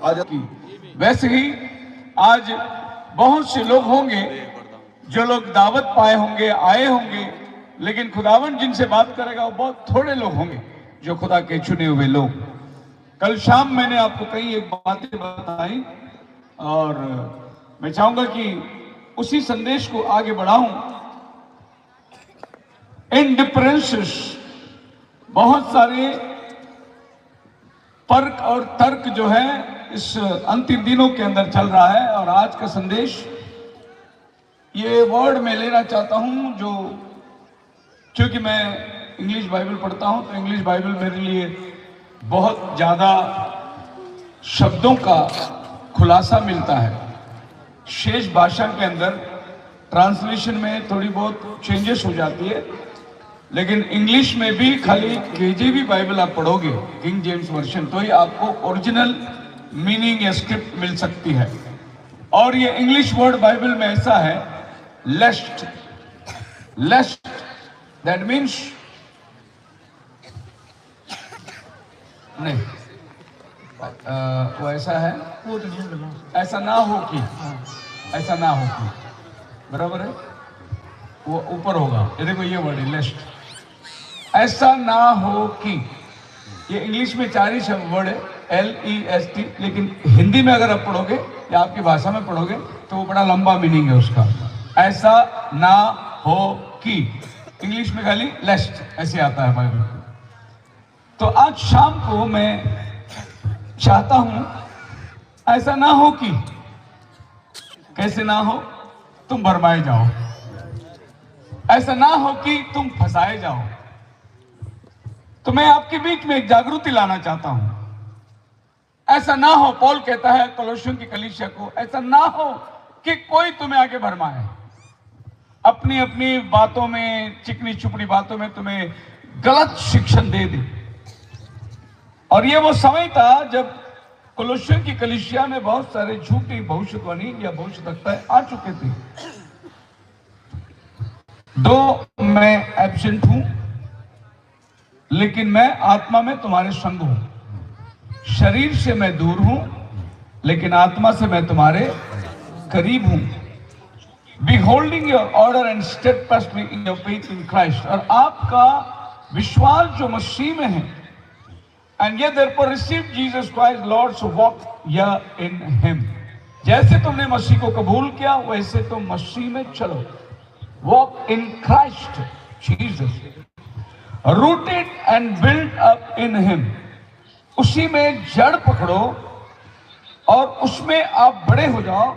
आज की। वैसे ही आज बहुत से लोग होंगे जो लोग दावत पाए होंगे, आए होंगे, लेकिन खुदावन जिनसे बात करेगा वो बहुत थोड़े लोग होंगे, जो खुदा के चुने हुए लोग। कल शाम मैंने आपको कई एक बातें बताई और मैं चाहूंगा कि उसी संदेश को आगे बढ़ाऊं। इन डिफरेंसेस, बहुत सारे तर्क और तर्क जो है इस अंतिम दिनों के अंदर चल रहा है। और आज का संदेश ये वर्ड में लेना चाहता हूं, जो क्योंकि मैं इंग्लिश बाइबल पढ़ता हूं तो इंग्लिश बाइबल मेरे लिए बहुत ज्यादा शब्दों का खुलासा मिलता है। शेष भाषा के अंदर ट्रांसलेशन में थोड़ी बहुत चेंजेस हो जाती है, लेकिन इंग्लिश में भी खाली केजेवी बाइबल आप पढ़ोगे, किंग जेम्स वर्जन, तो ही आपको ओरिजिनल मीनिंग या स्क्रिप्ट मिल सकती है। और ये इंग्लिश वर्ड बाइबल में ऐसा है, लेस्ट, लेस्ट दैट मीन्स नहीं, वो ऐसा है, ऐसा ना हो कि, ऐसा ना हो कि, बराबर है, वो ऊपर होगा। ये देखो ये वर्ड है लेस्ट, ऐसा ना हो कि। ये इंग्लिश में 4 ही शब्द वर्ड है, LEST, लेकिन हिंदी में अगर आप पढ़ोगे या आपकी भाषा में पढ़ोगे तो वो बड़ा लंबा मीनिंग है उसका। ऐसा ना हो कि, इंग्लिश में खाली लेस्ट ऐसे आता है बाइबल। तो आज शाम को मैं चाहता हूं ऐसा ना हो कि, कैसे ना हो, तुम भरमाए जाओ, ऐसा ना हो कि तुम फंसाए जाओ। तो मैं आपके बीच में एक जागृति लाना चाहता हूं। ऐसा ना हो, पौल कहता है कोलोसियों की कलीसिया को, ऐसा ना हो कि कोई तुम्हें आगे भरमाए, अपनी अपनी बातों में, चिकनी चुपड़ी बातों में तुम्हें गलत शिक्षण दे दे। और ये वो समय था जब कोलोसियों की कलीसिया में बहुत सारे झूठी भविष्यवाणी या भविष्यवक्ता आ चुके थे। दो मैं एब्सेंट हूं, लेकिन मैं आत्मा में तुम्हारे संग हूं। शरीर से मैं दूर हूं, लेकिन आत्मा से मैं तुम्हारे करीब हूं। Beholding your order and steadfastly in your faith in Christ, और आपका विश्वास जो मसीह में है, and yet therefore receive Jesus Christ Lord, so walk ye in Him। जैसे तुमने मसीह को कबूल किया वैसे तुम मसीह में चलो। Walk in Christ Jesus, rooted and built up in Him। उसी में जड़ पकड़ो और उसमें आप बड़े हो जाओ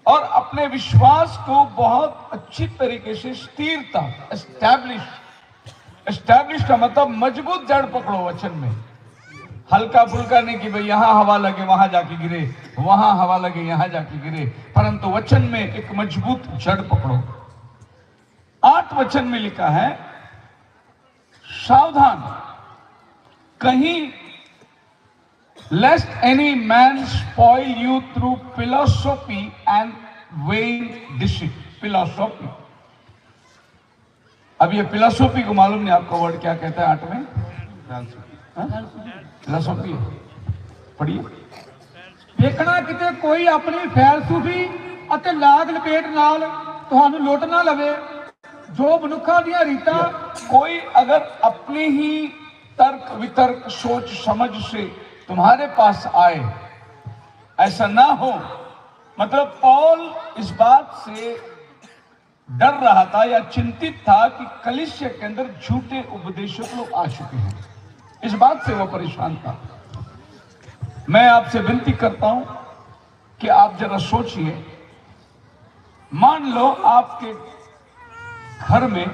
और अपने विश्वास को बहुत अच्छी तरीके से स्थिरता, एस्टैब्लिश का मतलब मजबूत जड़ पकड़ो वचन में। हल्का फुल्का नहीं कि भाई यहां हवा लगे वहां जाके गिरे, वहां हवा लगे यहां जाके गिरे, परंतु वचन में एक मजबूत जड़ पकड़ो। 8 वचन में लिखा है, सावधान कहीं lest any man spoil you through philosophy and vain deceit। philosophy, अब ये फिलोसॉफी को मालूम नहीं आपका वर्ड क्या कहता है 8 में? फिलोसॉफी पढ़िए। देखना किते कोई अपनी फैलसूफी ਅਤੇ ਲਾਗ ਲਪੇਟ ਨਾਲ ਤੁਹਾਨੂੰ ਲੁੱਟ ਨਾ ਲਵੇ, जो मनुखा दी रीता। कोई अगर अपनी ही तर्क वितर्क सोच समझ से तुम्हारे पास आए, ऐसा ना हो। मतलब पौल इस बात से डर रहा था या चिंतित था कि कलीसिया के अंदर झूठे उपदेशक लोग आ चुके हैं, इस बात से वो परेशान था। मैं आपसे विनती करता हूं कि आप जरा सोचिए, मान लो आपके घर में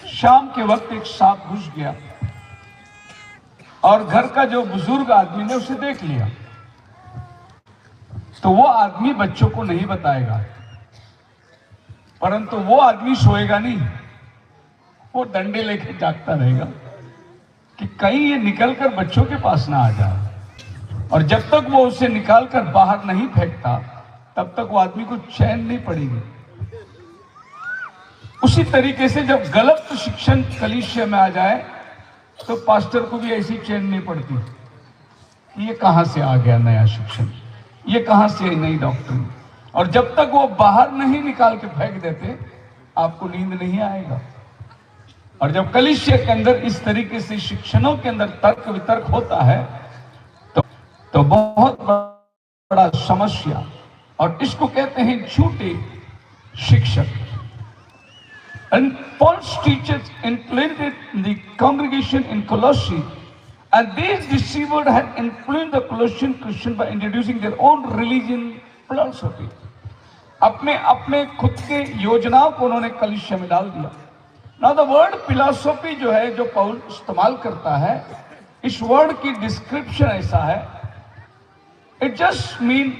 शाम के वक्त एक सांप घुस गया और घर का जो बुजुर्ग आदमी ने उसे देख लिया, तो वो आदमी बच्चों को नहीं बताएगा, परंतु वो आदमी सोएगा नहीं, वो डंडे लेकर जागता रहेगा कि कहीं ये निकलकर बच्चों के पास ना आ जाए। और जब तक वो उसे निकालकर बाहर नहीं फेंकता तब तक वो आदमी को चैन नहीं पड़ेगी। उसी तरीके से जब गलत शिक्षण कलीसिया में आ जाए तो पास्टर को भी ऐसी चैन नहीं पड़ती ये कहां से आ गया नया शिक्षण, ये कहां से नई डॉक्ट्रिन। और जब तक वो बाहर नहीं निकाल के फेंक देते आपको नींद नहीं आएगा। और जब कलीसिया के अंदर इस तरीके से शिक्षणों के अंदर तर्क वितर्क होता है तो बहुत बड़ा समस्या, और इसको कहते हैं झूठे शिक्षक। And false teachers infiltrated the congregation in Colossae, and these deceivers had influenced the Colossian Christians by introducing their own religion philosophy. अपने खुद के योजनाओं को उन्होंने कलीसिया में डाल दिया। Now the word philosophy जो है, जो पौल इस्तेमाल करता है, इस वर्ड की डिस्क्रिप्शन ऐसा है, it just mean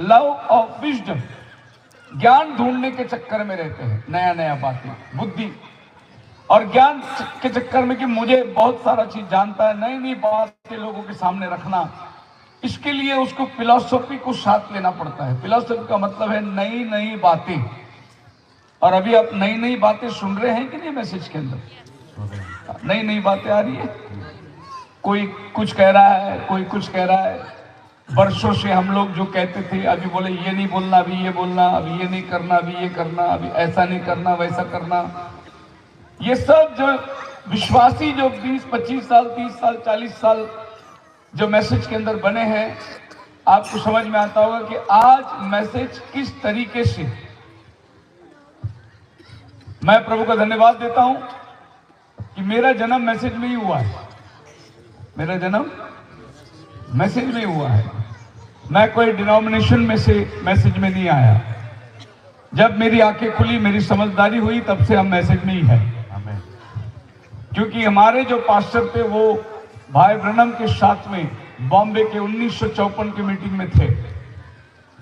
love of wisdom। ज्ञान ढूंढने के चक्कर में रहते हैं, नया नया बातें, बुद्धि और ज्ञान के चक्कर में कि मुझे बहुत सारा चीज जानता है, नई नई बातें लोगों के सामने रखना, इसके लिए उसको फिलॉसफी को साथ लेना पड़ता है। फिलॉसफी का मतलब है नई नई बातें। और अभी आप नई नई बातें सुन रहे हैं कि नहीं? मैसेज के अंदर नई नई बातें आ रही है, कोई कुछ कह रहा है, कोई कुछ कह रहा है। वर्षों से हम लोग जो कहते थे, अभी बोले ये नहीं बोलना, अभी ये बोलना, अभी ये नहीं करना, अभी ये करना, अभी ऐसा नहीं करना, वैसा करना। ये सब जो विश्वासी जो 20, 25 साल, 30 साल, 40 साल जो मैसेज के अंदर बने हैं, आपको समझ में आता होगा कि आज मैसेज किस तरीके से। मैं प्रभु का धन्यवाद देता हूं कि मेरा जन्म मैसेज में ही हुआ है। मेरा जन्म मैसेज में हुआ है। मैं कोई डिनोमिनेशन में से मैसेज में नहीं आया। जब मेरी आंखें खुली, मेरी समझदारी हुई, तब से हम मैसेज में ही है। क्योंकि हमारे जो पास्टर थे वो भाई ब्रनम के साथ में बॉम्बे के 1954 की मीटिंग में थे।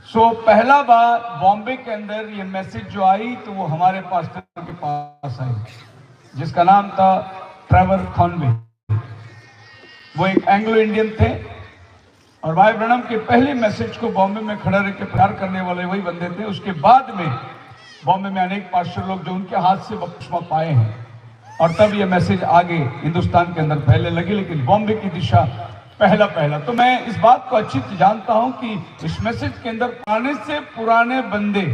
सो पहला बार बॉम्बे के अंदर ये मैसेज जो आई तो वो हमारे पास्टर के पास आई, जिसका नाम था ट्रेवर कॉनवे। वो एक एंग्लो इंडियन थे और भाई ब्रनम के पहले मैसेज को बॉम्बे में खड़ा रह के प्यार करने वाले वही बंदे थे। उसके बाद में बॉम्बे में अनेक पास्टर लोग जो उनके हाथ से बपतिस्मा पाए हैं, और तब ये मैसेज आगे हिंदुस्तान के अंदर फैलने लगी। लेकिन बॉम्बे की दिशा पहला। तो मैं इस बात को अच्छी तरह जानता हूं कि इस मैसेज के अंदर पुराने से पुराने बंदे,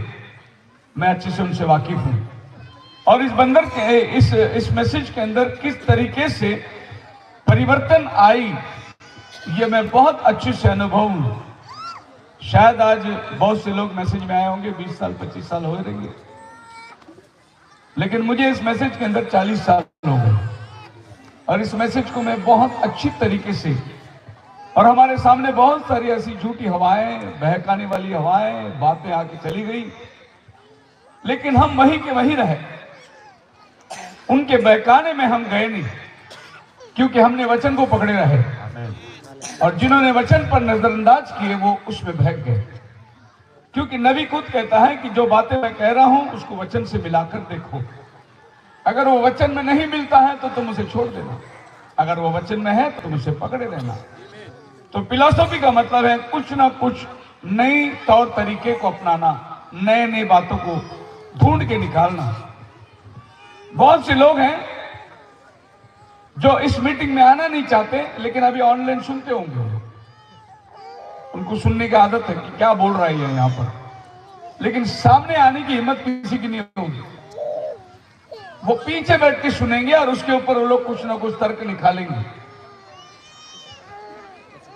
मैं अच्छे से उनसे वाकिफ हूं, और इस बंदर के इस मैसेज के अंदर किस तरीके से परिवर्तन आई, ये मैं बहुत अच्छे से अनुभव हूं। शायद आज बहुत से लोग मैसेज में आए होंगे, 20 साल 25 साल हो रहेंगे, लेकिन मुझे इस मैसेज के अंदर 40 साल हो गए। और इस मैसेज को मैं बहुत अच्छी तरीके से, और हमारे सामने बहुत सारी ऐसी झूठी हवाएं, बहकाने वाली हवाएं, बातें आके चली गई, लेकिन हम वहीं के वहीं रहे। उनके बहकाने में हम गए नहीं, क्योंकि हमने वचन को पकड़े रहे। और जिन्होंने वचन पर नजरअंदाज किए वो उसमें बहक गए। क्योंकि नबी खुद कहता है कि जो बातें मैं कह रहा हूं उसको वचन से मिलाकर देखो। अगर वो वचन में नहीं मिलता है तो तुम उसे छोड़ देना, अगर वो वचन में है तो तुम उसे पकड़े रहना। तो फिलॉसफी का मतलब है कुछ ना कुछ नई तौर तरीके को अपनाना, नए नई बातों को ढूंढ के निकालना। बहुत से लोग हैं जो इस मीटिंग में आना नहीं चाहते, लेकिन अभी ऑनलाइन सुनते होंगे। उनको सुनने की आदत है कि क्या बोल रहा है यहाँ पर, लेकिन सामने आने की हिम्मत किसी की नहीं होगी। वो पीछे बैठ के सुनेंगे और उसके ऊपर वो लोग कुछ ना कुछ तर्क निकालेंगे।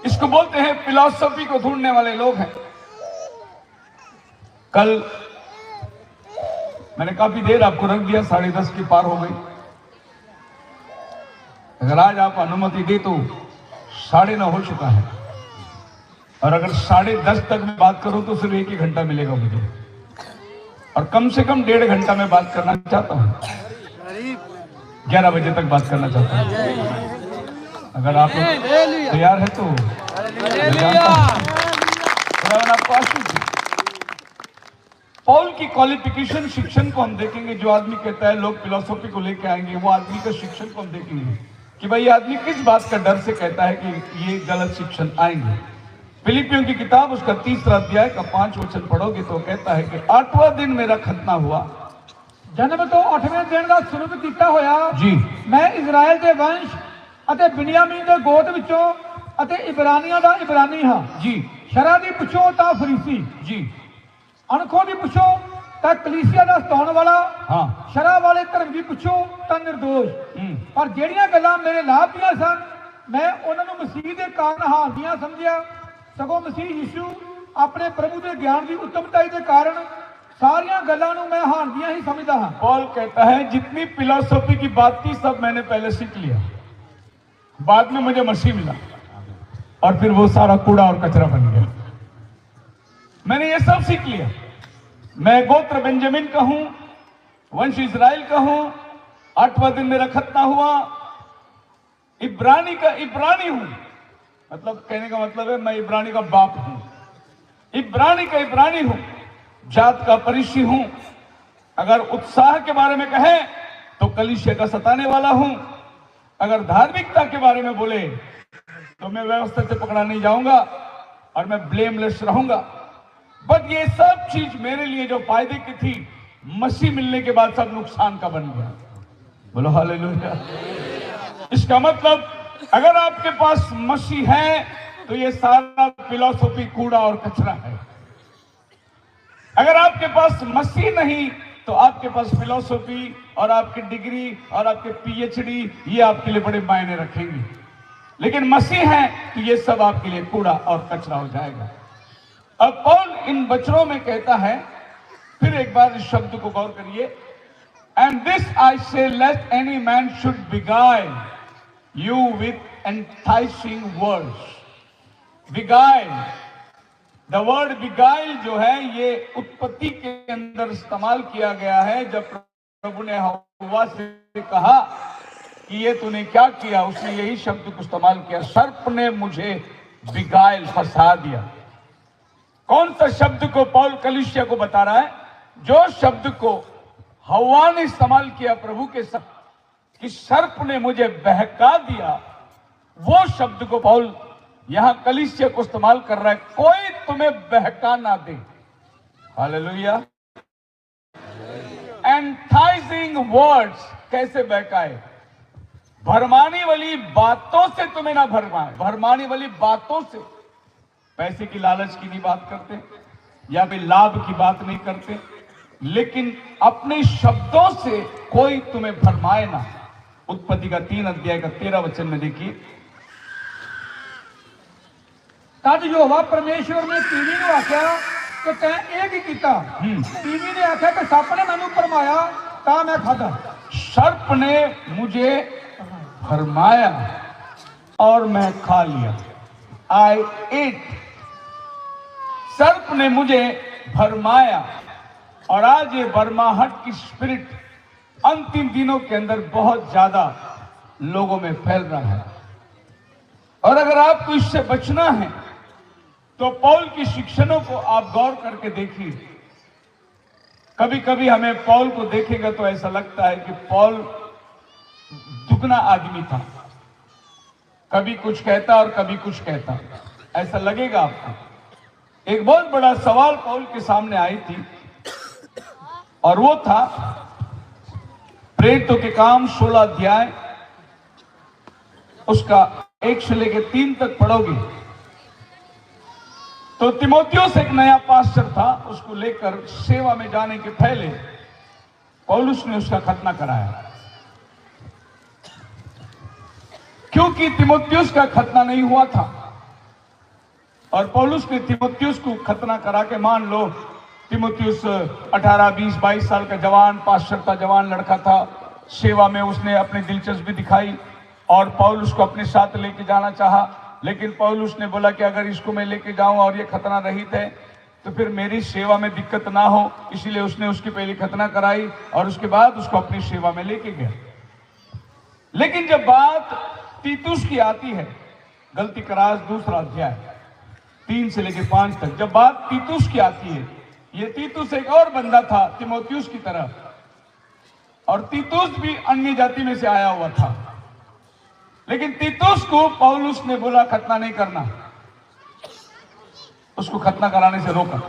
इसको बोलते हैं फिलॉसफी को ढूंढने वाले लोग हैं। कल मैंने काफी देर आपको रख दिया, 10:30 की पार हो गई। अगर आज आप अनुमति दे तो 9:30 हो चुका है, और अगर 10:30 तक मैं बात करूं तो सिर्फ 1 ही घंटा मिलेगा मुझे, और कम से कम 1.5 घंटा मैं बात करना चाहता हूं। 11 बजे तक बात करना चाहता हूं। अगर आप तैयार है तो आपको आशीष दी। पॉल की क्वालिफिकेशन, शिक्षण को हम देखेंगे। जो आदमी कहता है लोग फिलॉसफी को लेके आएंगे, वो आदमी का शिक्षण को हम देखेंगे कि भाई आदमी किस बात का डर से कहता है कि ये गलत शिक्षण आएंगे। फिलिपियों की किताब उसका 3रा अध्याय का 5 वचन पढ़ोगे तो कहता है कि 8वां दिन मेरा खतना हुआ। जन्म तो 8वें दिन का शुरू किया होया जी। मैं इजराइल के वंश ਅਤੇ ਬਿਨयामीन के गोत विचों ਅਤੇ ਇਬਰਾਨੀਆਂ ਦਾ ਇਬਰਾਨੀ ਹਾਂ। जी ਸ਼ਰ੍ਹਾ ਦੀ ਪੁੱਛੋ ਤਾਂ ਫਰੀਸੀ, जी ਅਣਖੋਂ ਦੀ ਪੁੱਛੋ ਤਾਂ ਕਲੀਸਿਆ ਦਾ ਸਤਾਉਣ ਵਾਲਾ, हाँ ਸ਼ਰ੍ਹਾ ਵਾਲੇ ਧਰਮ ਦੀ ਪੁੱਛੋ ਤਾਂ ਨਿਰਦੋਸ਼। ਪਰ ਜਿਹੜੀਆਂ ਗੱਲਾਂ ਮੇਰੇ ਲਾਭ ਦੀਆਂ ਸਨ, ਮੈਂ ਉਹਨਾਂ ਨੂੰ ਮਸੀਹ ਦੇ ਕਾਰਨ ਹਾਲ ਦੀਆਂ ਸਮਝਿਆ। ਸਗੋਂ ਮਸੀਹ ਯਿਸੂ ਆਪਣੇ ਪ੍ਰਭੂ ਦੇ ਗਿਆਨ ਦੀ ਉੱਤਮਤਾਈ ਦੇ ਕਾਰਨ सारियां गल्लां नूं मैं हान दियां ही समझदा हां। पॉल कहता है जितनी फिलॉसफी की बात थी सब मैंने पहले सीख लिया, बाद में मुझे मसीह मिला और फिर वो सारा कूड़ा और कचरा बन गया। मैंने ये सब सीख लिया। मैं गोत्र बेंजामिन का हूं, वंश इजराइल का हूं, 8वां दिन मेरा खतना हुआ, इब्रानी का इब्रानी हूं। मतलब कहने का मतलब है मैं इब्रानी का बाप हूं, इब्रानी का इब्रानी हूं, जात का परिशी हूं। अगर उत्साह के बारे में कहे तो कलीसिया का सताने वाला हूं। अगर धार्मिकता के बारे में बोले तो मैं व्यवस्था से पकड़ा नहीं जाऊंगा और मैं ब्लेमलेस रहूंगा। बट ये सब चीज मेरे लिए जो फायदे की थी, मसीह मिलने के बाद सब नुकसान का बन गया। बोलो हालेलुया। इसका मतलब अगर आपके पास मसीह है तो ये सारा फिलॉसफी कूड़ा और कचरा है। अगर आपके पास मसीह नहीं तो आपके पास फिलॉसफी और आपकी डिग्री और आपके पीएचडी ये आपके लिए बड़े मायने रखेंगे, लेकिन मसीह है तो ये सब आपके लिए कूड़ा और कचरा हो जाएगा। अब पौल इन वचनों में कहता है, फिर एक बार इस शब्द को गौर करिए, एंड दिस आई से let any man should beguile you with enticing words. Beguile, the word beguile जो है ये उत्पत्ति के अंदर इस्तेमाल किया गया है। जब प्रभु ने हव्वा से कहा कि ये तूने क्या किया, उसने यही शब्द को इस्तेमाल किया, सर्प ने मुझे बिगाइल, फंसा दिया। कौन सा शब्द को पौल कलीसिया को बता रहा है? जो शब्द को हव्वा ने इस्तेमाल किया प्रभु के साथ कि सर्प ने मुझे बहका दिया, वो शब्द को पौल यहां कलीसिया को इस्तेमाल कर रहा है। कोई तुम्हें बहका ना दे। हालेलुया। एंटाइजिंग वर्ड्स, कैसे बहकाए? भरमाने वाली बातों से तुम्हें ना भरमाए। भरमाने वाली बातों से, पैसे की लालच की नहीं बात करते या फिर लाभ की बात नहीं करते, लेकिन अपने शब्दों से कोई तुम्हें भरमाए ना। उत्पत्ति का 3 अध्याय का 13 वचन में देखिए, तद यहोवा परमेश्वर ने कीवी ਨੂੰ ਆਖਿਆ ਕਿ ਤੈਂ ਇਹ ਕੀ ਕੀਤਾ? कीवी ने आख्या कि सप ने मैनू भरमाया ਤਾਂ मैं खादा। सर्प ने मुझे भरमाया और मैं खा लिया। आई एट। सर्प ने मुझे भरमाया और आज ये भरमाहट की स्पिरिट अंतिम दिनों के अंदर बहुत ज्यादा लोगों में फैल रहा है। और अगर आपको इससे बचना है तो पौल की शिक्षणों को आप गौर करके देखिए। कभी कभी हमें पौल को देखेगा तो ऐसा लगता है कि पौल दुगना आदमी था, कभी कुछ कहता और कभी कुछ कहता, ऐसा लगेगा आपको। एक बहुत बड़ा सवाल पौल के सामने आई थी और वो था, प्रेरितों के काम 16 अध्याय उसका 1 से लेकर 3 तक पढ़ोगे तो तीमुथियुस एक नया पास्टर था, उसको लेकर सेवा में जाने के पहले पौलुस ने उसका खतना कराया। क्योंकि तीमुथियुस का खतना नहीं हुआ था और पौलुस ने तीमुथियुस को खतना करा के, मान लो तीमुथियुस 18, 20, 22 साल का जवान पास्टर था, जवान लड़का था, सेवा में उसने अपनी दिलचस्पी दिखाई और पौलुस को अपने साथ लेके जाना चाहा, लेकिन पौलुस ने बोला कि अगर इसको मैं लेके जाऊं और ये खतना रहित है तो फिर मेरी सेवा में दिक्कत ना हो, इसीलिए उसने उसकी पहली खतना कराई और उसके बाद उसको अपनी सेवा में लेके गया। लेकिन जब बात तीतुस की आती है, गलती करास 2 अध्याय 3 से लेकर 5 तक, जब बात तीतुस की आती है, ये तीतुस एक और बंदा था तीमुथियुस की तरह, और तीतुस भी अन्य जाति में से आया हुआ था, लेकिन तीतुस को पौलुस ने बोला खतना नहीं करना, उसको खतना कराने से रोका,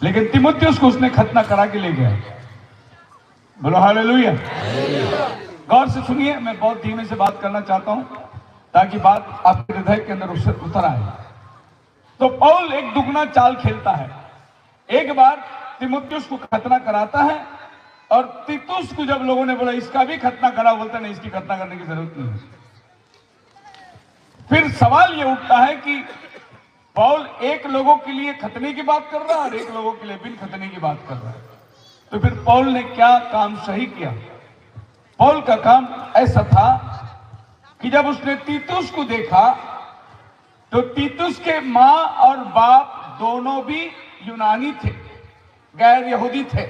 लेकिन तीमुथियुस को उसने खतना करा के ले गया। बोलो हालेलुया। गौर से सुनिए, मैं बहुत धीमे से बात करना चाहता हूं। ताकि बात आपके हृदय के अंदर उतर आए। तो पौल एक दुगना चाल खेलता है। एक बार तीमुथियुस को खतना कराता है, और तीतुस को जब लोगों ने बोला इसका भी खतना करा, बोलता नहीं, इसकी खतना करने की जरूरत नहीं है। फिर सवाल यह उठता है कि पौल एक लोगों के लिए खतने की बात कर रहा है और एक लोगों के लिए बिन खतने की बात कर रहा है। तो फिर पौल ने क्या काम सही किया? पौल का काम ऐसा था कि जब उसने तीतुस को देखा तो तीतुस के मां और बाप दोनों भी यूनानी थे, गैर यहूदी थे।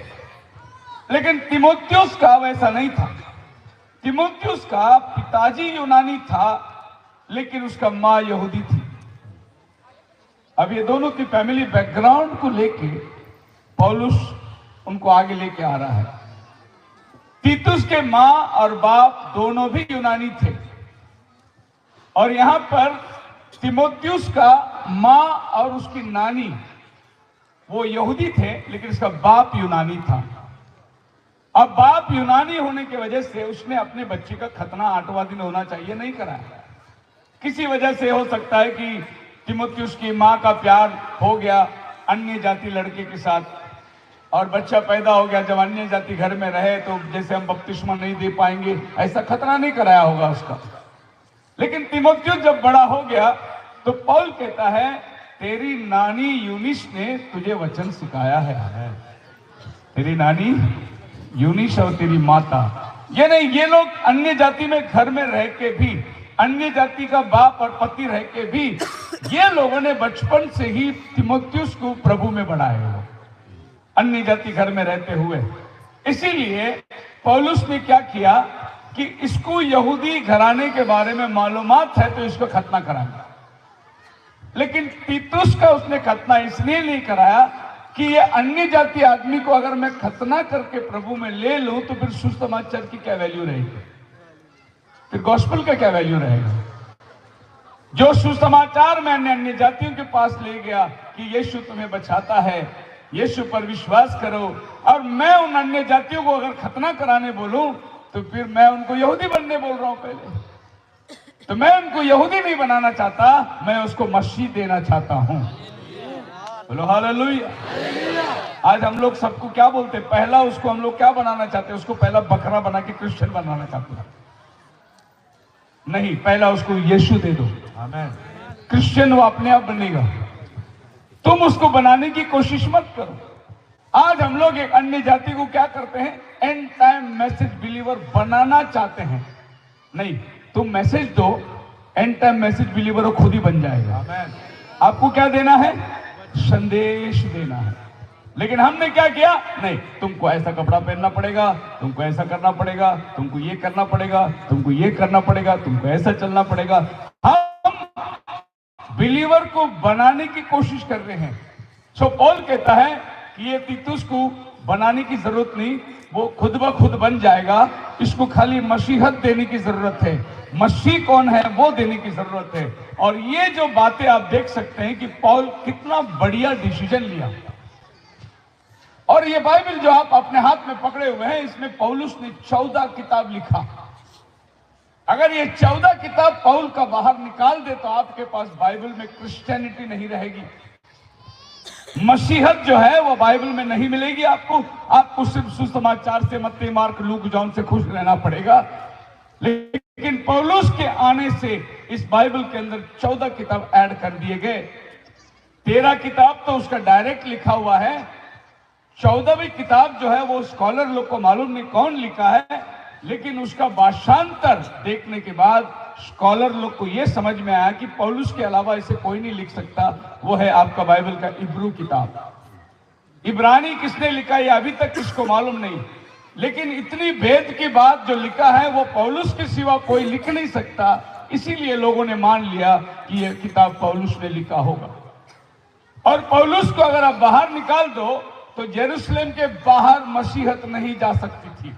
लेकिन तीमुथियुस का वैसा नहीं था। तीमुथियुस का पिताजी यूनानी था, लेकिन उसका मां यहूदी थी। अब ये दोनों की फैमिली बैकग्राउंड को लेके पौलुस उनको आगे लेके आ रहा है। तीतुस के मां और बाप दोनों भी यूनानी थे, और यहां पर तीमुथियुस का मां और उसकी नानी वो यहूदी थे, लेकिन उसका बाप यूनानी था। अब बाप यूनानी होने की वजह से उसने अपने बच्चे का खतना 8वां दिन होना चाहिए, नहीं कराया। किसी वजह से हो सकता है कि तीमुथियुस की मां का प्यार हो गया अन्य जाति लड़के के साथ, और बच्चा पैदा हो गया। जब अन्य जाति घर में रहे तो जैसे हम बपतिस्मा नहीं दे पाएंगे, ऐसा खतना नहीं कराया होगा उसका। लेकिन तीमुथियुस जब बड़ा हो गया तो पौल कहता है तेरी नानी यूनिस ने तुझे वचन सिखाया है। तेरी नानी यूनिस और तेरी माता, ये नहीं, ये लोग अन्य जाति में घर में रह के भी, अन्य जाति का बाप और पति रह के भी, ये लोगों ने बचपन से ही तीमुथियुस को प्रभु में बढ़ाया हो, अन्य जाति घर में रहते हुए। इसीलिए पौलुस ने क्या किया कि इसको यहूदी घराने के बारे में मालूमात है तो इसको खतना कराया। लेकिन तीतुस का उसने खतना इसलिए नहीं कराया कि ये अन्य जाति आदमी को अगर मैं खतना करके प्रभु में ले लूं तो फिर सुसमाचार की क्या वैल्यू रहेगी, फिर गॉस्पेल का क्या वैल्यू रहेगा। जो सुसमाचार मैंने अन्य जातियों के पास ले गया कि यीशु तुम्हें बचाता है, यीशु पर विश्वास करो, और मैं उन अन्य जातियों को अगर खतना कराने बोलूं तो फिर मैं उनको यहूदी बनने बोल रहा हूं। पहले तो मैं उनको यहूदी नहीं बनाना चाहता, मैं उसको मसीह देना चाहता हूं। बोलो हालेलुया। आज हम लोग सबको क्या बोलते हैं, पहला उसको हम लोग क्या बनाना चाहते हैं, उसको पहला बकरा बना के क्रिश्चियन बनाना चाहते हैं। नहीं, पहला उसको यीशु दे दो, आमीन। क्रिश्चियन वो अपने आप बनेगा, तुम उसको बनाने की कोशिश मत करो। आज हम लोग एक अन्य जाति को क्या करते हैं, एंड टाइम मैसेज बिलीवर बनाना चाहते हैं। नहीं, तुम मैसेज दो, एंड टाइम मैसेज बिलीवर वो खुद ही बन जाएगा। आमीन। आपको क्या देना है, संदेश देना है। लेकिन हमने क्या किया, नहीं, तुमको ऐसा कपड़ा पहनना पड़ेगा, तुमको ऐसा करना पड़ेगा, तुमको ये करना पड़ेगा, तुमको ये करना पड़ेगा, तुमको ऐसा चलना पड़ेगा। हम बिलीवर को बनाने की कोशिश कर रहे हैं। सो पौल कहता है कि ये तीतुस को बनाने की जरूरत नहीं, वो खुद ब खुद बन जाएगा। इसको खाली मसीहत देने की जरूरत है, मसीह कौन है वो देने की जरूरत है। और ये जो बातें आप देख सकते हैं कि पौल कितना बढ़िया डिसीजन लिया। और ये बाइबल जो आप अपने हाथ में पकड़े हुए हैं, इसमें पौलुस ने 14 किताब लिखा। अगर ये 14 किताब पौल का बाहर निकाल दे तो आपके पास बाइबल में क्रिश्चियनिटी नहीं रहेगी, मसीहत जो है वो बाइबल में नहीं मिलेगी आपको सिर्फ सुसमाचार से, मत्ती, मार्क, लूक, जॉन से खुश रहना पड़ेगा। लेकिन पौलुस के आने से इस बाइबल के अंदर 14 किताब ऐड कर दिए गए। 13 किताब तो उसका डायरेक्ट लिखा हुआ है, 14वीं किताब जो है वो स्कॉलर लोग को मालूम नहीं कौन लिखा है, लेकिन उसका भाषांतर देखने के बाद स्कॉलर लोग को यह समझ में आया कि पौलुस के अलावा इसे कोई नहीं लिख सकता। वो है आपका बाइबल का इब्रू किताब। इब्रानी किसने लिखा ये अभी तक किसको मालूम नहीं, लेकिन इतनी भेद की बात जो लिखा है वो पौलुस के सिवा कोई लिख नहीं सकता। इसीलिए लोगों ने मान लिया कि यह किताब पौलुस ने लिखा होगा। और पौलुस को अगर आप बाहर निकाल दो तो यरूशलेम के बाहर मसीहत नहीं जा सकती थी,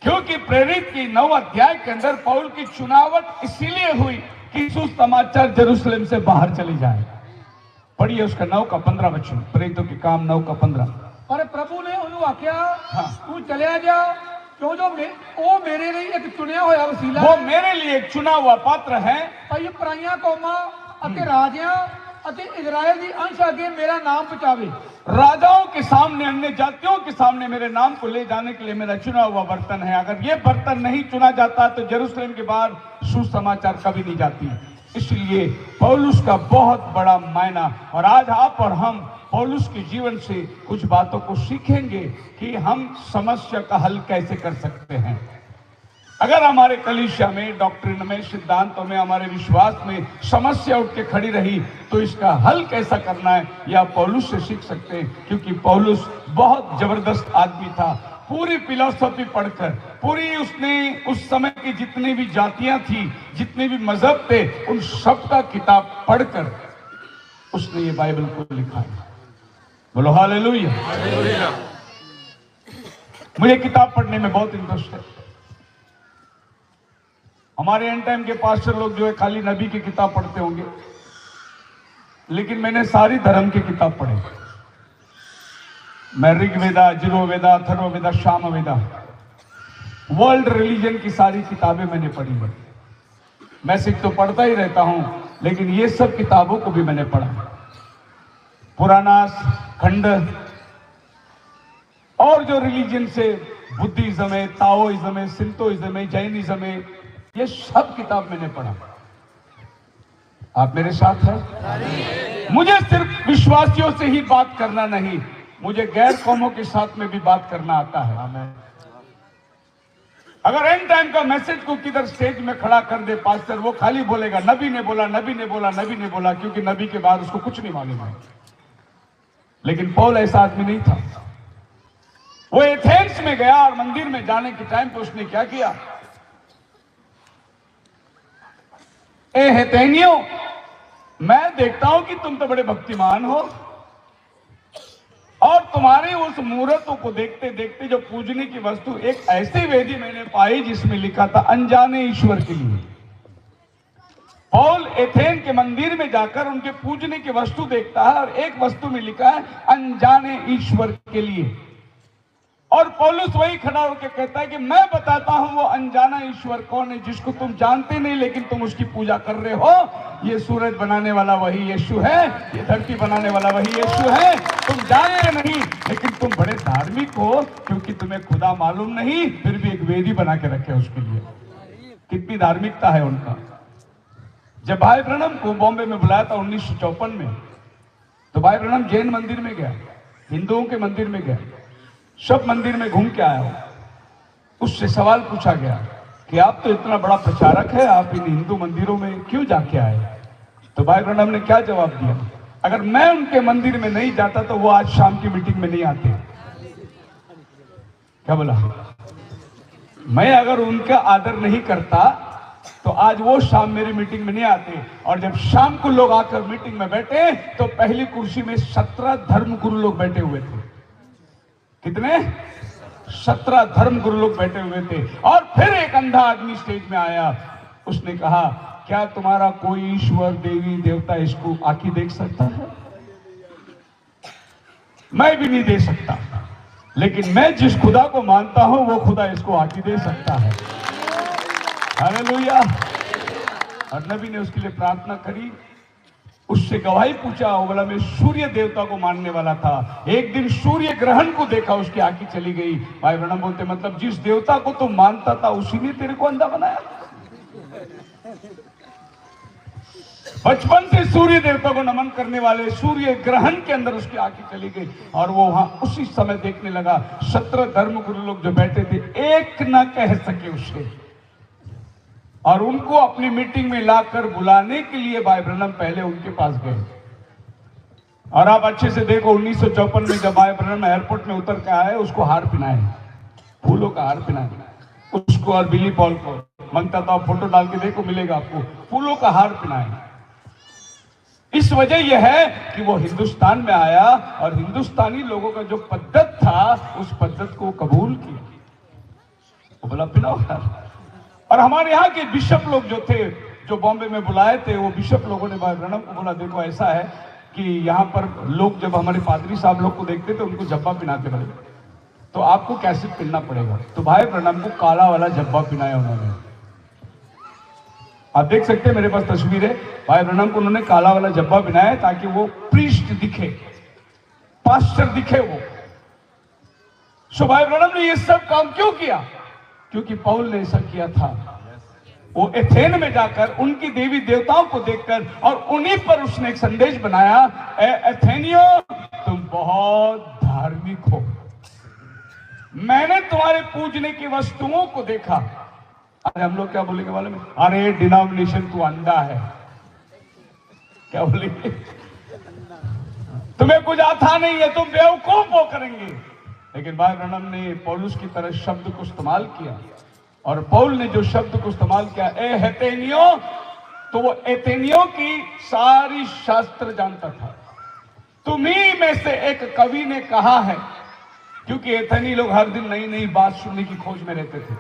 क्योंकि प्रेरित की 9 अध्याय के अंदर पौल की चुनावट इसीलिए हुई कि सुसमाचार यरूशलेम से बाहर चले जाए। पढ़िए उसका 9 का 15 वचन, प्रेरितों के काम 9 का 15। पर प्रभु ने उन्हें आख्या, हाँ। तू चलिया जा ਕਿਉਂ ਜੋ ਉਹ ਮੇਰੇ ਲਈ ਇੱਕ ਚੁਣਿਆ ਹੋਇਆ ਵਸੀਲਾ वो मेरे लिए एक चुना हुआ पात्र है। ਭਾਈ ਪਰਾਈਆਂ ਕੌਮਾਂ ਅਤੇ ਰਾਜਿਆਂ ਅਤੇ ਇਜ਼ਰਾइल ਦੀ ਅੰਸ਼ ਅੱਗੇ ਮੇਰਾ ਨਾਮ ਪਹੁੰਚਾਵੇ। राजाओं के सामने, अन्य जातियों के सामने मेरे नाम को ले जाने के लिए मेरा चुना हुआ बर्तन है। अगर ये बर्तन नहीं चुना जाता तो जेरूसलम के बाहर सुसमाचार कभी नहीं जाती। इसलिए पौलुस का बहुत बड़ा मायना, और आज आप और हम पौलुस के जीवन से कुछ बातों को सीखेंगे कि हम समस्या का हल कैसे कर सकते हैं। अगर हमारे कलीसिया में, डॉक्ट्रिन में, सिद्धांतों में, हमारे विश्वास में समस्या उठ के खड़ी रही तो इसका हल कैसा करना है यह पौलुस से सीख सकते हैं। क्योंकि पौलुस बहुत जबरदस्त आदमी था। पूरी फिलॉसफी पढ़कर, पूरी उसने उस समय की जितनी भी जातियां थी, जितने भी मजहब थे, उन सब का किताब पढ़कर उसने ये बाइबल को लिखा है। बोलो हालेलुया। मुझे किताब पढ़ने में बहुत इंटरेस्ट है। हमारे एंड टाइम के पास्टर लोग जो है खाली नबी की किताब पढ़ते होंगे, लेकिन मैंने सारी धर्म की किताब पढ़ी। मैं ऋग्वेदा, यजुर्वेदा, अथर्ववेदा, सामवेदा, वर्ल्ड रिलीजन की सारी किताबें मैंने पढ़ी है। मैसेज तो पढ़ता ही रहता हूं, लेकिन ये सब किताबों को भी मैंने पढ़ा। पुराणास, खंड, और जो रिलीजन से बुद्धिज्म है, ताओइज्म है, सिंतोइज्म है, जैनिज्म है, ये सब किताब मैंने पढ़ा। आप मेरे साथ हैं? मुझे सिर्फ विश्वासियों से ही बात करना नहीं, मुझे गैर कौमों के साथ में भी बात करना आता है। अगर एंड टाइम का मैसेज को किधर स्टेज में खड़ा कर दे पास्टर, वो खाली बोलेगा नबी ने बोला, नबी ने बोला, नबी ने बोला, क्योंकि नबी के बाद उसको कुछ नहीं मालूम है। लेकिन पौल ऐसा आदमी नहीं था। वो एथेंस में गया और मंदिर में जाने के टाइम पे उसने क्या किया? ए हेथेनियों, मैं देखता हूं कि तुम तो बड़े भक्तिमान हो, और तुम्हारे उस मूर्तों को देखते देखते जो पूजने की वस्तु, एक ऐसी वेदी मैंने पाई जिसमें लिखा था अनजाने ईश्वर के लिए। पौल एथेन के मंदिर में जाकर उनके पूजने की वस्तु देखता है, और एक वस्तु में लिखा है अनजाने ईश्वर के लिए। और पौलुस वही खड़ा होकर कहता है कि मैं बताता हूं वो अनजाना ईश्वर कौन है, जिसको तुम जानते नहीं लेकिन तुम उसकी पूजा कर रहे हो। ये सूरज बनाने वाला वही यीशु है, ये धरती बनाने वाला वही यीशु है। तुम जानते नहीं लेकिन तुम बड़े धार्मिक हो, क्योंकि तुम्हें खुदा मालूम नहीं, फिर भी एक वेदी बना के रखे उसके लिए। कितनी धार्मिकता है उनका। जब भाई ब्रनम को बॉम्बे में बुलाया था 1954 में, तो भाई ब्रनम जैन मंदिर में गया, हिंदुओं के मंदिर में गया, सब मंदिर में घूम के आया। उससे सवाल पूछा गया कि आप तो इतना बड़ा प्रचारक है, आप इन हिंदू मंदिरों में क्यों जाके आए? तो भाई ब्रनम ने क्या जवाब दिया? अगर मैं उनके मंदिर में नहीं जाता तो वो आज शाम की मीटिंग में नहीं आते। क्या बोला? मैं अगर उनका आदर नहीं करता तो आज वो शाम मेरी मीटिंग में नहीं आते। और जब शाम को लोग आकर मीटिंग में बैठे तो पहली कुर्सी में 17 धर्म गुरु लोग बैठे हुए थे। कितने? 17 धर्म गुरु लोग बैठे हुए थे। और फिर एक अंधा आदमी स्टेज में आया, उसने कहा क्या तुम्हारा कोई ईश्वर, देवी, देवता इसको आंखें देख सकता है? मैं भी नहीं दे सकता, लेकिन मैं जिस खुदा को मानता हूं वो खुदा इसको आंखें दे सकता है। हालेलुया। और नबी ने उसके लिए प्रार्थना करी, उससे गवाही पूछा। वो बोला मैं सूर्य देवता को मानने वाला था, एक दिन सूर्य ग्रहण को देखा, उसकी आंखें चली गई। भाई ब्रनम बोलते मतलब जिस देवता को तुम मानता था उसी ने तेरे को अंधा बनाया। बचपन से सूर्य देवता को नमन करने वाले सूर्य ग्रहण के अंदर उसकी आंखें चली गई, और वो वहां उसी समय देखने लगा। 17 धर्म गुरु लोग जो बैठे थे एक ना कह सके उससे, और उनको अपनी मीटिंग में लाकर बुलाने के लिए भाई ब्रनम पहले उनके पास गए। और आप अच्छे से देखो 1954 में जब भाई ब्रनम एयरपोर्ट में उतर के आए, उसको हार पहनाए, फूलों का हार पहनाए उसको, और बिली पॉल को मांगता था, फोटो डाल के देखो मिलेगा आपको, फूलों का हार पहनाए। इस वजह यह है कि वो हिंदुस्तान में आया और हिंदुस्तानी लोगों का जो पद्धत था उस पद्धत को कबूल किया। वो बोला पहनाओ। और हमारे यहाँ के बिशप लोग जो थे, जो बॉम्बे में बुलाए थे, वो बिशप लोगों ने भाई ब्रनम को बोला देखो ऐसा है कि यहाँ पर लोग जब हमारे पादरी साहब लोग को देखते थे उनको जब्बा पहनाते बड़े, तो आपको कैसे पहनना पड़ेगा। तो भाई ब्रैनम को काला वाला जब्बा पहनाया उन्होंने। आप देख सकते हैं मेरे पास तस्वीर है, भाई ब्रैनम को उन्होंने काला वाला जब्बा पहनाया ताकि वो प्रीस्ट दिखे, पास्टर दिखे वो। सो भाई ब्रैनम ने ये सब काम क्यों किया? क्योंकि पौल ने ऐसा किया था। वो एथेन में जाकर उनकी देवी देवताओं को देखकर और उन्हीं पर उसने एक संदेश बनाया, एथेनियो तुम बहुत धार्मिक हो, मैंने तुम्हारे पूजने की वस्तुओं को देखा। अरे हम लोग क्या बोलेंगे मालूम है? अरे डिनोमिनेशन तू अंधा है, क्या बोलेंगे? तुम्हें कुछ आता नहीं है, तुम बेवकूफ हो करेंगे। लेकिन भाई ब्रैनम ने पौलुस की तरह शब्द को इस्तेमाल किया, और पौल ने जो शब्द को इस्तेमाल किया, ए एथेनियो, तो वो एथेनियों की सारी शास्त्र जानता था। तुम्ही में से एक कवि ने कहा है, क्योंकि एथेनी लोग हर दिन नई नई बात सुनने की खोज में रहते थे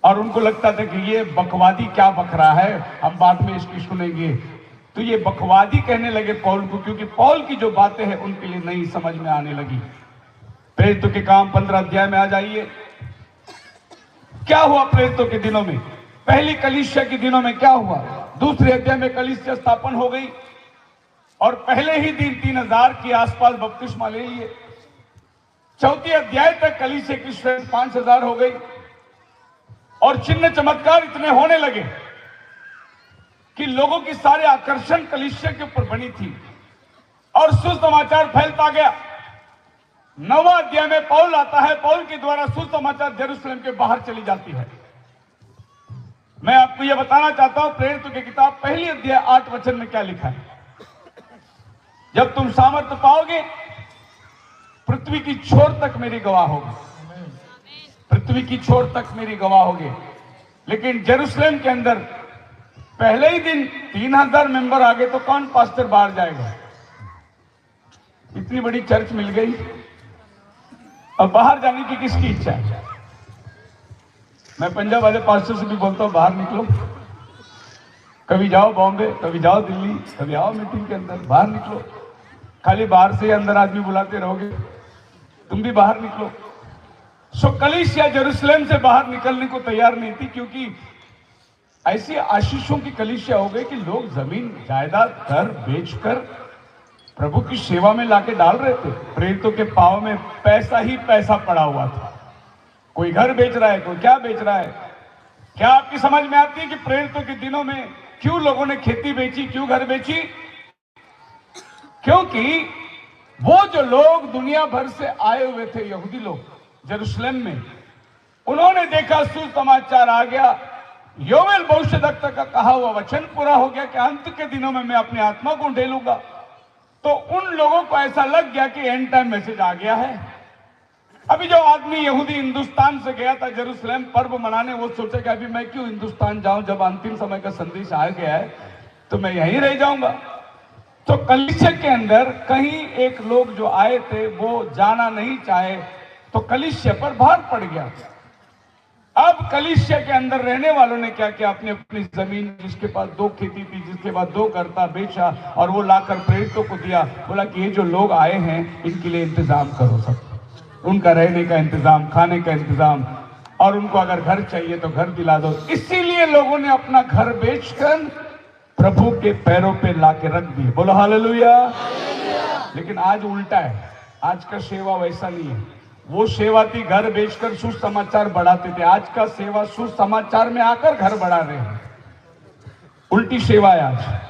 और उनको लगता था कि ये बकवादी क्या बक रहा है, हम बाद में इसकी सुनेंगे। तो ये बकवादी कहने लगे पौल को, क्योंकि पौल की जो बातें हैं उनके लिए नहीं समझ में आने लगी। प्रेरितों के काम 15 अध्याय में आ जाइए। क्या हुआ प्रेरितों के दिनों में? पहली कलीसिया के दिनों में क्या हुआ? दूसरे अध्याय में कलीसिया स्थापन हो गई और पहले ही दिन 3000 के आसपास बपतिस्मा ले लिए। चौथी अध्याय तक कलीसिया की स्ट्रेंथ 5000 हो गई और चिन्ह चमत्कार इतने होने लगे कि लोगों की सारे आकर्षण कलीसिया के ऊपर बनी थी और सुसमाचार फैलता गया। 9वां अध्याय में पौल आता है, पौल के द्वारा सुसमाचार यरूशलेम के बाहर चली जाती है। मैं आपको यह बताना चाहता हूं, प्रेरितों की किताब पहली अध्याय 8 वचन में क्या लिखा है? जब तुम सामर्थ्य पाओगे, पृथ्वी की छोर तक मेरी गवाह होगी, पृथ्वी की छोर तक मेरी गवाह होगी। लेकिन यरूशलेम के अंदर पहले ही दिन 3000 मेंबर आ गए तो कौन पास्टर बाहर जाएगा? इतनी बड़ी चर्च मिल गई, अब बाहर जाने की किसकी इच्छा है? मैं पंजाब वाले पास्टर से भी बोलता हूं, बाहर निकलो, कभी जाओ बॉम्बे, कभी जाओ दिल्ली, कभी आओ मीटिंग के अंदर, बाहर निकलो। खाली बाहर से अंदर आदमी बुलाते रहोगे, तुम भी बाहर निकलो। सो कलीसिया यरूशलेम से बाहर निकलने को तैयार नहीं थी, क्योंकि ऐसी आशीषों की कलीसिया हो गई कि लोग जमीन जायदाद कर बेचकर प्रभु की सेवा में लाके डाल रहे थे। प्रेरितों के पांव में पैसा ही पैसा पड़ा हुआ था। कोई घर बेच रहा है, कोई क्या बेच रहा है। क्या आपकी समझ में आती है कि प्रेरितों के दिनों में क्यों लोगों ने खेती बेची, क्यों घर बेची? क्योंकि वो जो लोग दुनिया भर से आए हुए थे, यहूदी लोग यरूशलेम में, उन्होंने देखा सुसमाचार आ गया, योवेल भविष्यद्वक्ता का कहा हुआ वचन पूरा हो गया कि अंत के दिनों में मैं अपनी आत्मा को ढेलूंगा। तो उन लोगों को ऐसा लग गया कि एंड टाइम मैसेज आ गया है। अभी जो आदमी यहूदी हिंदुस्तान से गया था जेरूसलम पर्व मनाने, वो सोचे कि अभी मैं क्यों हिंदुस्तान जाऊं, जब अंतिम समय का संदेश आ गया है तो मैं यहीं रह जाऊंगा। तो कलीसिया के अंदर कहीं एक लोग जो आए थे वो जाना नहीं चाहे, तो कलीसिया पर भार पड़ गया। अब कलीसिया के अंदर रहने वालों ने क्या किया, अपनी अपनी जमीन, जिसके पास 2 खेती थी, जिसके पास 2 घर था, बेचा और वो लाकर प्रेरितों को दिया। बोला कि ये जो लोग आए हैं इनके लिए इंतजाम करो, सब उनका रहने का इंतजाम, खाने का इंतजाम, और उनको अगर घर चाहिए तो घर दिला दो। इसीलिए लोगों ने अपना घर बेचकर प्रभु के पैरों पे लाके रख दिए। बोलो हालेलुया। लेकिन आज उल्टा है, आज का सेवा वैसा नहीं है। वो सेवा थी घर बेचकर सुसमाचार बढ़ाते थे, आज का सेवा सुसमाचार में आकर घर बढ़ा रहे हैं। उल्टी सेवा है आज।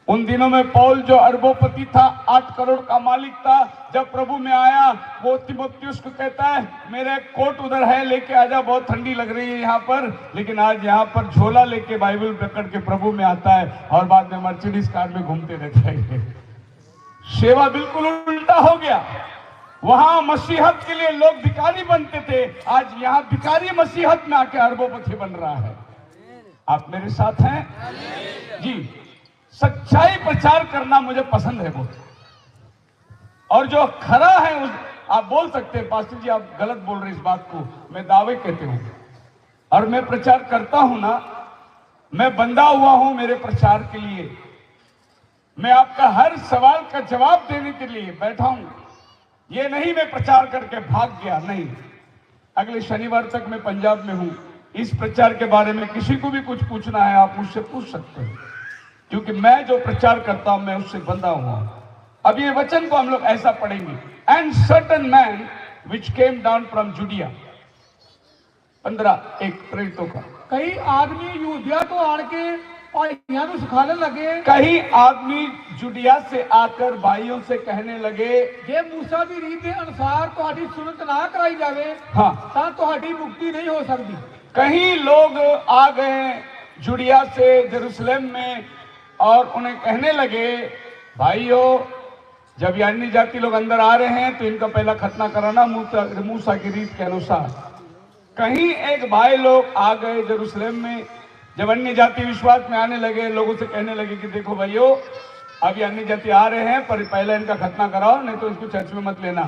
उन दिनों में पौल जो अरबोपति था, 8 करोड़ का मालिक था, जब प्रभु में आया वो तीमुथियुस को कहता है मेरे कोट उधर है, लेके आजा, बहुत ठंडी लग रही है यहाँ पर। लेकिन आज यहाँ पर झोला लेके बाइबल पकड़ के प्रभु में आता है और बाद में मर्सिडीज कार में घूमते रहते हैं। सेवा बिल्कुल उल्टा हो गया। वहां मसीहत के लिए लोग भिखारी बनते थे, आज यहाँ भिखारी मसीहत में आके अरबोपति बन रहा है। आप मेरे साथ हैं जी। सच्चाई प्रचार करना मुझे पसंद है बहुत, और जो खरा है उस, आप बोल सकते हैं पास्टर जी आप गलत बोल रहे इस बात को, मैं दावे कहते हूं और मैं प्रचार करता हूं ना, मैं बंधा हुआ हूं मेरे प्रचार के लिए। मैं आपका हर सवाल का जवाब देने के लिए बैठा हूं। ये नहीं मैं प्रचार करके भाग गया, नहीं। अगले शनिवार तक मैं पंजाब में हूं। इस प्रचार के बारे में किसी को भी कुछ पूछना है आप मुझसे पूछ सकते हो, क्योंकि मैं जो प्रचार करता हूं मैं उससे बंधा हुआ हूं। अब ये वचन को हम लोग ऐसा पढ़ेंगे, and certain man which came down from Judea, 15:1 प्रेरितों का। कई आदमी यूदिया तो आन के भाइयों को सिखाने लगे, कई आदमी जुडिया से आकर भाइयों से कहने लगे, जे मूसा की रीत के अनुसार तुम्हारी सुनत ना कराई जावे हाँ, तां तुम्हारी मुक्ति नहीं हो सकती। कई लोग आ गए जुडिया से जेरूसलम में और उन्हें कहने लगे, भाइयों जब ये अन्य जाति लोग अंदर आ रहे हैं तो इनका पहला खतना कराना मूसा की रीत के अनुसार। कहीं एक भाई लोग आ गए जेरूसलम में, जब अन्य जाति विश्वास में आने लगे, लोगों से कहने लगे कि देखो भाइयों अभी अन्य जाति आ रहे हैं पर पहले इनका खतना कराओ, नहीं तो इसको चर्च में मत लेना।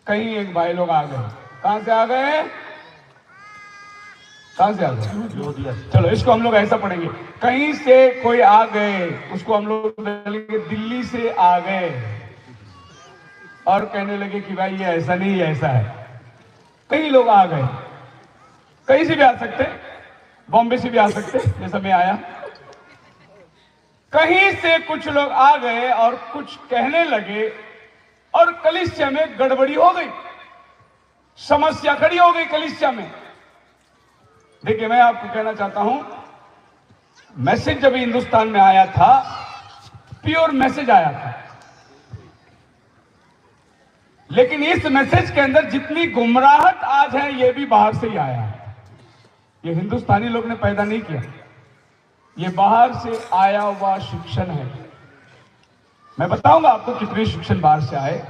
कहीं एक भाई लोग आ गए, कहां से आ गए, कहां से आ गए, चलो इसको हम लोग ऐसा पढ़ेंगे, कहीं से कोई आ गए, उसको हम लोग बोलेंगे दिल्ली से आ गए और कहने लगे कि भाई ये ऐसा नहीं ऐसा है। कई लोग आ गए, कहीं से भी आ सकते, बॉम्बे से भी आ सकते जैसा मैं आया। कहीं से कुछ लोग आ गए और कुछ कहने लगे और कलीसिया में गड़बड़ी हो गई, समस्या खड़ी हो गई कलीसिया में। देखिए मैं आपको कहना चाहता हूं, मैसेज जब हिंदुस्तान में आया था प्योर मैसेज आया था, लेकिन इस मैसेज के अंदर जितनी गुमराहट आज है ये भी बाहर से ही आया है। ये हिंदुस्तानी लोग ने पैदा नहीं किया, ये बाहर से आया हुआ शिक्षण है। मैं बताऊंगा आपको कितने शिक्षण बाहर से आए,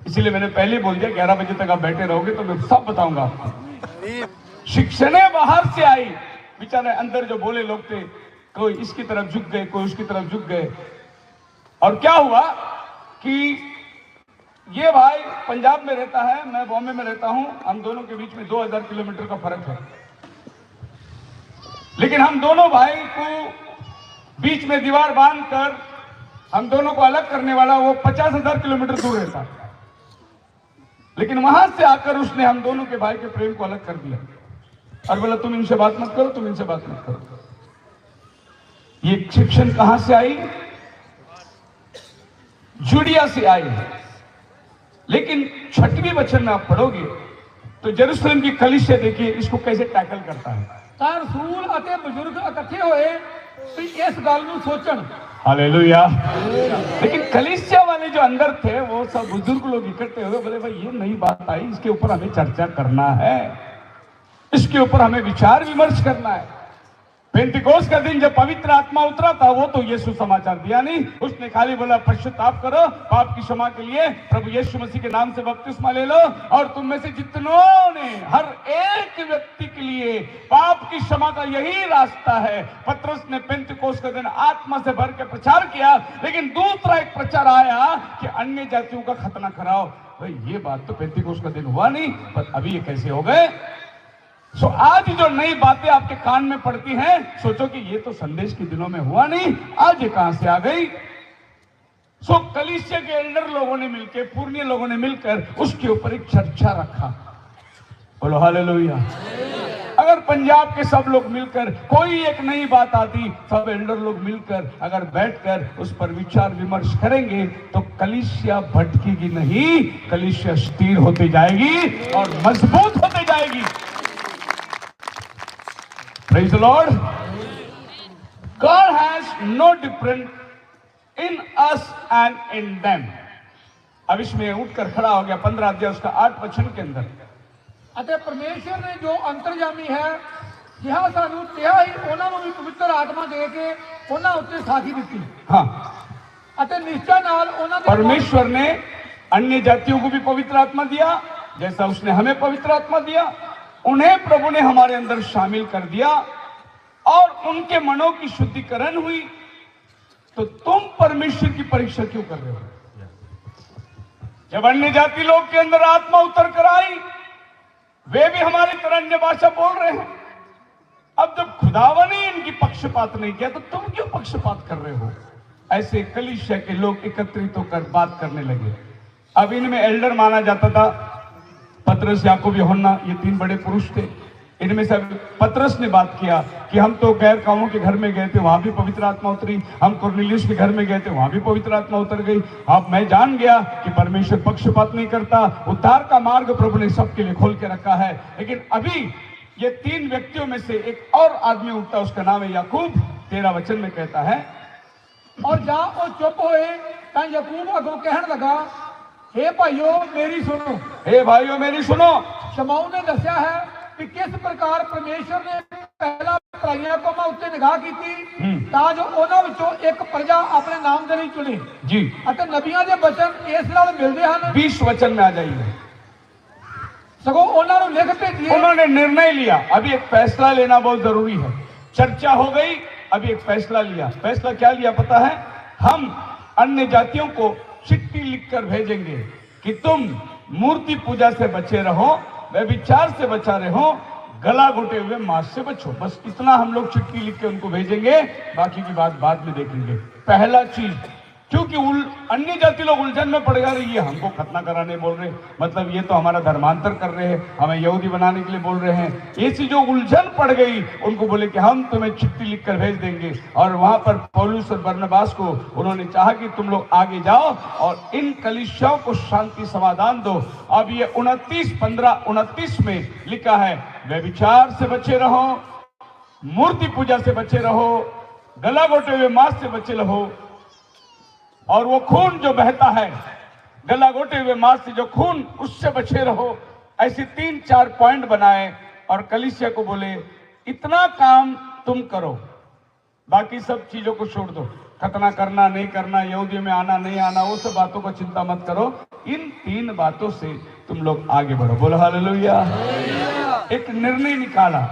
इसीलिए मैंने पहले बोल दिया 11 बजे तक आप बैठे रहोगे तो मैं सब बताऊंगा आपको। शिक्षणें बाहर से आई, बेचारे अंदर जो बोले लोग थे, कोई इसकी तरफ झुक गए, कोई उसकी तरफ झुक गए। और क्या हुआ कि ये भाई पंजाब में रहता है, मैं बॉम्बे में रहता हूं, हम दोनों के बीच में 2000 किलोमीटर का फर्क है, लेकिन हम दोनों भाई को बीच में दीवार बांधकर हम दोनों को अलग करने वाला वो 50,000 किलोमीटर दूर रहता है, लेकिन वहां से आकर उसने हम दोनों के भाई के प्रेम को अलग कर दिया और बोला तुम इनसे बात मत करो, तुम इनसे बात मत करो। ये शिक्षण कहां से आई, जुडिया से आई। लेकिन 6वें वचन में आप पढ़ोगे तो जेरूसलम की कलीसिया देखिए इसको कैसे टैकल करता है। तां रसूल अते बुजुर्ग इकट्ठे होए कि इस गल नूं सोचण। हालेलुया। लेकिन कलीसिया वाले जो अंदर थे वो सब बुजुर्ग लोग इकट्ठे हुए, बोले भाई ये नई बात आई, इसके ऊपर हमें चर्चा करना है, इसके ऊपर हमें विचार विमर्श करना है। पेंतिकोस्त का दिन जब पवित्र आत्मा उतरा था वो तो यीशु समाचार दिया नहीं, उसने खाली बोला पश्चाताप करो, पाप की क्षमा के लिए प्रभु यीशु मसीह के नाम से बपतिस्मा ले लो और तुम में से जितनों ने, हर एक व्यक्ति के लिए पाप की क्षमा का यही रास्ता है। पतरस ने पेंतिकोस्त का दिन आत्मा से भर के प्रचार किया, लेकिन दूसरा एक प्रचार आया कि अन्य जातियों का खतना कराओ। भाई ये बात तो पेंतिकोस्त का दिन हुआ नहीं, पर अभी ये कैसे हो गए। सो आज जो नई बातें आपके कान में पड़ती हैं, सोचो कि ये तो संदेश के दिनों में हुआ नहीं, आज ये कहां से आ गई। सो कलीसिया के एल्डर लोगों ने मिलकर, पुरनिये लोगों ने मिलकर उसके ऊपर एक चर्चा रखा। बोलो हालेलुया। अगर पंजाब के सब लोग मिलकर कोई एक नई बात आती, सब एल्डर लोग मिलकर अगर बैठकर उस पर विचार विमर्श करेंगे तो कलीसिया भटकेगी नहीं, कलीसिया स्थिर होती जाएगी और मजबूत होती जाएगी। Praise the Lord. God has no difference in us and in them. अब इसमें उठकर खड़ा हो गया 15 अध्याय उसका 8 वचन के अंदर। अते परमेश्वर ने जो अंतर्जामी है जिहा सानू तिहा ही ਉਹਨਾਂ ਨੂੰ ਵੀ ਪਵਿੱਤਰ ਆਤਮਾ ਦੇ ਕੇ ਉਹਨਾਂ ਉੱਤੇ ਸਾਖੀ ਦਿੱਤੀ। हाँ, अते निश्चय नाल ਉਹਨਾਂ ਦੇ परमेश्वर ने अन्य जातियों को भी पवित्र आत्मा दिया, जैसा उसने हमें पवित्र आत्मा दिया, उन्हें प्रभु ने हमारे अंदर शामिल कर दिया और उनके मनों की शुद्धिकरण हुई। तो तुम परमेश्वर की परीक्षा क्यों कर रहे हो? जब अन्य जाति लोग के अंदर आत्मा उतर कर आई, वे भी हमारी तरह अन्य भाषा बोल रहे हैं। अब जब खुदावन ने इनकी पक्षपात नहीं किया तो तुम क्यों पक्षपात कर रहे हो? ऐसे कलीसिया के लोग एकत्रित होकर बात करने लगे। अब इनमें एल्डर माना जाता था पतरस, याकूब, यूहन्ना, ये 3 बड़े पुरुष थे। इनमें से पतरस ने बात किया कि हम तो गैर कामों के घर में गए थे, वहां भी पवित्र आत्मा उतरी। हम कुरनेलियुस के घर में गए थे, वहां भी पवित्र आत्मा उतर गई। अब मैं जान गया कि परमेश्वर पक्षपात नहीं करता, उद्धार का मार्ग प्रभु ने सबके लिए खोल के रखा है। लेकिन अभी ये 3 व्यक्तियों में से एक और आदमी उठता, उसका नाम है याकूब। 13 वचन में कहता है, और जहां वो चुप होए तां याकूब अगों कहन लगा, हे भाइयों मेरी सुनो। हे भाइयों मेरी सुनो। शमौन ने दस्या है कि किस प्रकार परमेश्वर ने पहला पराइयां कौमां उत्ते निगाह कीती ਤਾਂ ਜੋ ਉਹਨਾਂ ਵਿੱਚੋਂ ਇੱਕ ਪ੍ਰਜਾ ਆਪਣੇ ਨਾਮ ਦੇ ਲਈ ਚੁਣੇ जी। ਅਤੇ ਨਬੀਆਂ ਦੇ ਬਚਨ ਇਸ ਨਾਲ ਮਿਲਦੇ ਹਨ। 20 वचन में आ जाइए। ਸਗੋਂ ਉਹਨਾਂ ਨੂੰ ਲਿਖ ਭੇਜੀਏ। उन्होंने निर्णय लिया। अभी एक फैसला लेना बहुत जरूरी है। चर्चा हो गई, अभी एक फैसला लिया। फैसला क्या लिया पता है? हम अन्य जातियों को चिट्ठी लिखकर भेजेंगे कि तुम मूर्ति पूजा से बचे रहो, व्यभिचार से बचा रहो, गला घुटे हुए मांस से बचो। बस इतना हम लोग चिट्ठी लिख के उनको भेजेंगे, बाकी की बात बाद में देखेंगे। पहला चीज, क्योंकि अन्य जाति लोग उलझन में पड़ जा रही है, हमको खतना कराने बोल रहे, मतलब ये तो हमारा धर्मांतर कर रहे हैं, हमें यहूदी बनाने के लिए बोल रहे हैं। ऐसी जो उलझन पड़ गई, उनको बोले कि हम तुम्हें चिट्ठी लिखकर भेज देंगे। और वहां पर पौलुस और बरनबास को उन्होंने चाहा कि तुम लोग आगे जाओ और इन कलीसियाओं को शांति समाधान दो। अब ये 29 में लिखा है, व्यभिचार से बचे रहो, मूर्ति पूजा से बचे रहो, गला घोटे हुए मांस से बचे रहो, और वो खून जो बहता है, गला घोटे हुए मांस से जो खून, उससे बचे रहो। ऐसे 3-4 पॉइंट बनाए और कलीसिया को बोले इतना काम तुम करो, बाकी सब चीजों को छोड़ दो। खतना करना नहीं करना, यहूदी में आना नहीं आना, वो सब बातों को चिंता मत करो। इन 3 बातों से तुम लोग आगे बढ़ो। बोलो हालेलुया। एक निर्णय निकाला,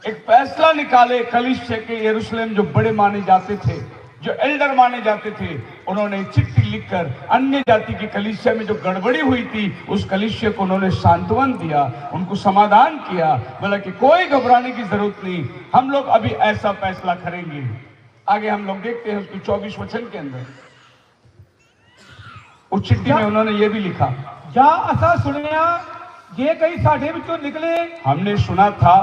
एक फैसला निकाले। कलीसिया के यरूशलेम जो बड़े माने जाते थे, जो एल्डर माने जाते थे, उन्होंने चिट्ठी लिखकर अन्य जाति की कलीसिया में जो गड़बड़ी हुई थी, उस कलीसिया को उन्होंने सांत्वन दिया, उनको समाधान किया, बोला कि कोई घबराने की जरूरत नहीं, हम लोग अभी ऐसा फैसला करेंगे। आगे हम लोग देखते हैं उसकी 24 वचन के अंदर उस चिट्ठी में उन्होंने ये भी लिखा, जा असा सुनिया जे कई साडे विचों निकले, हमने सुना था,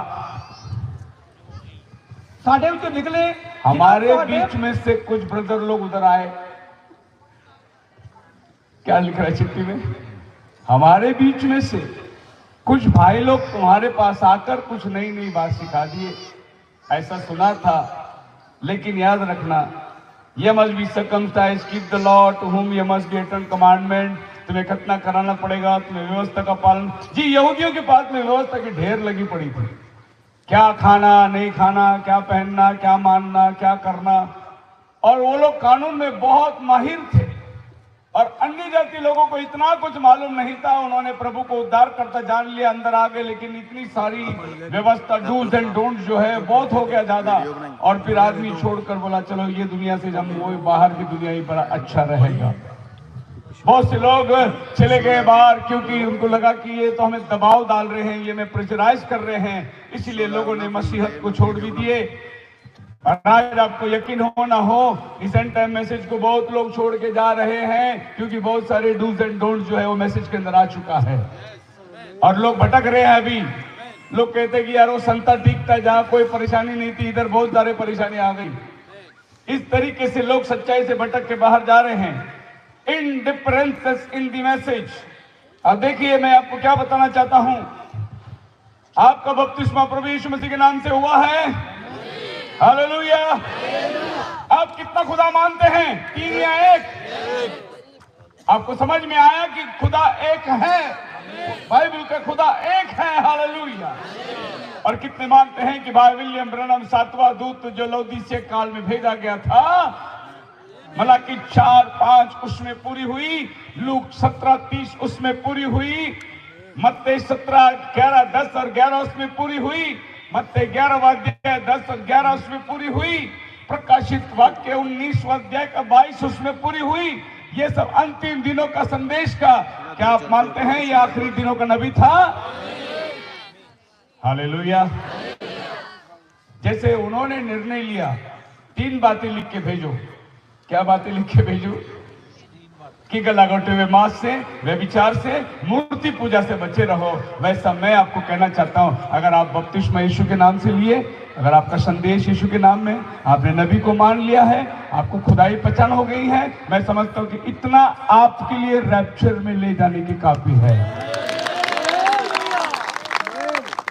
साडे विचों निकले, हमारे बीच में से कुछ ब्रदर लोग उधर आए। क्या लिख रहा है चिट्ठी में? हमारे बीच में से कुछ भाई लोग तुम्हारे पास आकर कुछ नई नई बात सिखा दिए, ऐसा सुना था। लेकिन याद रखना, ये must be circumcised, keep the law to whom you must be attend commandment. तुम्हें खतना कराना पड़ेगा, तुम्हें व्यवस्था का पालन। जी, यहूदियों के पास में व्यवस्था की ढेर लगी पड़ी थी, क्या खाना नहीं खाना, क्या पहनना, क्या मानना, क्या करना, और वो लोग कानून में बहुत माहिर थे। और अन्य जाति लोगों को इतना कुछ मालूम नहीं था। उन्होंने प्रभु को उद्धार करता जान लिया, अंदर आ गए, लेकिन इतनी सारी व्यवस्था, डूज एंड डोंट जो है, बहुत हो गया ज्यादा। और फिर आदमी छोड़कर बोला चलो ये दुनिया से हम वो बाहर की दुनिया ही बड़ा अच्छा रहेगा। बहुत से लोग चले गए बाहर, क्योंकि उनको लगा कि ये तो हमें दबाव डाल रहे हैं, ये हमें प्रेशराइज कर रहे हैं, इसीलिए लोगों ने मसीहत को छोड़ भी दिए। और आज आपको यकीन हो ना हो, इस एंड टाइम मैसेज को बहुत लोग छोड़ के जा रहे हैं, क्योंकि बहुत सारे डूज एंड डोंट जो है वो मैसेज के अंदर आ चुका है और लोग भटक रहे हैं। अभी लोग कहते हैं कि यार वो संता ठीक था, जहां कोई परेशानी नहीं थी, इधर बहुत सारे परेशानी आ गई। इस तरीके से लोग सच्चाई से भटक के बाहर जा रहे हैं। Indifference in the message. अब देखिए, मैं आपको क्या बताना चाहता हूं, आपका बपतिस्मा प्रभु यीशु मसीह के नाम से हुआ है। हालेलुया। आप कितना खुदा मानते हैं? 3 या 1? आपको समझ में आया कि खुदा एक है? बाइबल का खुदा एक है। हालेलुया। और कितने मानते हैं कि भाई विलियम ब्रनम 7वां दूत जो लौदीसिया काल में भेजा गया था, मलाकी 4:5 उसमें पूरी हुई, लूक 17:30 उसमें पूरी हुई, मत्ती 17:11-10 और 11 उसमें पूरी हुई, मत्ती 11वां अध्याय 10 और 11 उसमें पूरी हुई, प्रकाशित वाक्य 19वां अध्याय का 22 उसमें पूरी हुई। ये सब अंतिम दिनों का संदेश का, क्या आप मानते हैं ये आखिरी दिनों का नबी था? हालेलुया। जैसे उन्होंने निर्णय लिया 3 बातें लिख के भेजो। क्या बातें लिख के भेजो? कि गलाघोटे हुए मांस से, व्यभिचार से, मूर्ति पूजा से बचे रहो। वैसा मैं आपको कहना चाहता हूं, अगर आप बपतिस्मा यीशु के नाम से लिए, अगर आपका संदेश यीशु के नाम में, आपने नबी को मान लिया है, आपको खुदाई पहचान हो गई है, मैं समझता हूं कि इतना आपके लिए रैप्चर में ले जाने की काफी है।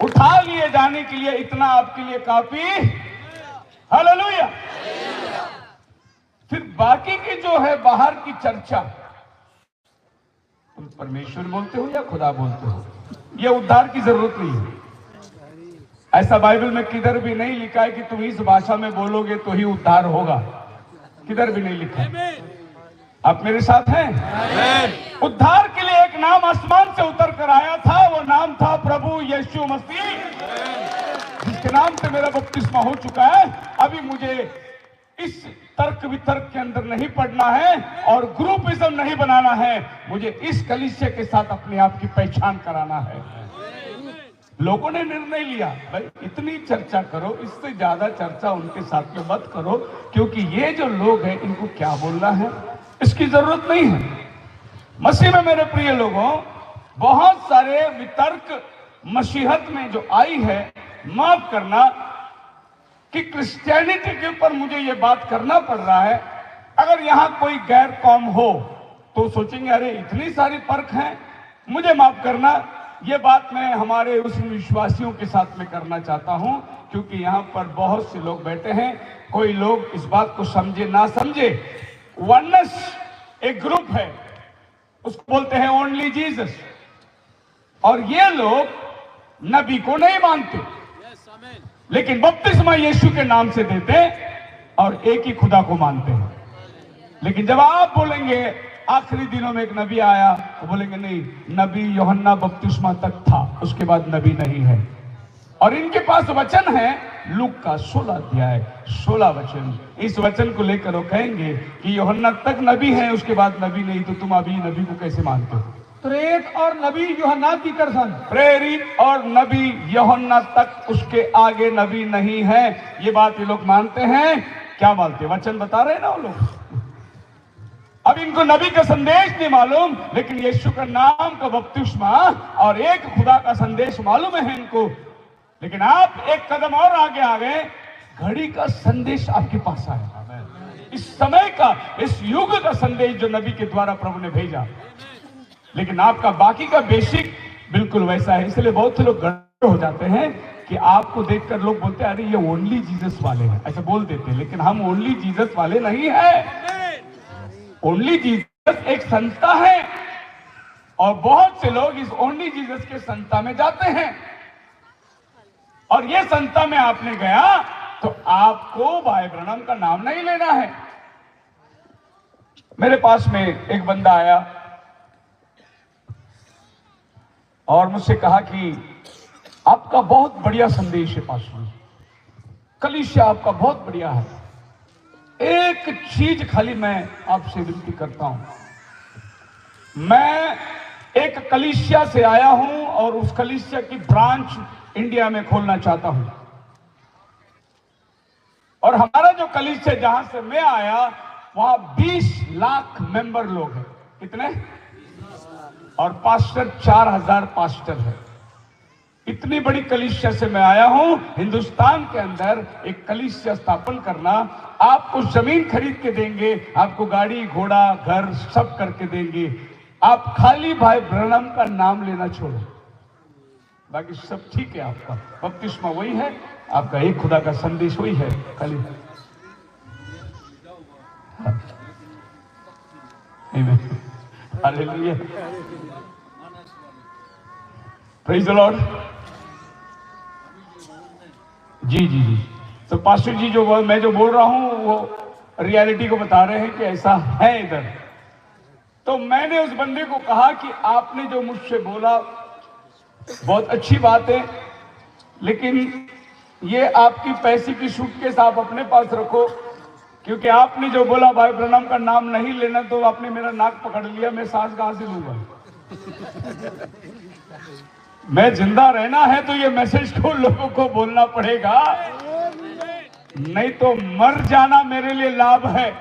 उठा लिए जाने के लिए इतना आपके लिए काफी। हालेलुया। फिर बाकी की जो है बाहर की चर्चा, तुम परमेश्वर बोलते हो या खुदा बोलते हो, ये उद्धार की जरूरत नहीं है। ऐसा बाइबल में किधर भी नहीं लिखा है कि तुम इस भाषा में बोलोगे तो ही उद्धार होगा, किधर भी नहीं लिखा है। आप मेरे साथ हैं? उद्धार के लिए एक नाम आसमान से उतर कर आया था, वो नाम था प्रभु यीशु मसीह, जिसके नाम से मेरा बपतिस्मा हो चुका है। अभी मुझे इस तर्क वितर्क के अंदर नहीं पड़ना है और ग्रुपिज्म नहीं बनाना है, मुझे इस कलीसिया के साथ अपने आप की पहचान कराना है। लोगों ने निर्णय लिया, भाई इतनी चर्चा करो, इससे ज्यादा चर्चा उनके साथ में मत करो, क्योंकि ये जो लोग हैं इनको क्या बोलना है, इसकी जरूरत नहीं है। मसीह में मेरे प्रिय लोगों, बहुत सारे वितर्क मसीहत में जो आई है, माफ करना कि क्रिश्चियनिटी के ऊपर मुझे ये बात करना पड़ रहा है। अगर यहां कोई गैर कौम हो तो सोचेंगे अरे इतनी सारी फर्क हैं, मुझे माफ करना। ये बात मैं हमारे उस विश्वासियों के साथ में करना चाहता हूं, क्योंकि यहां पर बहुत से लोग बैठे हैं, कोई लोग इस बात को समझे ना समझे। वननेस एक ग्रुप है, उसको बोलते हैं ओनली जीसस, और ये लोग नबी को नहीं मानते, लेकिन बपतिस्मा यीशु के नाम से देते और एक ही खुदा को मानते हैं। लेकिन जब आप बोलेंगे आखिरी दिनों में एक नबी आया, तो बोलेंगे नहीं, नबी यूहन्ना बपतिस्मा तक था, उसके बाद नबी नहीं है। और इनके पास वचन है, लूक का 16 अध्याय 16 वचन। इस वचन को लेकर वो कहेंगे कि यूहन्ना तक नबी है, उसके बाद नबी नहीं, तो तुम अभी नबी को कैसे मानते हो? प्रेरित और नबी यूहन्ना की करसन, प्रेरित और नबी यूहन्ना तक, उसके आगे नबी नहीं है। ये बात ये लोग मानते हैं। क्या मानते हैं? वचन बता रहे हैं ना वो लोग। अब इनको नबी का संदेश नहीं मालूम, लेकिन यीशु का नाम का बपतिस्मा और एक खुदा का संदेश मालूम है इनको। लेकिन आप एक कदम और आगे आ गए, घड़ी का संदेश आपके पास आया, इस समय का, इस युग का संदेश जो नबी के द्वारा प्रभु ने भेजा। लेकिन आपका बाकी का बेसिक बिल्कुल वैसा है। इसलिए बहुत से लोग गड़बड़ हो जाते हैं कि आपको देखकर लोग बोलते हैं अरे ये ओनली जीसस वाले हैं, ऐसा बोल देते हैं। लेकिन हम ओनली जीसस वाले नहीं है। ओनली जीसस एक संस्था है, और बहुत से लोग इस ओनली जीसस के संस्था में जाते हैं। और ये संस्था में आपने गया तो आपको भाई ब्रनम का नाम नहीं लेना है। मेरे पास में एक बंदा आया और मुझसे कहा कि आपका बहुत बढ़िया संदेश है पास्टर, कलीसिया आपका बहुत बढ़िया है, एक चीज खाली मैं आपसे विनती करता हूं। मैं एक कलीसिया से आया हूं और उस कलीसिया की ब्रांच इंडिया में खोलना चाहता हूं, और हमारा जो कलीसिया जहां से मैं आया वहां 20 लाख मेंबर लोग हैं। कितने? और पास्टर 4000 पास्टर है। इतनी बड़ी कलीसिया से मैं आया हूं। हिंदुस्तान के अंदर एक कलीसिया स्थापन करना, आपको जमीन खरीद के देंगे, आपको गाड़ी घोड़ा घर सब करके देंगे, आप खाली भाई ब्रनम का नाम लेना छोड़ो, बाकी सब ठीक है। आपका बपतिस्मा वही है, आपका एक खुदा का संदेश वही है, खाली हालेलुया, प्रेज द लॉर्ड। जी जी जी। तो पास्टर जी जो मैं जो बोल रहा हूं वो रियलिटी को बता रहे हैं कि ऐसा है इधर। तो मैंने उस बंदे को कहा कि आपने जो मुझसे बोला बहुत अच्छी बात है, लेकिन ये आपकी पैसे की सूटकेस आप अपने पास रखो, क्योंकि आपने जो बोला भाई ब्रनम का नाम नहीं लेना, तो आपने मेरा नाक पकड़ लिया, मैं सांस कहां से लूंगा? मैं जिंदा रहना है तो ये मैसेज को लोगों को बोलना पड़ेगा, नहीं तो मर जाना मेरे लिए लाभ है।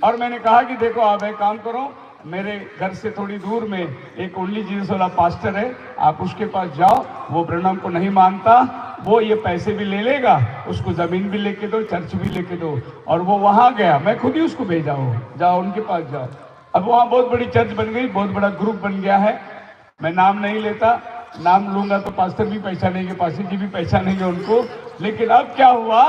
और मैंने कहा कि देखो आप एक काम करो, मेरे घर से थोड़ी दूर में एक ओनली जीसस वाला पास्टर है, आप उसके पास जाओ, वो ब्रैनम को नहीं मानता, वो ये पैसे भी ले लेगा, उसको जमीन भी लेके दो, चर्च भी लेके दो। और वो वहां गया, मैं खुद ही उसको भेजा हूँ, जाओ उनके पास जाओ। अब वहां बहुत बड़ी चर्च बन गई, बहुत बड़ा ग्रुप बन गया है। मैं नाम नहीं लेता, नाम लूंगा तो पास्टर भी पहचानेंगे, पास्टर जी भी पहचानेंगे उनको। लेकिन अब क्या हुआ,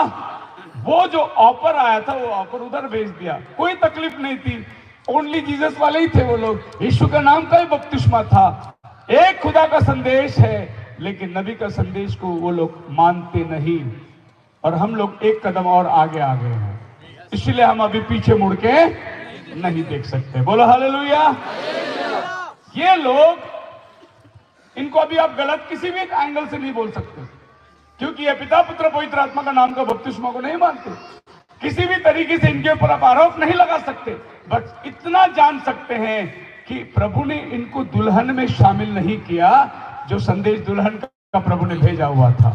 वो जो ऑफर आया था वो ऑफर उधर भेज दिया, कोई तकलीफ नहीं थी, ओनली जीसस वाले ही थे वो लोग। यीशु का नाम का ही बपतिस्मा था, एक खुदा का संदेश है, लेकिन नबी का संदेश को वो लोग मानते नहीं। और हम लोग एक कदम और आगे आ गए हैं, इसलिए हम अभी पीछे मुड़ के नहीं देख सकते। बोलो हालेलुया। ये लोग, इनको अभी आप गलत किसी भी एंगल से नहीं बोल सकते, क्योंकि ये पिता पुत्र पवित्र आत्मा का नाम का बपतिस्मा को नहीं मानते। किसी भी तरीके से इनके ऊपर आप आरोप नहीं लगा सकते, बस इतना जान सकते हैं कि प्रभु ने इनको दुल्हन में शामिल नहीं किया, जो संदेश दुल्हन का प्रभु ने भेजा हुआ था।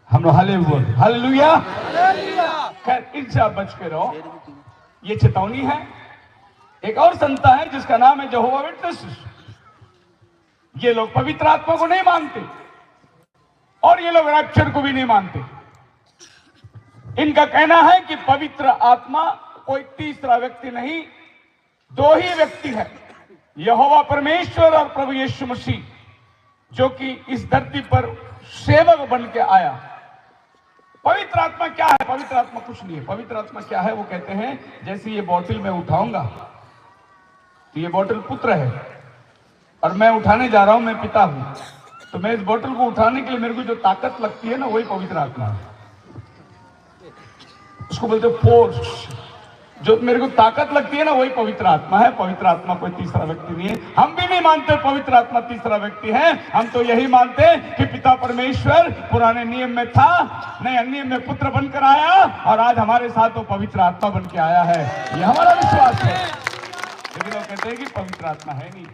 हम लोग हालेलुया। खैर, इनसे आप बच के रहो, ये चेतावनी है। एक और संता है जिसका नाम है यहोवा विटनेसेस। ये लोग पवित्र आत्मा को नहीं मानते और ये लोग रैप्चर को भी नहीं मानते। इनका कहना है कि पवित्र आत्मा कोई तीसरा व्यक्ति नहीं, दो ही व्यक्ति है, यहोवा परमेश्वर और प्रभु यीशु मसीह, जो कि इस धरती पर सेवक बन के आया। पवित्र आत्मा क्या है? पवित्र आत्मा कुछ नहीं है। पवित्र आत्मा क्या है? वो कहते हैं जैसे ये बोतल मैं उठाऊंगा तो ये बोतल पुत्र है और मैं उठाने जा रहा हूं, मैं पिता हूं, तो मैं इस बोतल को उठाने के लिए मेरे को जो ताकत लगती है ना, वही पवित्र आत्मा है। उसको बोलते फोर्स, जो मेरे को ताकत लगती है ना, वही पवित्र आत्मा है। पवित्र आत्मा कोई तीसरा व्यक्ति नहीं है। हम भी नहीं मानते पवित्र आत्मा तीसरा व्यक्ति है। हम तो यही मानते कि पिता परमेश्वर पुराने नियम में था, नए नियम में पुत्र बनकर आया और आज हमारे साथ वो पवित्र आत्मा बन के आया है। ये हमारा विश्वास है। लेकिन वो कहते हैं कि पवित्र आत्मा है नहीं,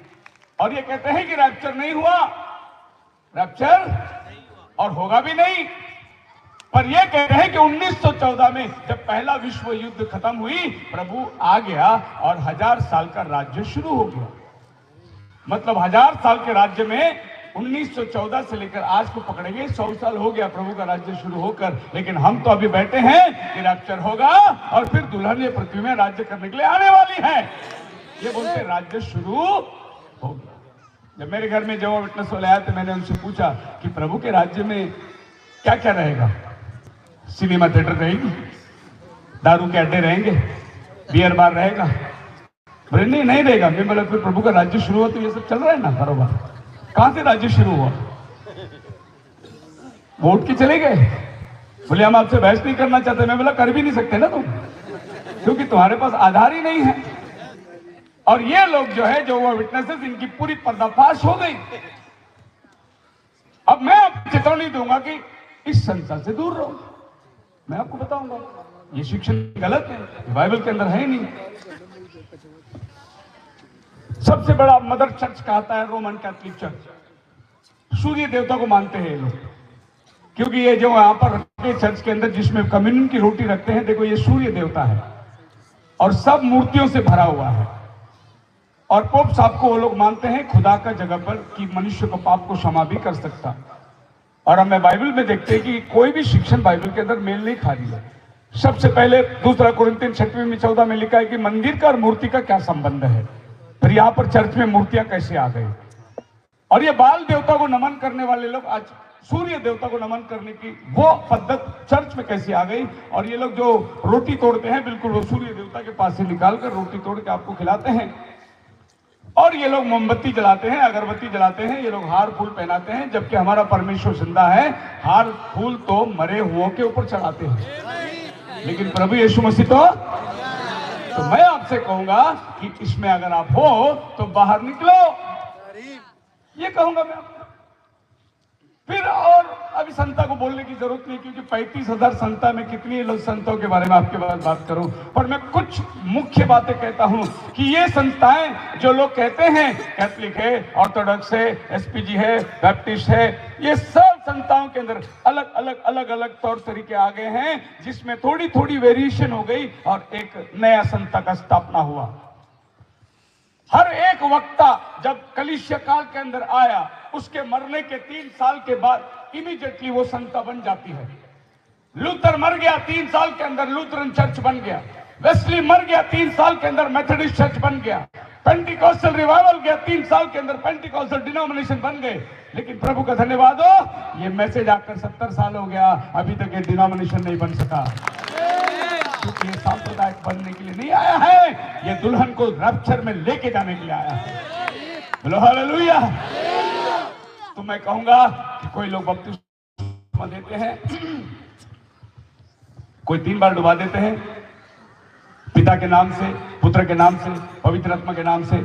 और ये कहते हैं कि रैप्चर नहीं हुआ, रैप्चर और होगा भी नहीं। पर यह कह रहे हैं कि 1914 में जब पहला विश्व युद्ध खत्म हुई, प्रभु आ गया और 1000 साल का राज्य शुरू हो गया। मतलब 1000 साल के राज्य में 1914 से लेकर आज को पकड़ेंगे 100 साल हो गया प्रभु का राज्य शुरू होकर। लेकिन हम तो अभी बैठे हैं कि रैप्चर होगा और फिर दुल्हन ये पृथ्वी में राज्य करने के लिए आने वाली है। ये बोलते राज्य शुरू हो गया। जब मेरे घर में यहोवा विटनेस वाले आए तो मैंने उनसे पूछा कि प्रभु के राज्य में क्या क्या रहेगा? सिनेमा थिएटर रहेगी, दारू के अड्डे रहेंगे, बियर बार रहेगा? बोले नहीं रहेगा। मैं बोला फिर प्रभु का राज्य शुरू हुआ तो ये सब चल रहा है ना बरोबर। कहां से राज्य शुरू हुआ? वोट के चले गए। बोले हम आपसे बहस नहीं करना चाहते। मैं बोला कर भी नहीं सकते ना तुम, क्योंकि तुम्हारे पास आधार ही नहीं है। और ये लोग जो है, जो वो विटनेसेस, इनकी पूरी पर्दाफाश हो गई। अब मैं आपको चेतावनी दूंगा कि इस संस्था से दूर रहो। मैं आपको बताऊंगा ये शिक्षण गलत है, बाइबल के अंदर है ही नहीं। सबसे बड़ा मदर चर्च कहता है रोमन कैथोलिक चर्च। सूर्य देवता को मानते हैं ये लोग, क्योंकि ये जो यहां पर चर्च के अंदर जिसमें कम्युनियन की रोटी रखते हैं, देखो ये सूर्य देवता है और सब मूर्तियों से भरा हुआ है। और पोप साहब को वो लोग मानते हैं खुदा का जगह पर, कि मनुष्य को पाप को क्षमा भी कर सकता। और हमें बाइबल में देखते हैं कि कोई भी शिक्षण बाइबल के अंदर मेल नहीं खा रही है। सबसे पहले 2 कुरिन्थियों 6:14 में लिखा है कि मंदिर का और मूर्ति का क्या संबंध है, फिर यहाँ पर चर्च में मूर्तियां कैसे आ गई। और ये बाल देवता को नमन करने वाले लोग आज सूर्य देवता को नमन करने की वो पद्धत चर्च में कैसे आ गई। और ये लोग जो रोटी तोड़ते हैं, बिल्कुल वो सूर्य देवता के पास से निकालकर रोटी तोड़ के आपको खिलाते हैं। और ये लोग मोमबत्ती जलाते हैं, अगरबत्ती जलाते हैं, ये लोग हार फूल पहनाते हैं, जबकि हमारा परमेश्वर जिंदा है। हार फूल तो मरे हुओं के ऊपर चढ़ाते हैं, लेकिन प्रभु यीशु मसीह तो मैं आपसे कहूंगा कि इसमें अगर आप हो तो बाहर निकलो, ये कहूंगा मैं आपको। फिर और अभी संता को बोलने की जरूरत नहीं, क्योंकि 35,000 संता में कितनी लोग संतों के बारे में आपके पास बात करूं। पर मैं कुछ मुख्य बातें कहता हूं कि ये संस्थाएं जो लोग कहते हैं कैथोलिक है, ऑर्थोडॉक्स है, एसपीजी है, बैप्टिस्ट है, ये सब संस्थाओं के अंदर अलग अलग तौर तरीके आ गए हैं, जिसमें थोड़ी थोड़ी वेरिएशन हो गई और एक नया संस्था का स्थापना हुआ। हर एक वक्ता जब कलीसिया काल के अंदर आया, उसके मरने के 3 साल के बाद इमीडिएटली वो संस्था बन जाती है। लूथर मर गया, 3 साल के अंदर लूथरन चर्च बन गया। वेस्ली मर गया, 3 साल के अंदर मेथोडिस्ट चर्च बन गया। पेंटिकॉस्टल रिवाइवल गया, 3 साल के अंदर पेंटिकॉस्टल डिनोमिनेशन बन गए। लेकिन प्रभु का धन्यवाद हो, ये मैसेज आकर 70 साल हो गया, अभी तक ये डिनोमिनेशन नहीं बन सका, क्योंकि ये सांप्रदायिक बनने के लिए नहीं आया है, ये दुल्हन को रैप्चर में लेके जाने के लिए आया है। बोलो हालेलुया। तो मैं कहूंगा कि कोई लोग बपतिस्मा देते हैं, कोई 3 बार डुबा देते हैं, पिता के नाम से, पुत्र के नाम से, पवित्र आत्मा के नाम से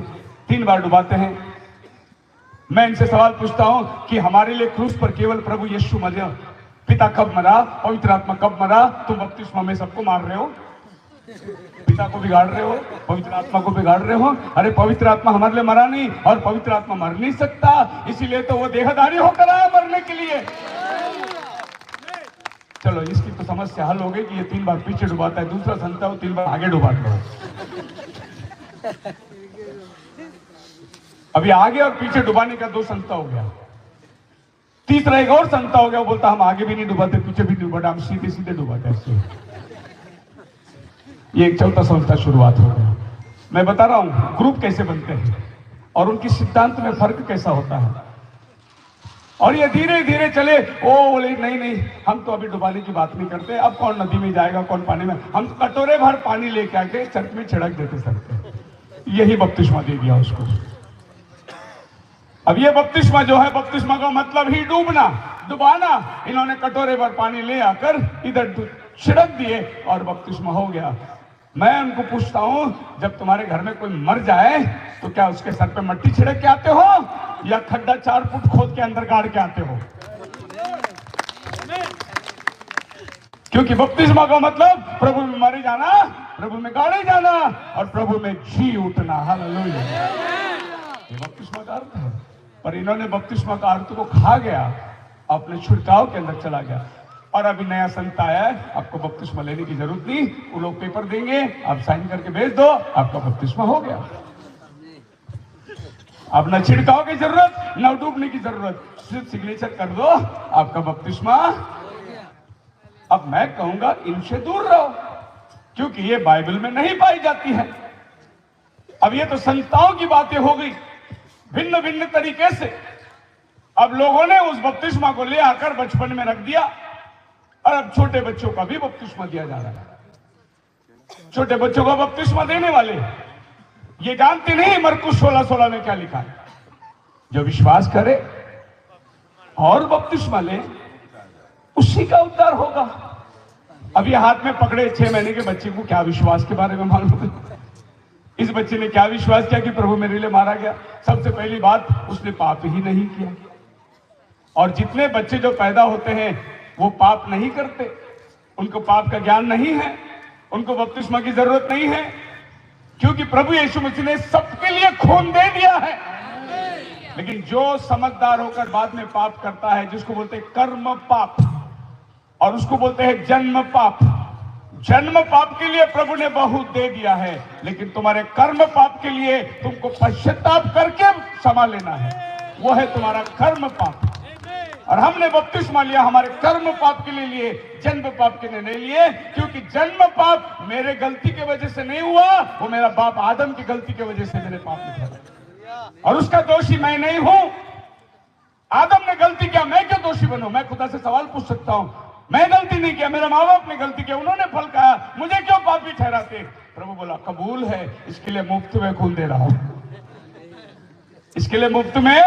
3 बार डुबाते हैं। मैं इनसे सवाल पूछता हूं कि हमारे लिए क्रूस पर केवल प्रभु यीशु मरा, पिता कब मरा, पवित्र आत्मा कब मरा? तुम बपतिस्मा में सबको मार रहे हो, पिता को बिगाड़ रहे हो, पवित्र आत्मा को बिगाड़ रहे हो। अरे पवित्र आत्मा हमारे लिए मरा नहीं, और पवित्र आत्मा मर नहीं सकता, इसीलिए तो वो देहधारी होकर आया मरने के लिए। चलो इसकी तो समस्या हल हो गई कि ये 3 बार पीछे डुबाता है, दूसरा संस्था वो 3 बार आगे डुबाता है। अभी आगे और पीछे डुबाने का 2 संस्था हो गया, तीसरा एक और संस्था हो गया, वो बोलता हम आगे भी नहीं डुबाते, पीछे भी नहीं डुबाते, हम सीधे सीधे डुबाते हैं। ये एक चौथा संस्था शुरुआत हो गया। मैं बता रहा हूं ग्रुप कैसे बनते हैं और उनकी सिद्धांत में फर्क कैसा होता है, और ये धीरे धीरे चले। ओ बोले नहीं हम तो अभी डुबाने की बात नहीं करते, अब कौन नदी में जाएगा, कौन पानी में, हम तो कटोरे भर पानी लेके आके चर्च में छिड़क देते सर। यही बपतिस्मा दे दिया उसको। अब ये बपतिस्मा जो है, बपतिस्मा का मतलब ही डूबना, डुबाना। इन्होंने कटोरे भर पानी ले आकर इधर छिड़क दिए और बपतिस्मा हो गया। मैं उनको पूछता हूं, जब तुम्हारे घर में कोई मर जाए तो क्या उसके सर पे मट्टी छिड़क के आते हो या खड्डा 4 फुट खोद के अंदर गाड़ के आते हो? क्योंकि बपतिस्मा का मतलब प्रभु में मारे जाना, प्रभु में गाड़े जाना और प्रभु में जी उठना। हालेलुया, ये बपतिस्मा का अर्थ है। पर इन्होंने बपतिस्मा का अर्थ को खा गया, अपने छिड़काव के अंदर चला गया। और अभी नया संत आया है, आपको बपतिस्मा लेने की जरूरत नहीं, वो लोग पेपर देंगे, आप साइन करके भेज दो, आपका बपतिस्मा हो गया। अब न छिड़काव की जरूरत, न डूबने की जरूरत, सिर्फ सिग्नेचर कर दो, आपका बपतिस्मा। अब मैं कहूंगा इनसे दूर रहो, क्योंकि ये बाइबल में नहीं पाई जाती है। अब ये तो संस्थाओं की बातें हो गई भिन्न भिन्न तरीके से। अब लोगों ने उस बपतिस्मा को ले आकर बचपन में रख दिया, और अब छोटे बच्चों का भी बपतिस्मा दिया जा रहा है। छोटे बच्चों का बपतिस्मा देने वाले ये जानते नहीं मरकुस 16:16 में क्या लिखा है, जो विश्वास करे और बपतिस्मा ले उसी का उद्धार होगा। अब ये हाथ में पकड़े 6 महीने के बच्चे को क्या विश्वास के बारे में मालूम है? इस बच्चे ने क्या विश्वास किया कि प्रभु मेरे लिए मारा गया? सबसे पहली बात, उसने पाप ही नहीं किया। और जितने बच्चे जो पैदा होते हैं वो पाप नहीं करते, उनको पाप का ज्ञान नहीं है, उनको बपतिस्मा की जरूरत नहीं है, क्योंकि प्रभु यीशु मसीह ने सबके लिए खून दे दिया है। लेकिन जो समझदार होकर बाद में पाप करता है, जिसको बोलते हैं कर्म पाप, और उसको बोलते हैं जन्म पाप। जन्म पाप के लिए प्रभु ने बहुत दे दिया है, लेकिन तुम्हारे कर्म पाप के लिए तुमको पश्चाताप करके क्षमा लेना है, वो है तुम्हारा कर्म पाप। और हमने बपतिस्मा लिया हमारे कर्म पाप के लिए, जन्म पाप के लिए नहीं लिए, क्योंकि जन्म पाप मेरे गलती की वजह से नहीं हुआ, वो मेरा बाप आदम की गलती की वजह से मेरे पाप में था, और उसका दोषी मैं नहीं हूं। आदम ने गलती किया, मैं क्यों दोषी बनूं? मैं खुदा से सवाल पूछ सकता हूं, मैं गलती नहीं किया, मेरे माँ बाप ने गलती किया, उन्होंने फल खाया, मुझे क्यों पापी ठहराते? प्रभु बोला कबूल है, इसके लिए मुफ्त में खून दे रहा हूं, इसके लिए मुफ्त में।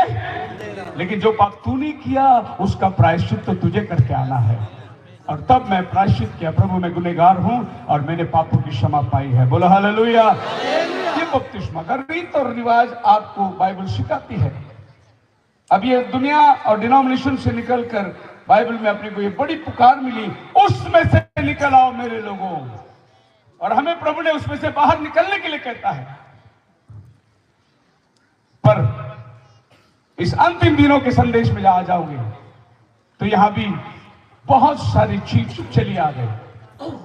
लेकिन जो पाप तूने किया उसका प्रायश्चित तो तुझे करके आना है। और तब मैं प्रायश्चित किया, प्रभु मैं गुनहगार हूं और मैंने पापों की क्षमा पाई है। बोलो हालेलुया। ये बपतिस्मा का रीत और रिवाज आपको बाइबल सिखाती है। अब ये दुनिया और डिनोमिनेशन से निकलकर बाइबल में अपने को ये बड़ी पुकार मिली, उसमें से निकल आओ मेरे लोगों, और हमें प्रभु ने उसमें से बाहर निकलने के लिए कहता है। पर इस अंतिम दिनों के संदेश में आ जाओगे तो यहाँ भी बहुत सारी चीज चली आ गई।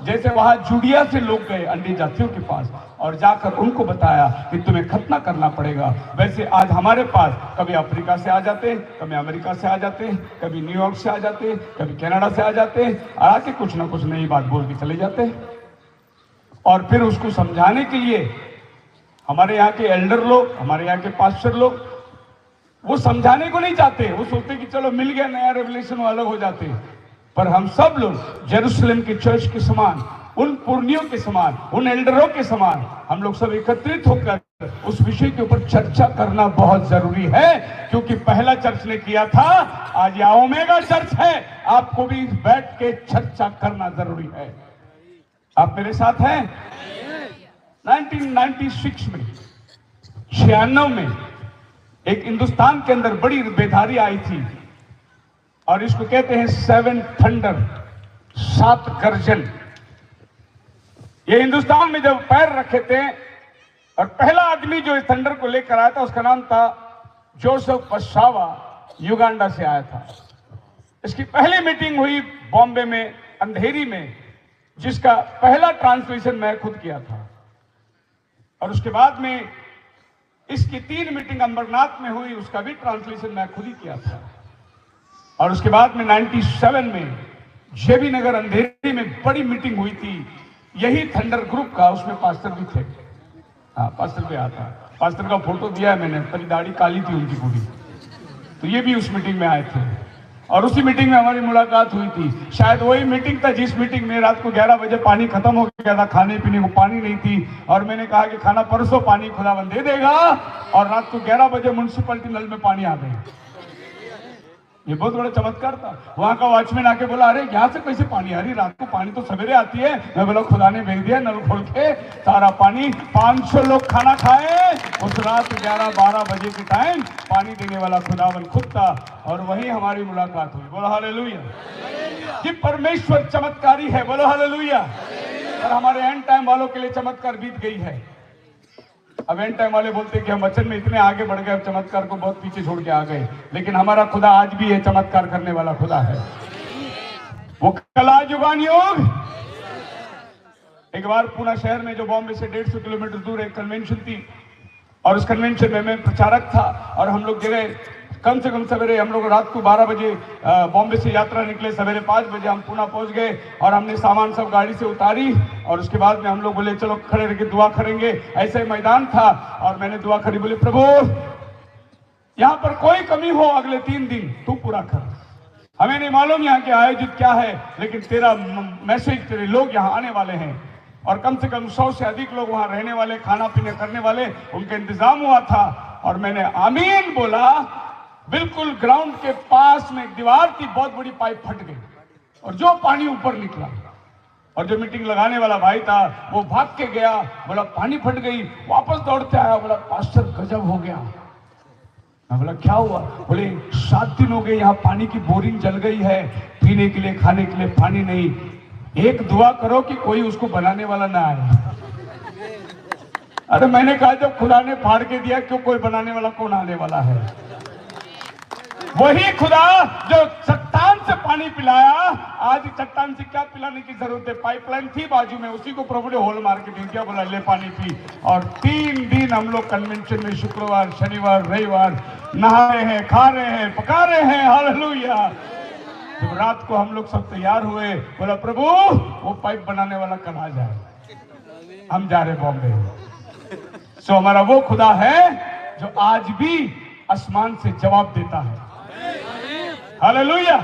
जैसे वहां जुड़िया से लोग गए अन्य जातियों के पास और जाकर उनको बताया कि तुम्हें खतना करना पड़ेगा, वैसे आज हमारे पास कभी अफ्रीका से आ जाते, कभी अमेरिका से आ जाते, कभी न्यूयॉर्क से आ जाते, कभी कनाडा से आ जाते, आके कुछ ना कुछ नई बात बोल के चले जाते। और फिर उसको समझाने के लिए हमारे यहाँ के एल्डर लोग, हमारे यहाँ के पास्टर लोग, वो समझाने को नहीं चाहते। वो सोचते कि चलो मिल गया नया रेवलेशन, वो अलग हो जाते। पर हम सब लोग जेरूसलम की चर्च के समान, उन पुर्नियों के समान, उन एल्डरों के समान हम लोग सब एकत्रित होकर उस विषय के ऊपर चर्चा करना बहुत जरूरी है। क्योंकि पहला चर्च ने किया था, आज यह ओमेगा चर्च है, आपको भी बैठ के चर्चा करना जरूरी है। आप मेरे साथ हैं? 1996 में, 96 में एक हिंदुस्तान के अंदर बड़ी बेदारी आई थी और इसको कहते हैं 7 थंडर, 7 गर्जन। ये हिंदुस्तान में जब पैर रखे थे और पहला आदमी जो इस थंडर को लेकर आया था उसका नाम था जोसेफ पशावा, युगांडा से आया था। इसकी पहली मीटिंग हुई बॉम्बे में, अंधेरी में, जिसका पहला ट्रांसलेशन मैं खुद किया था। और उसके बाद में इसकी 3 मीटिंग अंबरनाथ में हुई, उसका भी ट्रांसलेशन मैं खुद ही किया था। और उसके बाद में 97 में जेबी नगर अंधेरी में बड़ी मीटिंग हुई थी, यही थंडर ग्रुप का, उसमें पास्टर भी थे। हाँ, पास्टर भी आता, पास्टर का फोटो दिया है मैंने, तभी दाढ़ी काली थी उनकी पूरी, तो ये भी उस मीटिंग में आए थे। और उसी मीटिंग में हमारी मुलाकात हुई थी। शायद वही मीटिंग था जिस मीटिंग में रात को 11 बजे पानी खत्म हो गया था, खाने पीने को पानी नहीं थी, और मैंने कहा कि खाना परसों पानी खुदावन दे देगा, और रात को 11 बजे म्युनिसिपलिटी नल में पानी आ गई। ये बहुत बड़ा चमत्कार था। वहां का वॉचमैन आके बोला, अरे यहाँ से कैसे पानी आ रही, रात को पानी तो सवेरे आती है। मैं बोला खुदा ने भेज दिया, नल खोल के सारा पानी। 500 लोग खाना खाए उस रात 11-12 बजे के टाइम। पानी देने वाला खुदावन खुद था, और वही हमारी मुलाकात हुई। बोलो हालेलुया। कि परमेश्वर चमत्कारी है, बोलो हालेलुया। और हमारे एंड टाइम वालों के लिए चमत्कार बीत गई है। अब एंड टाइम वाले बोलते हैं कि हम वचन में इतने आगे बढ़ गए, अब चमत्कार को बहुत पीछे छोड़ के आ गए। लेकिन हमारा खुदा आज भी है, चमत्कार करने वाला खुदा है। वो कल आज युगान योग। एक बार पुणे शहर में, जो बॉम्बे से 150 किलोमीटर दूर, एक कन्वेंशन थी, और उस कन्वेंशन में मैं प्रचारक था। और हम लोग गए कम से कम सवेरे, हम लोग रात को 12 बजे बॉम्बे से यात्रा निकले, सवेरे 5 बजे हम पुणे पहुंच गए, और हमने सामान सब गाड़ी से उतारी। और उसके बाद में हम लोग बोले चलो खड़े रह के दुआ करेंगे। ऐसे मैदान था और मैंने दुआ करी, बोले प्रभु यहाँ पर कोई कमी हो अगले 3 दिन तू पूरा कर। हमें नहीं मालूम यहाँ के आयोजित क्या है, लेकिन तेरा मैसेज, तेरे लोग यहाँ आने वाले हैं, और कम से कम 100 से अधिक लोग वहां रहने वाले, खाना पीने करने वाले, उनका इंतजाम हुआ था। और मैंने आमीन बोला। बिल्कुल ग्राउंड के पास में एक दीवार थी, बहुत बड़ी पाइप फट गई और जो पानी ऊपर निकला, और जो मीटिंग लगाने वाला भाई था वो भाग के गया, बोला पानी फट गई। वापस दौड़ते आया, बोला पास्टर गजब हो गया। मैं बोला क्या हुआ? बोले 7 दिन हो गए यहाँ पानी की बोरिंग जल गई है, पीने के लिए खाने के लिए पानी नहीं। एक दुआ करो कि कोई उसको बनाने वाला ना आए। अरे मैंने कहा जब खुदा ने फाड़ के दिया, क्यों कोई बनाने वाला कौन आने वाला है? वही खुदा जो चट्टान से पानी पिलाया, आज चट्टान से क्या पिलाने की जरूरत है? पाइपलाइन थी बाजू में, उसी को प्रभु ने होल मार के दे दिया, बोला ले पानी पी। और 3 दिन हम लोग कन्वेंशन में शुक्रवार, शनिवार, रविवार नहा रहे हैं, खा रहे हैं, पका रहे हैं। हालेलुया। जब रात को हम लोग सब तैयार हुए, बोला प्रभु वो पाइप बनाने वाला कल आ जाए, हम जा रहे बॉम्बे। सो हमारा वो खुदा है जो आज भी आसमान से जवाब देता है। हालेलुया।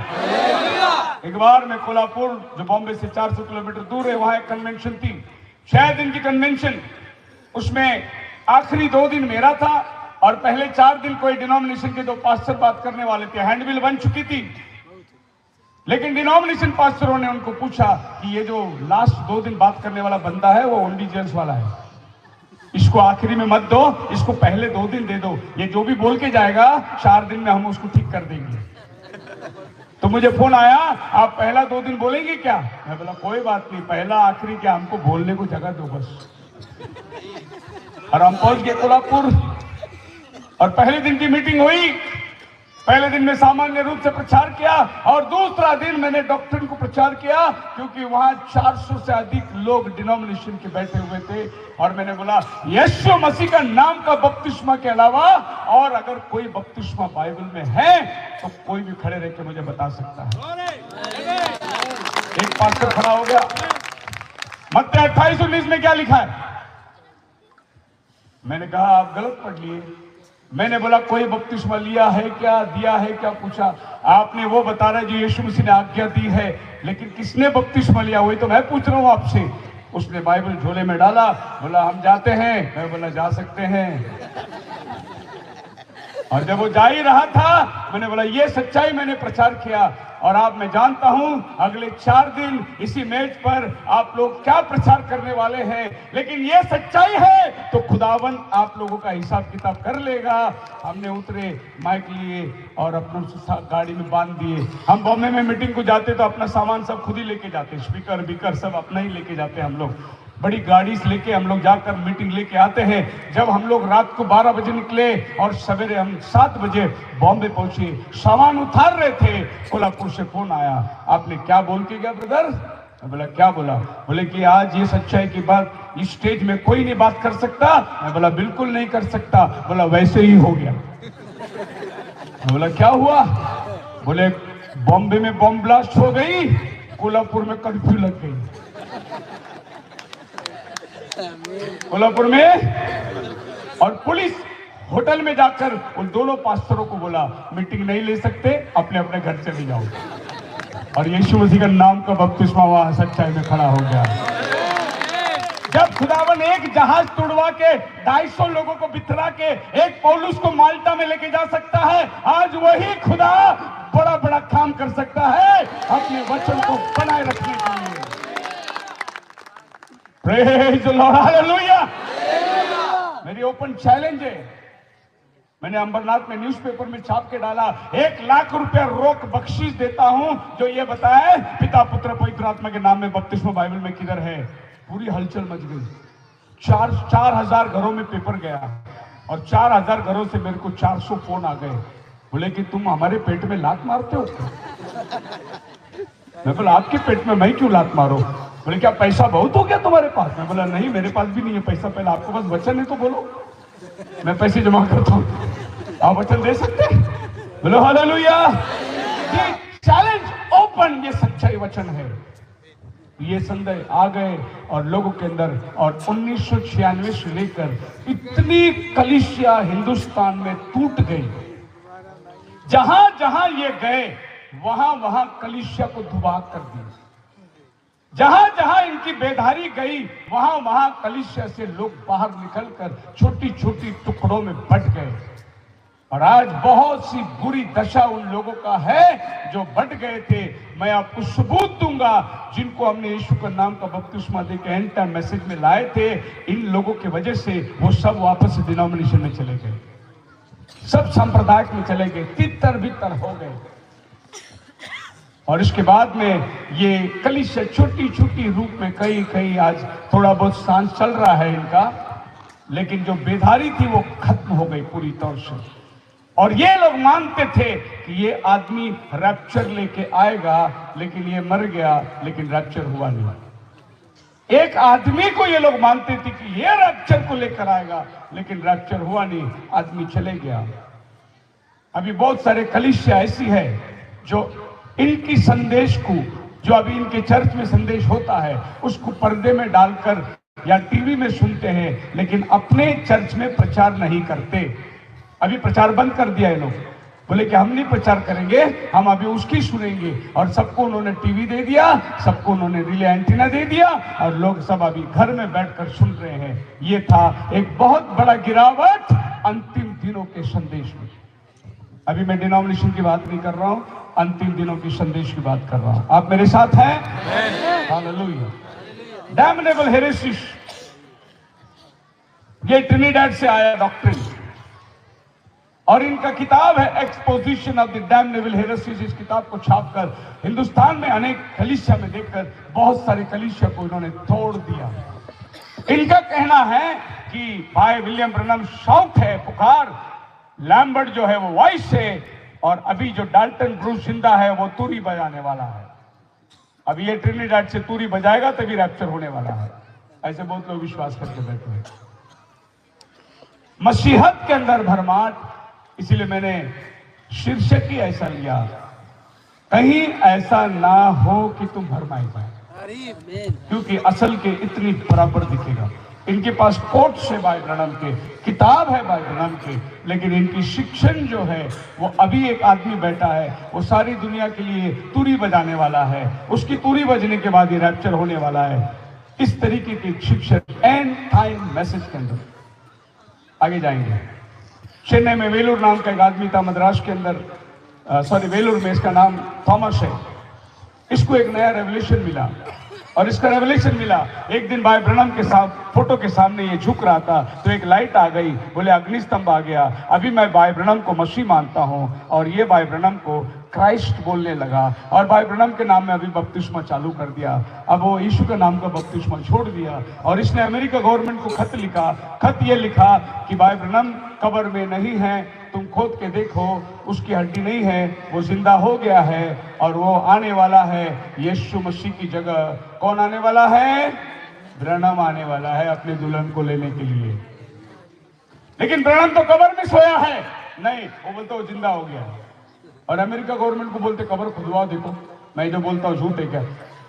एक बार मैं कोल्हापुर, जो बॉम्बे से 400 किलोमीटर दूर है, वहां एक कन्वेंशन थी, 6 दिन की कन्वेंशन। उसमें आखिरी 2 दिन मेरा था, और पहले 4 दिन कोई डिनोमिनेशन के 2 पास्टर बात करने वाले थे। हैंडबिल बन चुकी थी, लेकिन डिनोमिनेशन पास्टरों ने उनको पूछा कि ये जो लास्ट 2 दिन बात करने वाला बंदा है, वो ओनली जेंट्स वाला है, इसको आखिरी में मत दो, इसको पहले 2 दिन दे दो। ये जो भी बोल के जाएगा 4 दिन में हम उसको ठीक कर देंगे। तो मुझे फोन आया, आप पहला 2 दिन बोलेंगे क्या? मैं बोला कोई बात नहीं, पहला आखिरी क्या, हमको बोलने को जगह दो बस। और हम पहुंच गए कोल्हापुर, और पहले दिन की मीटिंग हुई। पहले दिन में सामान्य रूप से प्रचार किया और दूसरा दिन मैंने डॉक्ट्रिन को प्रचार किया, क्योंकि वहां 400 से अधिक लोग डिनोमिनेशन के बैठे हुए थे। और मैंने बोला यीशु मसीह का नाम का बपतिस्मा के अलावा और अगर कोई बपतिस्मा बाइबल में है तो कोई भी खड़े रह के मुझे बता सकता है। एक पास्टर खड़ा हो गया, मत्ती 28:19 में क्या लिखा है? मैंने कहा आप गलत पढ़ लिए। मैंने बोला कोई बपतिस्मा लिया है क्या, दिया है क्या पूछा? आपने वो बता रहा है जो यीशु मसीह ने आज्ञा दी है, लेकिन किसने बपतिस्मा लिया वही तो मैं पूछ रहा हूं आपसे। उसने बाइबल झोले में डाला, बोला हम जाते हैं। मैं बोला जा सकते हैं। और जब वो जा ही रहा था, मैंने बोला ये सच्चाई मैंने प्रचार किया। और आप मैं जानता हूं अगले 4 दिन इसी मेज पर आप लोग क्या प्रचार करने वाले हैं, लेकिन ये सच्चाई है तो खुदावन आप लोगों का हिसाब किताब कर लेगा। हमने उतरे, माइक लिए और अपना गाड़ी में बांध दिए। हम बॉम्बे में मीटिंग को जाते तो अपना सामान सब खुद ही लेके जाते, स्पीकर बीकर सब अपना ही लेके जाते। हम लोग बड़ी गाड़ी से लेके हम लोग जाकर मीटिंग लेके आते हैं। जब हम लोग रात को 12 बजे निकले और सवेरे हम 7 बजे बॉम्बे पहुंचे, सामान उतार रहे थे, कोल्हापुर से फोन आया, आपने क्या बोल के गया ब्रदर? मैं बोला क्या बोला? बोले कि आज ये सच्चाई की बात इस स्टेज में कोई नहीं बात कर सकता। मैं बोला बिल्कुल नहीं कर सकता। बोला वैसे ही हो गया। मैं बोला क्या हुआ? बोले बॉम्बे में बॉम्ब ब्लास्ट हो गई, कोल्हापुर में कर्फ्यू लग गई। कोल्हापुर में और पुलिस होटल में जाकर उन दोनों पास्टरों को बोला मीटिंग नहीं ले सकते, अपने अपने घर चले जाओ। और यीशु मसीह का नाम का बपतिस्मा वहां सच्चाई में खड़ा हो गया। जब खुदावन एक जहाज तुड़वा के 250 लोगों को बिथरा के एक पौलुस को माल्टा में लेके जा सकता है, आज वही खुदा बड़ा बड़ा काम कर सकता है अपने वचन को बनाए रखने के लिए। Praise the Lord, hallelujah. मेरी ओपन चैलेंज है, मैंने अंबरनाथ में न्यूज़पेपर में छाप के डाला, 1 लाख रुपया रोक बख्शीश देता हूं जो ये बताए पिता पुत्र पवित्र आत्मा के नाम में बपतिस्मा बाइबल में किधर है। पूरी हलचल मच गई। 4,000 घरों में पेपर गया और 4,000 घरों से मेरे को 400 फोन आ गए। बोले कि तुम हमारे पेट में लात मारते हो। मैं बोला आपके पेट में मैं क्यों लात मारो? बोले क्या पैसा बहुत हो गया तुम्हारे पास? मैं बोला नहीं मेरे पास भी नहीं है पैसा, पहले आपके पास वचन है तो बोलो, मैं पैसे जमा करता हूं, आप वचन दे सकते हैं? बोलो हालेलुया। ये चैलेंज ओपन, ये सच्चाई वचन है। ये संदेह आ गए और लोगों के अंदर, और 1996 से लेकर इतनी कलीसिया हिंदुस्तान में टूट गई। जहां जहां ये गए वहां वहां कलीसिया को धुबा कर दिया। जहां जहां इनकी बेधारी गई वहां वहां कलीसिया से लोग बाहर निकलकर छोटी छोटी टुकड़ों में बट गए। और आज बहुत सी बुरी दशा उन लोगों का है जो बट गए थे। मैं आपको सबूत दूंगा, जिनको हमने यीशु का नाम का बपतिस्मा देकर एंड टाइम मैसेज में लाए थे, इन लोगों की वजह से वो सब वापस डिनोमिनेशन में चले गए, सब सांप्रदायिक में चले गए, तितर बितर हो गए। और इसके बाद में ये कलीसिया छोटी छोटी रूप में कई कई आज थोड़ा बहुत सांस चल रहा है इनका, लेकिन जो बेधारी थी वो खत्म हो गई पूरी तौर से। और ये लोग मानते थे कि ये आदमी रैप्चर लेके आएगा, लेकिन ये मर गया, लेकिन रैप्चर हुआ नहीं। एक आदमी को ये लोग मानते थे कि ये रैप्चर को लेकर आएगा, लेकिन रैप्चर हुआ नहीं, आदमी चले गया। अभी बहुत सारे कलीसिया ऐसी है जो इनकी संदेश को, जो अभी इनके चर्च में संदेश होता है, उसको पर्दे में डालकर या टीवी में सुनते हैं, लेकिन अपने चर्च में प्रचार नहीं करते। अभी प्रचार बंद कर दिया है लोग, बोले कि हम नहीं प्रचार करेंगे, हम अभी उसकी सुनेंगे। और सबको उन्होंने टीवी दे दिया, सबको उन्होंने रिले एंटीना दे दिया, और लोग सब अभी घर में बैठकर सुन रहे हैं। ये था एक बहुत बड़ा गिरावट अंतिम दिनों के संदेश में। अभी मैं डिनोमिनेशन की बात नहीं कर रहा हूं, अंतिम दिनों की संदेश की बात कर रहा हूं। आप मेरे साथ हैं? हालेलुया। डैमनेबल हेरेसिस, ये ट्रिनिडैड से आया डॉक्ट्रिन, और इनका किताब है एक्सपोजिशन ऑफ द डैमनेबल हेरेसिस। इस किताब को छापकर हिंदुस्तान में अनेक कलीसिया में देखकर बहुत सारे कलीसिया को इन्होंने तोड़ दिया। इनका कहना है कि भाई विलियम ब्रनम शाउट है, पुकार, लैम्बर्ट जो है वो वॉइस है, और अभी जो डाल्टन ब्रूस जिंदा है वो तूरी बजाने वाला है। अभी ये ट्रिनिडाड से तूरी बजाएगा तभी रैप्चर होने वाला है। ऐसे बहुत लोग विश्वास करके बैठे हैं। मसीहत के अंदर भरमाट, इसीलिए मैंने शीर्षक ही ऐसा लिया, कहीं ऐसा ना हो कि तुम भरमाए जाए, क्योंकि असल के इतनी बराबर दिखेगा। इनके पास कोट्स है भाई ब्रनम के, किताब है भाई ब्रनम के, लेकिन इनकी शिक्षण जो है वो, अभी एक आदमी बैठा है वो सारी दुनिया के लिए तुरी बजाने वाला है, उसकी तुरी बजने के बाद ही रैप्चर होने वाला है। इस तरीके की शिक्षण एंड टाइम मैसेज के अंदर आगे जाएंगे। चेन्नई में वेलूर नाम का एक आदमी था, मद्रास के अंदर वेलूर में, इसका नाम थॉमस है। इसको एक नया रेवल्यूशन मिला, और इसका रेवल्यूशन मिला, एक दिन भाई ब्रनम के साथ फोटो के सामने ये झुक रहा था तो एक लाइट आ गई, बोले अग्निस्तंभ आ गया। अभी मैं भाई ब्रनम को मसीह मानता हूं, और ये भाई ब्रनम को क्राइस्ट बोलने लगा, और भाई ब्रनम के नाम में अभी बपतिस्मा चालू कर दिया। अब वो यीशु के नाम का बपतिस्मा छोड़ दिया, और इसने अमेरिका गवर्नमेंट को खत लिखा। खत ये लिखा कि भाई ब्रनम कब्र में नहीं है, तुम खोद के देखो, उसकी हड्डी नहीं है, वो जिंदा हो गया है, और वो आने वाला है यीशु मसीह की जगह। कौन आने वाला है? ब्रनम आने वाला है अपने दुल्हन को लेने के लिए। लेकिन ब्रनम तो कब्र में सोया है, नहीं, वो बोलते वो जिंदा हो गया। और अमेरिका गवर्नमेंट को बोलते कब्र खुदवाओ, देखो मैं जो बोलता हूँ झूठ है क्या।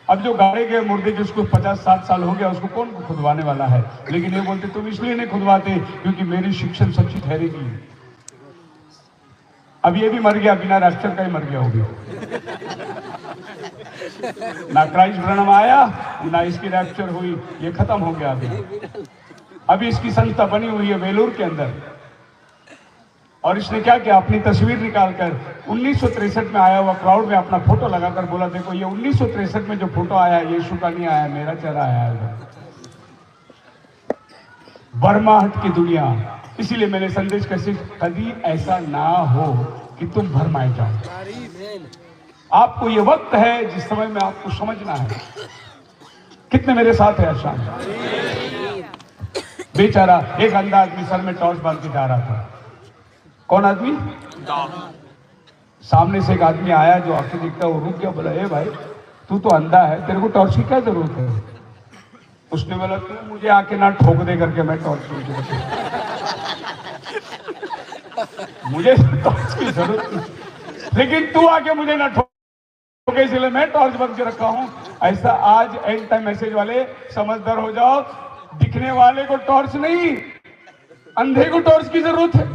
अब जो गाड़े गए मुर्दे जिसको 50-60 साल हो गया, उसको कौन खुदवाने वाला है? लेकिन ये बोलते तुम इसलिए नहीं खुदवाते क्योंकि मेरी शिक्षण सच्ची ठहरेगी। अब ये भी मर गया, बिना रैप्चर का ही मर गया होगी। ना क्राइस्ट ब्रनम आया, ना इसकी रैप्चर हुई, ये खत्म हो गया। अभी इसकी संस्था बनी हुई है वेलूर के अंदर, और इसने क्या किया, अपनी तस्वीर निकालकर 1963 में आया हुआ क्राउड में अपना फोटो लगाकर बोला, देखो ये 1963 में जो फोटो आया यीशु का नहीं आया, मेरा चेहरा आया है। भरमाहट की दुनिया। इसीलिए मैंने संदेश कैसे, कभी ऐसा ना हो कि तुम भरमाए जाओ। आपको ये वक्त है जिस समय में आपको समझना है। कितने मेरे साथ है आशान? बेचारा एक अंधा आदमी सर में टॉर्च बांध के जा रहा था। कौन आदमी? सामने से एक आदमी आया जो आंखें दिखता, वो रुक गया, बोला ए भाई तू तो अंधा है, तेरे को टॉर्च की क्या जरूरत है? उसने बोला तू मुझे आके ना ठोक दे करके मैं टॉर्च मुझे टॉर्च की जरूरत नहीं, लेकिन तू आके मुझे ना ठोके, इसलिए मैं टॉर्च बंद के रखा हूं। ऐसा आज एंड टाइम मैसेज वाले समझदार हो जाओ, दिखने वाले को टॉर्च नहीं, अंधे को टॉर्च की जरूरत है।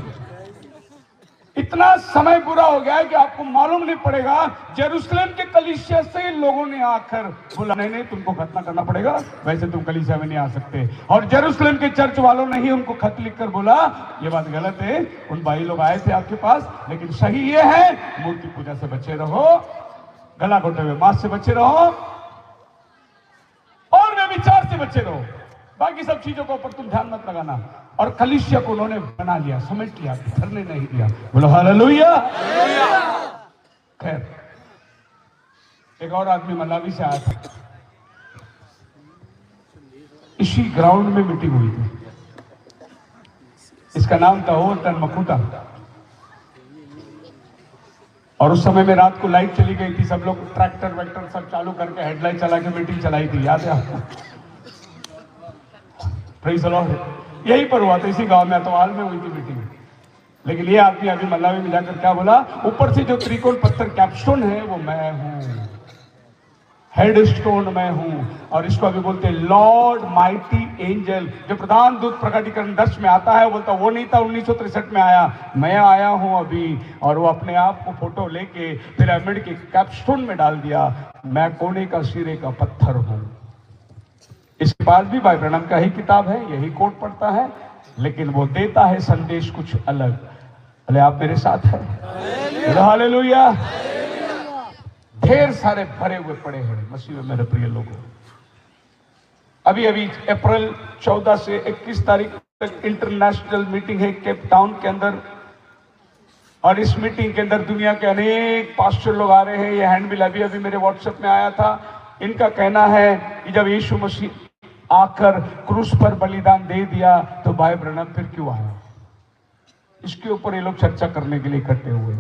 इतना समय बुरा हो गया है कि आपको मालूम नहीं पड़ेगा। जेरूसलम के कलीसिया से लोगों ने आकर बोला नहीं तुमको खतना करना पड़ेगा, वैसे तुम कलीसिया में नहीं आ सकते। और जेरूसलम के चर्च वालों ने ही उनको खत लिखकर बोला ये बात गलत है। उन भाई लोग आए थे आपके पास, लेकिन सही ये है मूर्ति पूजा से बचे रहो, गला घोटे हुए मांस से बचे रहो, और व्यभिचार से बचे रहो, बाकी सब चीजों के ऊपर तुम ध्यान मत लगाना। और कलीसिया को उन्होंने बना लिया, समेट लिया, बिखरने नहीं दिया। बोलो हालेलुया। खैर एक और आदमी मलावी से आया था, इसी ग्राउंड में मीटिंग हुई थी। इसका नाम था ओवरटन मकुटा, और उस समय में रात को लाइट चली गई थी, सब लोग ट्रैक्टर वैक्टर सब चालू करके हेडलाइट चला के मीटिंग चलाई थी, याद है आपको? Praise the Lord. यही पर हुआ था, इसी गांव में अतवाल में हुई थी मीटिंग। लेकिन ये आदमी अभी मल्लावी में जाकर क्या बोला, ऊपर से जो त्रिकोण पत्थर कैपस्टोन है वो मैं हूं, हेड स्टोन मैं हूं। और इसको अभी बोलते हैं लॉर्ड माइटी एंजल। जो प्रधान दूत प्रकटीकरण 10 में आता है वो बोलता वो नहीं था 1963 में आया, मैं आया हूं अभी। और वो अपने आप को फोटो लेके पिरामिड के कैपस्टोन में डाल दिया, मैं कोने का सिरे का पत्थर हूं। इसके पास भी भाई ब्रनम का ही किताब है, यही कोट पढ़ता है, लेकिन वो देता है संदेश कुछ अलग। अरे आप मेरे साथ हैं? हालेलुया। ढेर सारे भरे हुए पड़े हैं मसीह में मेरे प्रिय लोगों। अभी अभी अप्रैल 14 से 21 तारीख तक इंटरनेशनल मीटिंग है केप टाउन के अंदर, और इस मीटिंग के अंदर दुनिया के अनेक पास्टर लोग आ रहे हैं। ये हैंडबिल अभी अभी मेरे व्हाट्सएप में आया था। इनका कहना है कि जब यीशु मसीह आकर क्रूस पर बलिदान दे दिया तो भाई ब्रनम फिर क्यों आया, इसके ऊपर ये लोग चर्चा करने के लिए इकट्ठे हुए।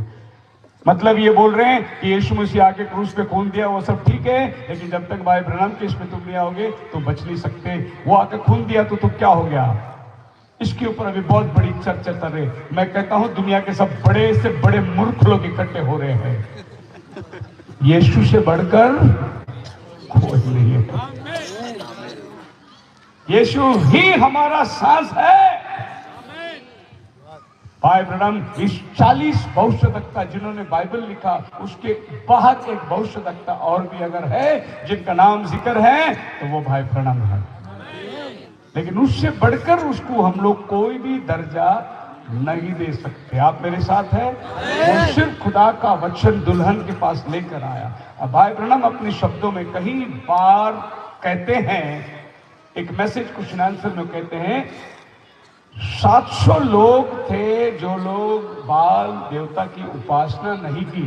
मतलब ये बोल रहे हैं कि यीशु मसीह आके क्रूस पे खून दिया, वो सब ठीक है, लेकिन जब तक भाई ब्रनम के इसमें तुम नहीं आओगे तो बच नहीं सकते। वो आके खून दिया तो क्या हो गया? इसके ऊपर अभी बहुत बड़ी चर्चा चल रही है। मैं कहता हूं दुनिया के सब बड़े से बड़े मूर्ख लोग इकट्ठे हो रहे हैं, यीशु से बढ़कर कोई नहीं है। यीशु ही हमारा सांस है। भाई ब्रनम इस 40 भविष्यवक्ता जिन्होंने बाइबल लिखा, उसके बाद एक भविष्यवक्ता और भी अगर है जिनका नाम जिक्र है तो वो भाई ब्रनम है, लेकिन उससे बढ़कर उसको हम लोग कोई भी दर्जा नहीं दे सकते। आप मेरे साथ हैं? वो सिर्फ खुदा का वचन दुल्हन के पास लेकर आया। अब भाई ब्रनम अपने शब्दों में कई बार कहते हैं, एक मैसेज क्वेश्चन आंसर में कहते हैं 700 लोग थे जो लोग बाल देवता की उपासना नहीं की,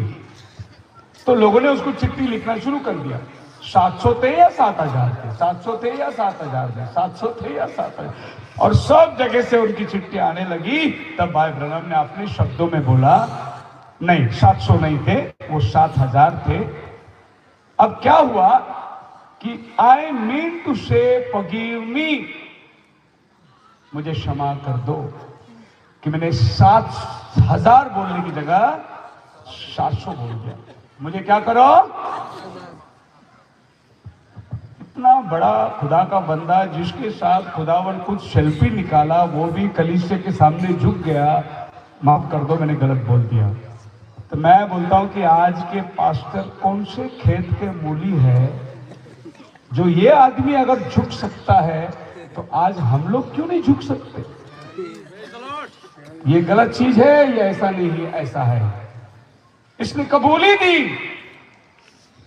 तो लोगों ने उसको चिट्ठी लिखना शुरू कर दिया। 700 थे या 7000 थे? 700 थे या 7000 थे? 700 थे या 7000? और सब जगह से उनकी चिट्ठी आने लगी। तब भाई ब्रनम ने अपने शब्दों में बोला नहीं, 700 नहीं थे, वो 7000 थे। अब क्या हुआ कि आई मीन टू से फॉरगिव मी, मुझे क्षमा कर दो कि मैंने 7000 बोलने की जगह 700 बोल दिया। मुझे क्या करो? इतना बड़ा खुदा का बंदा जिसके साथ खुदावन कुछ सेल्फी निकाला, वो भी कलीसिया के सामने झुक गया, माफ कर दो मैंने गलत बोल दिया। तो मैं बोलता हूं कि आज के पास्टर कौन से खेत के मूली है जो ये आदमी अगर झुक सकता है तो आज हम लोग क्यों नहीं झुक सकते? ये गलत चीज है, ये ऐसा नहीं है, ऐसा है। इसने कबूली दी।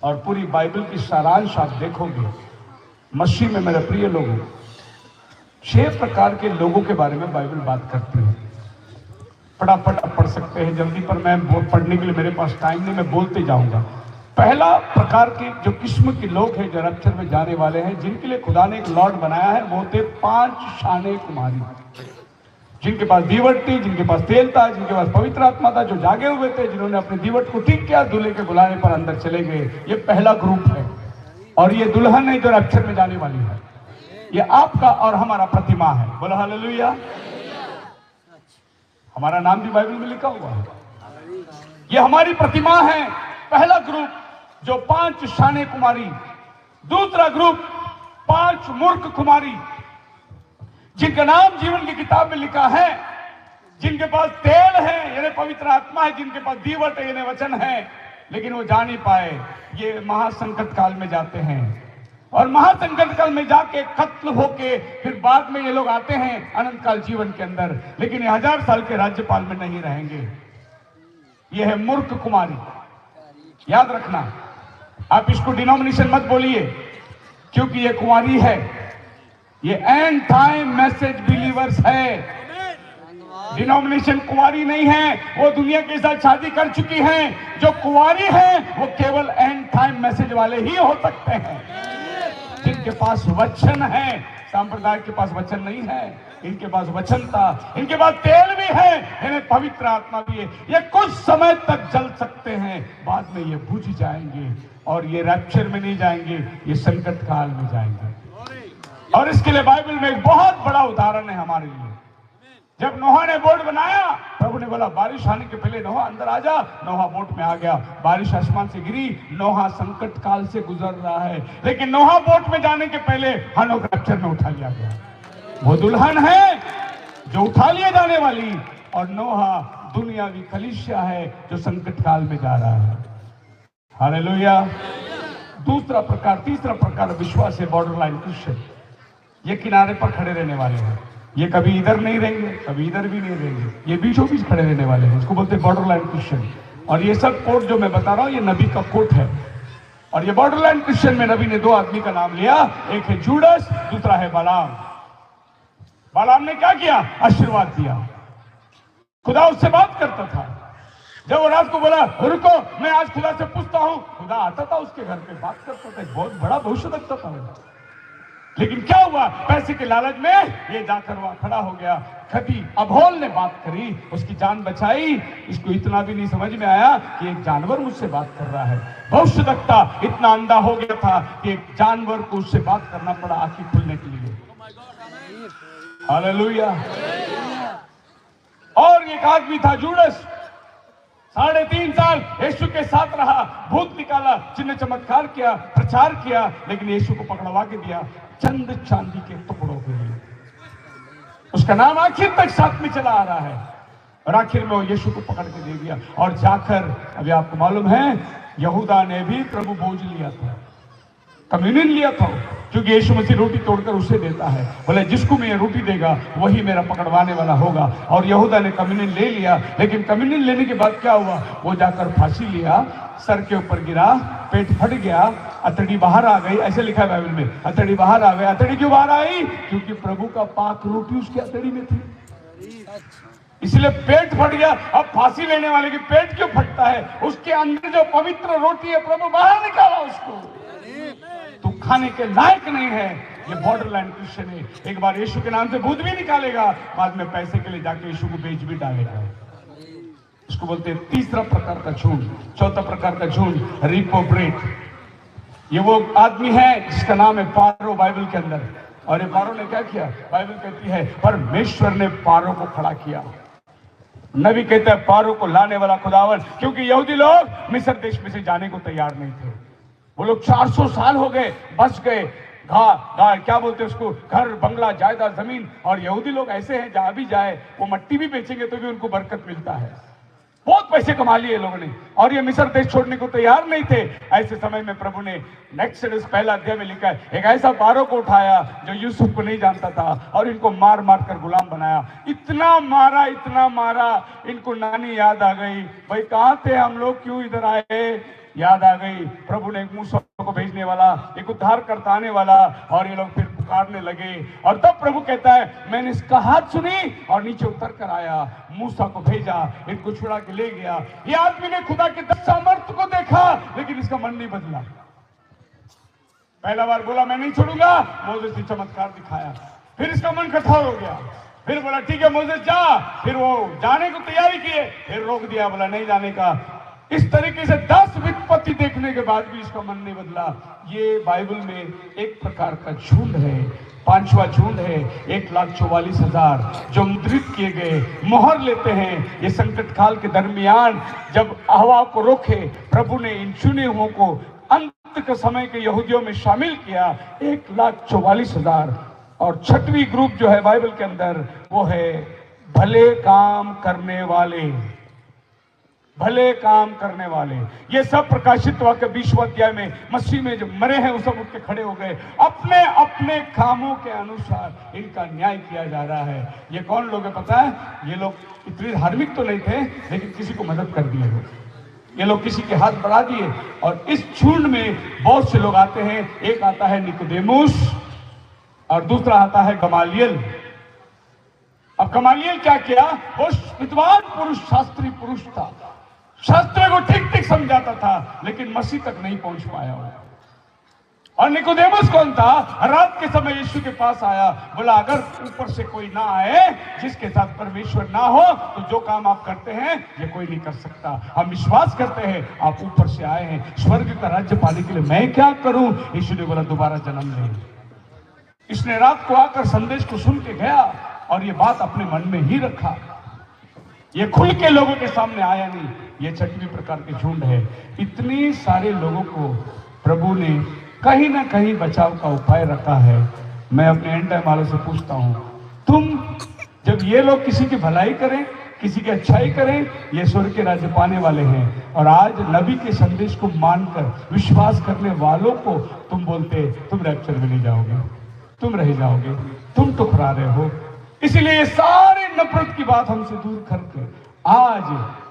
और पूरी बाइबल की सारांश आप देखोगे मसीह में, मेरे प्रिय लोगों, 6 प्रकार के लोगों के बारे में बाइबल बात करती है। फटाफट आप पढ़ सकते हैं जल्दी, पर मैं पढ़ने के लिए मेरे पास टाइम नहीं, मैं बोलते जाऊंगा। पहला प्रकार के जो किस्म के लोग हैं जो रैप्चर में जाने वाले हैं, जिनके लिए खुदा ने एक लॉर्ड बनाया है, वो थे 5 शाने कुमारी, जिनके पास दीवट थी, जिनके पास तेल था, जिनके पास पवित्र आत्मा था, जो जागे हुए थे, जिन्होंने अपने दीवट को ठीक किया, दूल्हे के बुलाने पर अंदर चले गए। ये पहला ग्रुप है। और ये दुल्हन है जो रैप्चर में जाने वाली है। ये आपका और हमारा प्रतिमा है। बोलो हालेलुया। हमारा नाम भी बाइबल में लिखा हुआ है। ये हमारी प्रतिमा है। पहला ग्रुप जो 5 शाने कुमारी। दूसरा ग्रुप 5 मूर्ख कुमारी, जिनका नाम जीवन की किताब में लिखा है, जिनके पास तेल है यानी पवित्र आत्मा है, जिनके पास दीवट है यानी वचन है, लेकिन वो जा नहीं पाए। ये महासंकट काल में जाते हैं और महासंकट काल में जाके खत्म होके फिर बाद में ये लोग आते हैं अनंत काल जीवन के अंदर, लेकिन ये 1000 साल के राज्यपाल में नहीं रहेंगे। ये है मूर्ख कुमारी। याद रखना, आप इसको डिनोमिनेशन मत बोलिए, क्योंकि ये कुमारी है। ये एंड टाइम मैसेज बिलीवर्स है। डिनोमिनेशन कुंवारी नहीं है, वो दुनिया के साथ शादी कर चुकी हैं। जो कुंवारी है वो केवल एंड टाइम मैसेज वाले ही हो सकते हैं, जिनके पास वचन है। सांप्रदाय के पास वचन नहीं है, इनके पास वचन था, इनके पास तेल भी है, इन्हें पवित्र आत्मा भी है। ये कुछ समय तक जल सकते हैं, बाद में ये बुझ जाएंगे और ये रैप्चर में नहीं जाएंगे, ये संकट काल में जाएंगे। और इसके लिए बाइबल में एक बहुत बड़ा उदाहरण है हमारे लिए। जब नोहा ने बोट बनाया, प्रभु ने बोला बारिश आने के पहले नोहा अंदर आ जा। नोहा बोट में आ गया, बारिश आसमान से गिरी। नोहा संकट काल से गुजर रहा है, लेकिन नोहा बोट में जाने के पहले हनोक रैप्चर में उठा लिया गया। वो दुल्हन है जो उठा लिया जाने वाली, और नोहा दुनियावी कलीसिया है जो संकट काल में जा रहा है। हालेलुया। दूसरा प्रकार, तीसरा प्रकार विश्वास है बॉर्डर लाइन क्रिश्चियन। ये किनारे पर खड़े रहने वाले हैं। ये कभी इधर नहीं रहेंगे, कभी इधर भी नहीं रहेंगे, ये बीचों बीच खड़े रहने वाले हैं। इसको बोलते हैं बॉर्डर लाइन क्रिश्चियन। और ये सब कोट जो मैं बता रहा हूं, ये नबी का कोट है। और ये बॉर्डर लाइन क्रिश्चियन में नबी ने 2 आदमी का नाम लिया, एक है जूडस, दूसरा है बालाम। बालाम ने क्या किया? आशीर्वाद दिया। खुदा उससे बात करता था। जब वो रात को बोला रुको मैं आज खुदा से पूछता हूं, खुदा आता था उसके घर पे, बात करता था। बहुत बड़ा भविष्यवक्ता था। लेकिन क्या हुआ, पैसे के लालच में ये जाकर वहां खड़ा हो गया। कभी अभोल ने बात करी, उसकी जान बचाई। इसको इतना भी नहीं समझ में आया कि एक जानवर मुझसे बात कर रहा है। भविष्यवक्ता इतना अंधा हो गया था कि एक जानवर को उससे बात करना पड़ा आंखें खुलने के लिए। हालेलुया। और एक आदमी था जूडस, 3.5 साल यीशु के साथ रहा, भूत निकाला, चिन्ह चमत्कार किया, प्रचार किया, लेकिन यीशु को पकड़वा के दिया चंद चांदी के टुकड़ों के लिए। उसका नाम आखिर तक साथ में चला आ रहा है, और आखिर में वो यीशु को पकड़ के दे दिया। और जाकर, अभी आपको मालूम है, यहूदा ने भी प्रभु भोज लिया था, कम्युनियन लिया था, क्योंकि यीशु मसीह रोटी तोड़कर उसे देता है। बोले जिसको मैं रोटी देगा वही मेरा पकड़वाने वाला होगा। और यहूदा ने कम्युनियन ले लिया, लेकिन कम्युनियन लेने के बाद क्या हुआ, वो जाकर फांसी लिया, सर के ऊपर गिरा, पेट फट गया, अतड़ी बाहर आ गई। ऐसे लिखा है बाइबल में, अतड़ी बाहर आ गई। अतड़ी क्यों बाहर आई? क्योंकि प्रभु का पाक रोटी उसकी अतड़ी में थी, इसलिए पेट फट गया। अब फांसी लेने वाले की पेट क्यों फटता है? उसके अंदर जो पवित्र रोटी है प्रभु बाहर निकाला उसको। तू खाने के लायक नहीं है। ये बॉर्डरलाइन क्रिश्चियन है, एक बार यीशु के नाम से भूत भी निकालेगा, बाद में पैसे के लिए जाके यीशु को बेच भी डालेगा। इसको बोलते हैं तीसरा प्रकार का झूठ। चौथा प्रकार का झूठ, रिपोब्रेट। ये वो आदमी है जिसका नाम है पारो बाइबल के अंदर। और ये पारो ने क्या किया? बाइबल कहती है परमेश्वर ने पारो को खड़ा किया। नबी कहता है पारो को लाने वाला खुदावन, क्योंकि यहूदी लोग मिस्र देश में से जाने को तैयार नहीं थे। वो लोग 400 साल हो गए, बस गए, क्या बोलते हैं उसको, घर बंगला जायदाद जमीन। और यहूदी लोग ऐसे हैं, जहां भी जाए वो मट्टी भी बेचेंगे तो भी उनको बरकत मिलता है। बहुत पैसे कमा लिए लोगों ने, और ये मिस्र देश छोड़ने को तैयार नहीं थे। ऐसे समय में प्रभु ने एक्सोडस पहला अध्याय में लिखा है, एक ऐसा पारो को उठाया जो यूसुफ को नहीं जानता था, और इनको मार मार कर गुलाम बनाया। इतना मारा, इनको नानी याद आ गई, भाई कहां थे हम लोग, क्यों इधर आए, याद आ गई। प्रभु ने एक मूसा को भेजने वाला, एक उद्धार करता आने वाला, और ये लोग फिर पुकारने लगे। और तब प्रभु कहता है मैंने इसका हाथ सुनी और नीचे उतर कर आया, मूसा को भेजा, इनको छुड़ा के ले गया। ये आदमी ने खुदा के सामर्थ्य को देखा, लेकिन इसका मन नहीं बदला। पहला बार बोला मैं नहीं छोड़ूंगा, मोसेस ने चमत्कार दिखाया, फिर इसका मन कठोर हो गया। फिर बोला ठीक है मोसेस जा, फिर वो जाने को तैयारी किए, फिर रोक दिया, बोला नहीं जाने का। इस तरीके से 10 विपत्ति देखने के बाद भी इसका मन नहीं बदला। ये बाइबल में एक प्रकार का झुंड है, 5वां झुंड है, 1,44,000 जो मुद्रित किए गए, मोहर लेते हैं। ये संकट काल के दरमियान जब हवा को रोके, प्रभु ने इन चुने हुओं को अंत के समय के यहूदियों में शामिल किया, 1,44,000। और 6वीं ग्रुप जो है बाइबल के अंदर, वो है भले काम करने वाले, भले काम करने वाले। ये सब प्रकाशित वाक्य 20वां अध्याय में मसीह में जो मरे हैं वो सब उठ के खड़े हो गए, अपने अपने कामों के अनुसार इनका न्याय किया जा रहा है। ये कौन लोग है पता है? ये लोग इतने धार्मिक तो नहीं थे, लेकिन किसी को मदद कर दिए लोग। ये लोग किसी के हाथ बढ़ा दिए, और इस झुंड में बहुत से लोग आते हैं। एक आता है निकोदेमुस, और दूसरा आता है गमालियल। अब गमालियल क्या किया? वो विद्वान पुरुष, शास्त्री पुरुष था, शास्त्र को ठीक ठीक समझाता था, लेकिन मसीह तक नहीं पहुंच पाया वो। और निकोदेमुस कौन था? रात के समय यीशु के पास आया, बोला अगर ऊपर से कोई ना आए, जिसके साथ परमेश्वर ना हो, तो जो काम आप करते हैं ये कोई नहीं कर सकता। हम विश्वास करते हैं आप ऊपर से आए हैं, स्वर्ग का राज्य पाने के लिए मैं क्या करूं? यीशु ने बोला दोबारा जन्म ले। इसने रात को आकर संदेश को सुन के गया, और ये बात अपने मन में ही रखा, ये खुल के लोगों के सामने आया नहीं। ये 6वीं प्रकार के झुंड है। इतने सारे लोगों को प्रभु ने कहीं ना कहीं बचाव का उपाय रखा है। मैं अपने एंड टाइम वालों से पूछता हूं, तुम जब ये लोग किसी की भलाई करें, किसी की अच्छाई करें, ये स्वर्ग के राज्य पाने वाले हैं। और आज नबी के संदेश को मानकर विश्वास करने वालों को तुम बोलते तुम रैप्चर में नहीं जाओगे, तुम रह जाओगे, तुम टुकरा रहे हो। इसीलिए ये सारे नफरत की बात हमसे दूर करके आज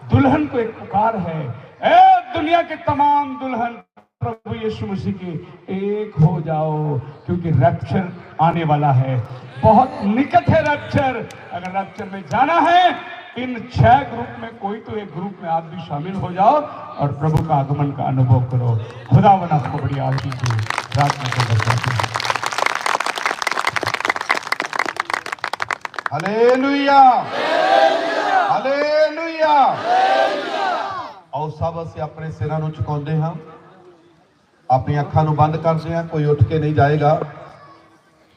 दुल्हन को एक पुकार है, ए दुनिया के तमाम दुल्हन प्रभु यीशु मसीह की एक हो जाओ, क्योंकि रैप्चर आने वाला है, बहुत निकट है रैप्चर। अगर रैप्चर में जाना है, इन 6 ग्रुप में कोई तो एक ग्रुप में आप भी शामिल हो जाओ और प्रभु का आगमन का अनुभव करो। खुदावन आपको बड़ी आशीष दे। प्रार्थना कर ਹਾਲੇਲੂਇਆ ਹਾਲੇਲੂਇਆ। ਆਓ ਸਭ ਅਸੀਂ ਆਪਣੇ ਸਿਰਾਂ ਨੂੰ ਝੁਕਾਉਂਦੇ ਹਾਂ, ਆਪਣੀਆਂ ਅੱਖਾਂ ਨੂੰ ਬੰਦ ਕਰਦੇ ਹਾਂ। ਕੋਈ ਉੱਠ ਕੇ ਨਹੀਂ ਜਾਏਗਾ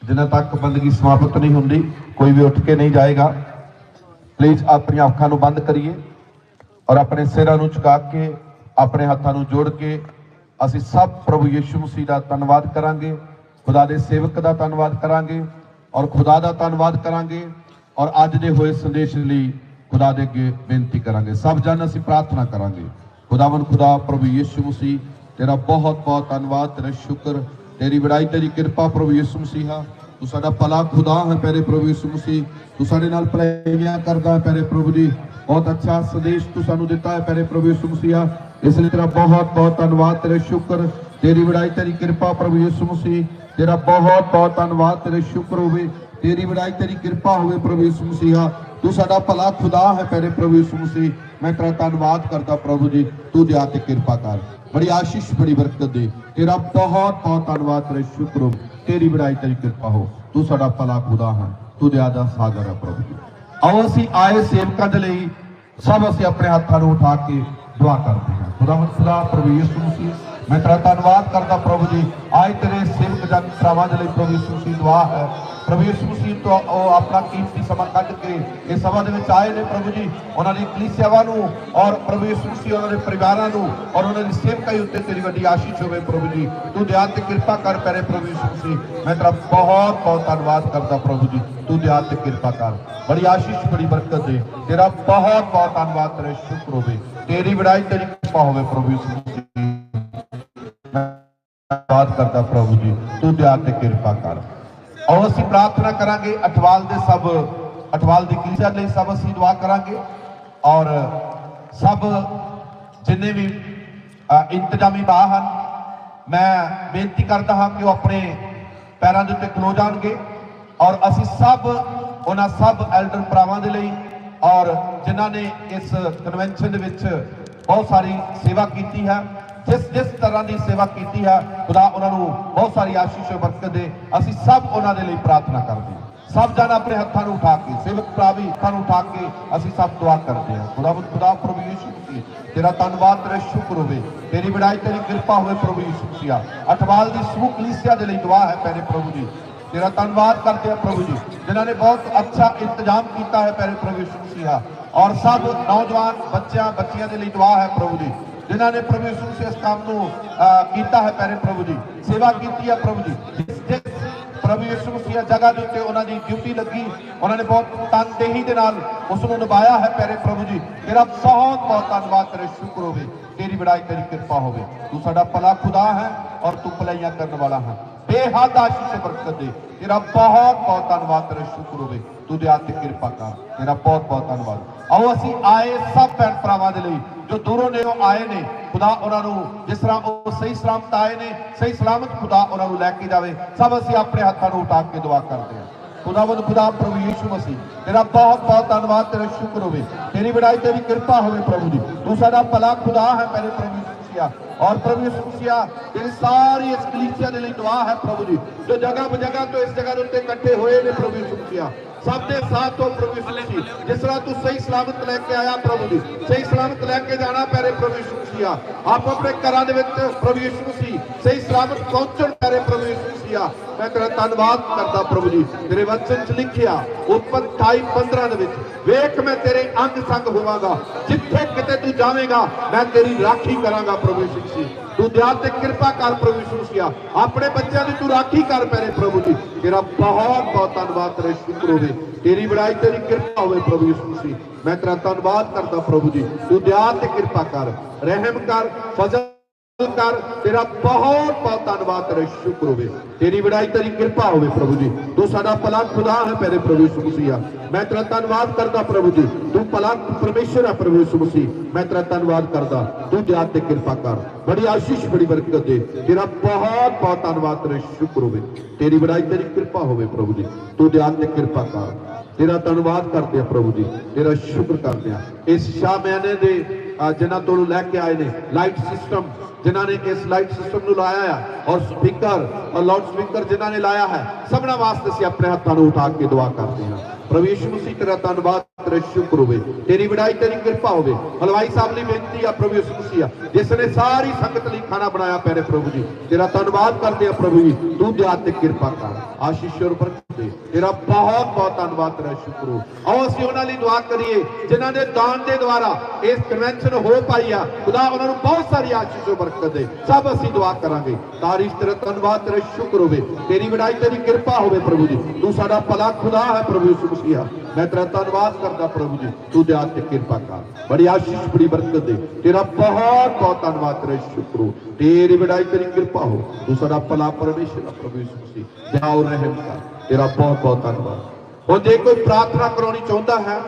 ਜਿੰਨਾ ਤੱਕ ਬੰਦਗੀ ਸਮਾਪਤ ਨਹੀਂ ਹੁੰਦੀ, ਕੋਈ ਵੀ ਉੱਠ ਕੇ ਨਹੀਂ ਜਾਏਗਾ। ਪਲੀਜ਼ ਆਪਣੀਆਂ ਅੱਖਾਂ ਨੂੰ ਬੰਦ ਕਰੀਏ ਔਰ ਆਪਣੇ ਸਿਰਾਂ ਨੂੰ ਝੁਕਾ ਕੇ ਆਪਣੇ ਹੱਥਾਂ ਨੂੰ ਜੋੜ ਕੇ ਅਸੀਂ ਸਭ ਪ੍ਰਭੂ ਯਿਸੂ ਮਸੀਹ ਦਾ ਧੰਨਵਾਦ ਕਰਾਂਗੇ, ਖੁਦਾ ਦੇ ਸੇਵਕ ਦਾ ਧੰਨਵਾਦ ਕਰਾਂਗੇ ਔਰ ਖੁਦਾ ਦਾ ਧੰਨਵਾਦ ਕਰਾਂਗੇ ਔਰ ਅੱਜ ਦੇ ਹੋਏ ਸੰਦੇਸ਼ ਲਈ ਖੁਦਾ ਦੇ ਅੱਗੇ ਬੇਨਤੀ ਕਰਾਂਗੇ। ਸਭ ਜਨ ਅਸੀਂ ਪ੍ਰਾਰਥਨਾ ਕਰਾਂਗੇ। ਖੁਦਾਵੰਦ ਖੁਦਾ ਪ੍ਰਭੂ ਯਿਸੂ ਮਸੀਹ तेरा बहुत बहुत धन्यवाद, तेरा शुक्र, तेरी बड़ाई, तेरी कृपा प्रभु यीशु मसीहा। तू साडा भला खुदा है प्यारे प्रभु यीशु मसीह, तू साडे नाल भलाइयां करदा है प्यारे प्रभु जी। बहुत अच्छा संदेश तू सानू दिता है प्यारे प्रभु यीशु मसीहा, इसलिए तेरा बहुत बहुत धन्यवाद, तेरे शुक्र, तेरी बड़ाई, तेरी कृपा प्रभु यीशु मसीह। तेरा बहुत बहुत धन्यवाद, तेरे शुक्र होवे, तेरी बड़ाई, तेरी कृपा होवे प्रभु यीशु मसीहा। तू साडा भला खुदा है प्यारे प्रभु यीशु मसीह। मैं तेरा धन्यवाद करता प्रभु जी, तू दया ते कृपा कर, बड़ी आशीष बड़ी बरकत दे। तेरा बहुत बहुत धन्यवाद, तेरे शुक्र हो, तेरी बड़ाई, तेरी कृपा हो। तू साडा भला खुदा है, तू दया दा सागर है प्रभु जी। आओ असीं आए सेवकां दे लई सब असीं अपने हाथां नूं उठा के दुआ करते हैं। खुदावंद खुदा प्रभु यीशु मसीह, मैं तेरा धन्यवाद करता प्रभु जी। आए तेरे सेवक जन भरावां दे लई प्रभु यीशु मसीह दुआ है प्रभु यीशु मसीह तो अपना कीमती समा कढ के इस सभा दे विच आए ने प्रभु जी। उन्हां दी कलीसियावां नूं और प्रभु यीशु मसीह उन्हां दे परिवारां नूं और उन्हां दी सेवकाई उत्ते तेरी वड्डी आशीष होवे प्रभु जी। तू दया ते कृपा कर प्यारे प्रभु यीशु मसीह। मैं तेरा बहुत बहुत धन्यवाद करता प्रभु जी, तू दया ते कृपा कर, बड़ी आशीष बड़ी बरकत दे। तेरा बहुत बहुत धन्यवाद, तेरे शुक्र होवे, तेरी बड़ाई, तेरी कृपा होवे प्रभु यीशु मसीह। धन्यवाद करता प्रभु जी, तू दया ते कृपा कर। और असीं प्रार्थना करांगे अठवाल दे सब, अठवाल दी कलीसिया लई सब असीं दुआ करांगे और सब जिन्ने भी इंतजामी भरा हन, मैं बेनती करता हाँ कि वो अपने पैरों के उत्ते खलो जाणगे और असीं सब उन्हां सब एल्डर भरावां दे लई और जिन्हां ने इस कन्वेंशन दे विच बहुत सारी सेवा की है, जिस जिस तरह की सेवा की है, खुदा उन्होंने बहुत सारी आशीष बरकत दे। असीं सब उन्होंने लिए प्रार्थना करते हैं। सब जन अपने हाथों को उठा के, सेवक भरा भी हाथों उठा के असीं सब दुआ करते हैं। खुदावंद खुदा प्रभु यीशु मसीह, तेरा धन्यवाद, तेरा शुक्र होवे, तेरी बड़ाई, तेरी कृपा होवे प्रभु यीशु मसीह। अठवाल दी समूह कलीसिया दे लई दुआ है प्यारे प्रभु जी। तेरा धन्यवाद करते हैं प्रभु जी, जिन्होंने बहुत अच्छा इंतजाम किया है प्यारे प्रभु यीशु मसीह। और सब नौजवान बच्चियां बच्चियां के लिए दुआ है प्रभु जी, जिन्होंने प्रभु यीशु से इस काम को किया है प्यारे प्रभु जी, सेवा की है प्रभु जी। जिस प्रभु यीशु मसीह जगह के उत्ते उन्होंने ड्यूटी लगी, उन्होंने बहुत तनदेही के नाल उसको निभाया है प्यारे प्रभु जी। तेरा बहुत बहुत धन्यवाद, तेरे शुक्र होवे, तेरी बड़ाई, तेरी कृपा होवे। तू साडा भला खुदा है और तू भलाइयां करने वाला है, बेहद आशीष बरकत दे। तेरा बहुत बहुत धन्यवाद, तेरे शुक्र होवे, तू दया ते कृपा कर, तेरा बहुत बहुत धन्यवाद। आओ असीं आए सब भैन भरावां दे लई जो दूरों नेड़ों आए ने, खुदा उन्होंने जिस तरह वो सही सलामत आए ने, सही सलामत खुदा उन्होंने लैके जावे। सब असीं अपने हाथों को उठा के दुआ करते हैं। खुदावंद खुदा प्रभु यीशु मसीह, तेरा बहुत बहुत धन्यवाद, तेरा शुक्र होवे, तेरी बड़ाई, तेरी कृपा होवे प्रभु जी। तू साडा भला खुदा है मेरे प्रभु यीशु मसीह। और प्रभु यीशु मसीह, तेरी सारी इस कलीसिया के लिए दुआ है प्रभु जी, जो जगह बजगह तो इस जगह उत्ते इकट्ठे होए ने प्रभु यीशु मसीह। सब दे साथ हो प्रभु यीशु मसीह, जिस तरह तू सही सलामत लैके आया प्रभु जी, सही सलामत लैके जाना प्यारे प्रभु यीशु मसीह। आप अपने घरां दे विच प्रभु यीशु मसीह सही सलामत पहुंचण प्यारे प्रभु यीशु मसीह। मैं तेरा धन्यवाद करता प्रभु जी। तेरे वचन च लिखिया उत्पत्ति 28:15 दे विच, वेख मैं तेरे अंग संग होवांगा, जिथे किते तू जावेगा मैं तेरी राखी करांगा प्रभु यीशु मसीह। तू दया ते कृपा कर प्रभु यीशु मसीह, अपने बच्चों की तू राखी कर प्यारे प्रभु जी। तेरा बहुत बहुत धन्यवाद, तेरे शुक्र होवे, तेरी बड़ाई, तेरी कृपा होवे प्रभु यीशु मसीह। मैं तेरा धन्यवाद करता प्रभु जी। तू दया ते कृपा कर, रहम कर, फजल कर, तेरा बहुत बहुत धन्यवाद, तेरे शुक्र होवे, तेरी बड़ाई, तेरी कृपा होवे प्रभु जी। तू साडा भला खुदा है प्यारे प्रभु यीशु मसीह। मैं तेरा धन्यवाद करता प्रभु जी। तू भला परमेश्वर है प्रभु यीशु मसीह। मैं तेरा धन्यवाद करता, तू दया ते कृपा कर, बड़ी आशीष बड़ी बरकत दे। तेरा बहुत बहुत धन्यवाद, तेरे शुक्र होवे, तेरी बड़ाई, तेरी कृपा होवे प्रभु जी। तू दया ते कृपा कर, तेरा धन्यवाद करते हैं प्रभु जी, तेरा शुक्र करते हैं। इस शामियाने दे जिन्हां तो लैके आए ने लाइट सिस्टम, जिन्होंने इस लाइट सिस्टम को लाया है और स्पीकर और लाउड स्पीकर जिन्होंने लाया है, सबना वास्ते असीं अपने हाथों को उठा के दुआ करते हैं। प्रभु यीशु मसीह तेरा धन्यवाद तेरा शुक्र होवे, तेरी वडाई तेरी कृपा होवे। हलवाई साहब की बेनती है प्रभु यीशु मसीह जिसने सारी संगत लिए खाना बनाया प्यारे प्रभु जी, तेरा धन्यवाद करते हैं प्रभु जी। तू दया ते कृपा कर, आशीष और बरकत दे, तेरा बहुत बहुत धन्यवाद तेरा शुक्र हो। आओ असीं उन्हां लई दुआ करिए जिन्हां ने दान के द्वारा इस कन्वेंशन हो पाई आ, खुदा उन्हां नूं बहुत सारी आशीष और बरकत दे। सब असीं दुआ करांगे। तारीफ तेरा धन्यवाद तेरा शुक्र होवे, तेरी वडाई तेरी कृपा होवे प्रभु जी। तू साडा भला खुदा है प्रभु यीशु मसीह, मैं तेरा धन्यवाद करदा प्रभु जी। तू दया ते कृपा कर, बड़ी आशीष बड़ी बरकत दे, तेरा बहुत बहुत धन्यवाद तेरा शुक्र हो, तेरी वडाई तेरी कृपा हो। तू साडा भला परमेश्वर है प्रभु यीशु मसीह, दया और रहम कर, तेरा बहुत बहुत धन्यवाद। हुण जे कोई प्रार्थना कराउणी चाहुंदा है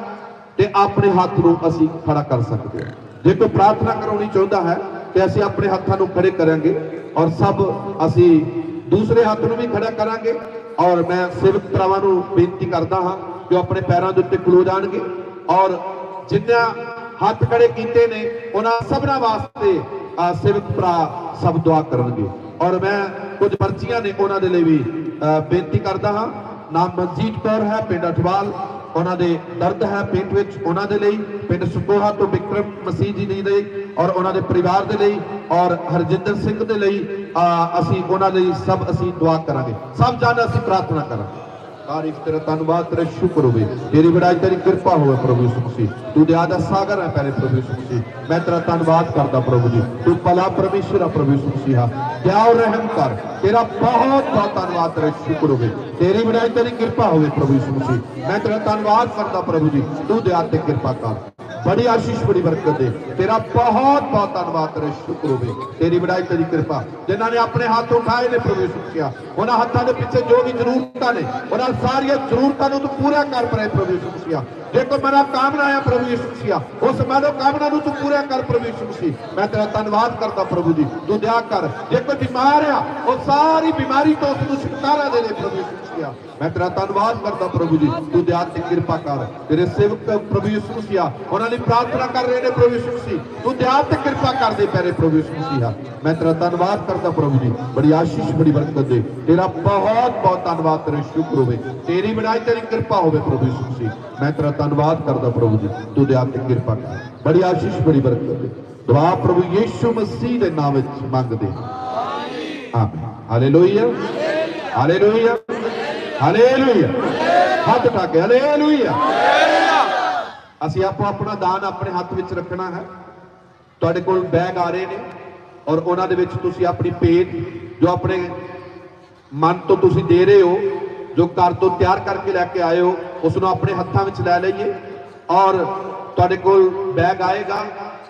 ते अपने हाथ नूं असीं खड़ा कर सकते हैं। जे कोई प्रार्थना कराउणी चाहुंदा है ते असीं अपने हाथां नूं खड़े करांगे और सब असीं दूसरे हाथ नूं भी खड़ा करांगे। और मैं सेवक भरावां नूं बेनती करदा हां कि अपने पैरां दे उत्ते खलो जाणगे और जिन्ना हाथ खड़े कीते ने उन्हां सबना वास्ते सेवक भरा सब दुआ करनगे। और मैं कुछ पर्चियां ने उन्हां दे लई भी बेनती करदा हां। नाम मनजीत कौर है, पिंड अठवाल, उन्हां दे दर्द है पेट विच, उन्हां दे लई। पिंड सुकोहा तो विक्रम मसीह जी जी दे और उन्हां दे परिवार दे लई और हरजिंदर सिंह दे लई असीं उन्हां लई सब असीं दुआ करांगे। सब जाने असीं प्रार्थना करांगे। तारीफ तेरा धन्यवाद तेरा शुक्र होवे, तेरी वडाई तेरी कृपा होवे प्रभु यीशु मसीह। तू दया दा सागर है प्यारे प्रभु यीशु मसीह, मैं तेरा धन्यवाद करदा प्रभु जी। तू भला परमेश्वर है प्रभु यीशु मसीह, दया और रहम कर, तेरा बहुत बहुत धन्यवाद तेरा शुक्र होवे, तेरी वडाई तेरी कृपा होवे प्रभु यीशु मसीह। मैं तेरा धन्यवाद करदा प्रभु जी। तू दया ते कृपा कर, बड़ी आशीष बड़ी बरकत दे, तेरा बहुत बहुत धन्यवाद तेरा शुक्र होवे, तेरी वडाई तेरी कृपा। जिन्हां ने अपने हाथ उठाए ने प्रभु यीशु मसीह, उन्हां हाथां दे पिछे जो भी जरूरतां ने उन्हां सारियां जरूरतां नूं तू पूरा कर परे प्रभु यीशु मसीह। जे कोई मनोकामना है प्रभु यीशु मसीह, उस मनोकामना नूं तू पूरा कर प्रभु यीशु मसीह। मैं तेरा धन्यवाद करदा प्रभु जी। तू दया कर, जे कोई बीमार है वो सारी बीमारी तो उसनूं छुटकारा दे दे प्रभु यीशु मसीह। मैं तेरा धन्यवाद करदा प्रभु जी। तू दया ते कृपा कर, तेरे सेवक प्रभु यीशु मसीह उन्हां लई प्रार्थना कर रहे ने प्रभु यीशु मसीह, तू दया ते कृपा कर दे प्यारे प्रभु यीशु मसीह। मैं तेरा धन्यवाद करदा प्रभु जी, बड़ी आशीष बड़ी बरकत दे, तेरा बहुत बहुत धन्यवाद तेरे शुक्र होवे, तेरी वडाई तेरी कृपा होवे प्रभु यीशु मसीह। मैं तेरा धन्यवाद करदा प्रभु जी। तू दया ते कृपा कर, बड़ी आशीष बड़ी बरकत दे। दुआ प्रभु यीशु मसीह दे नाम विच मंगदे, आमीन। Hallelujah hallelujah hallelujah. हाथ उठा के हालेलुया। असीं आपो अपना दान अपने हाथ विच रखना है। तुहाडे कोल बैग आ रहे ने और उन्हां दे विच तुसीं अपनी पेट जो अपने मन तो तुसीं दे रहे हो, जो घर तो तैयार करके लैके आए हो, उसनों अपने हत्थां विच लै लईए। और तुहाडे कोल बैग आएगा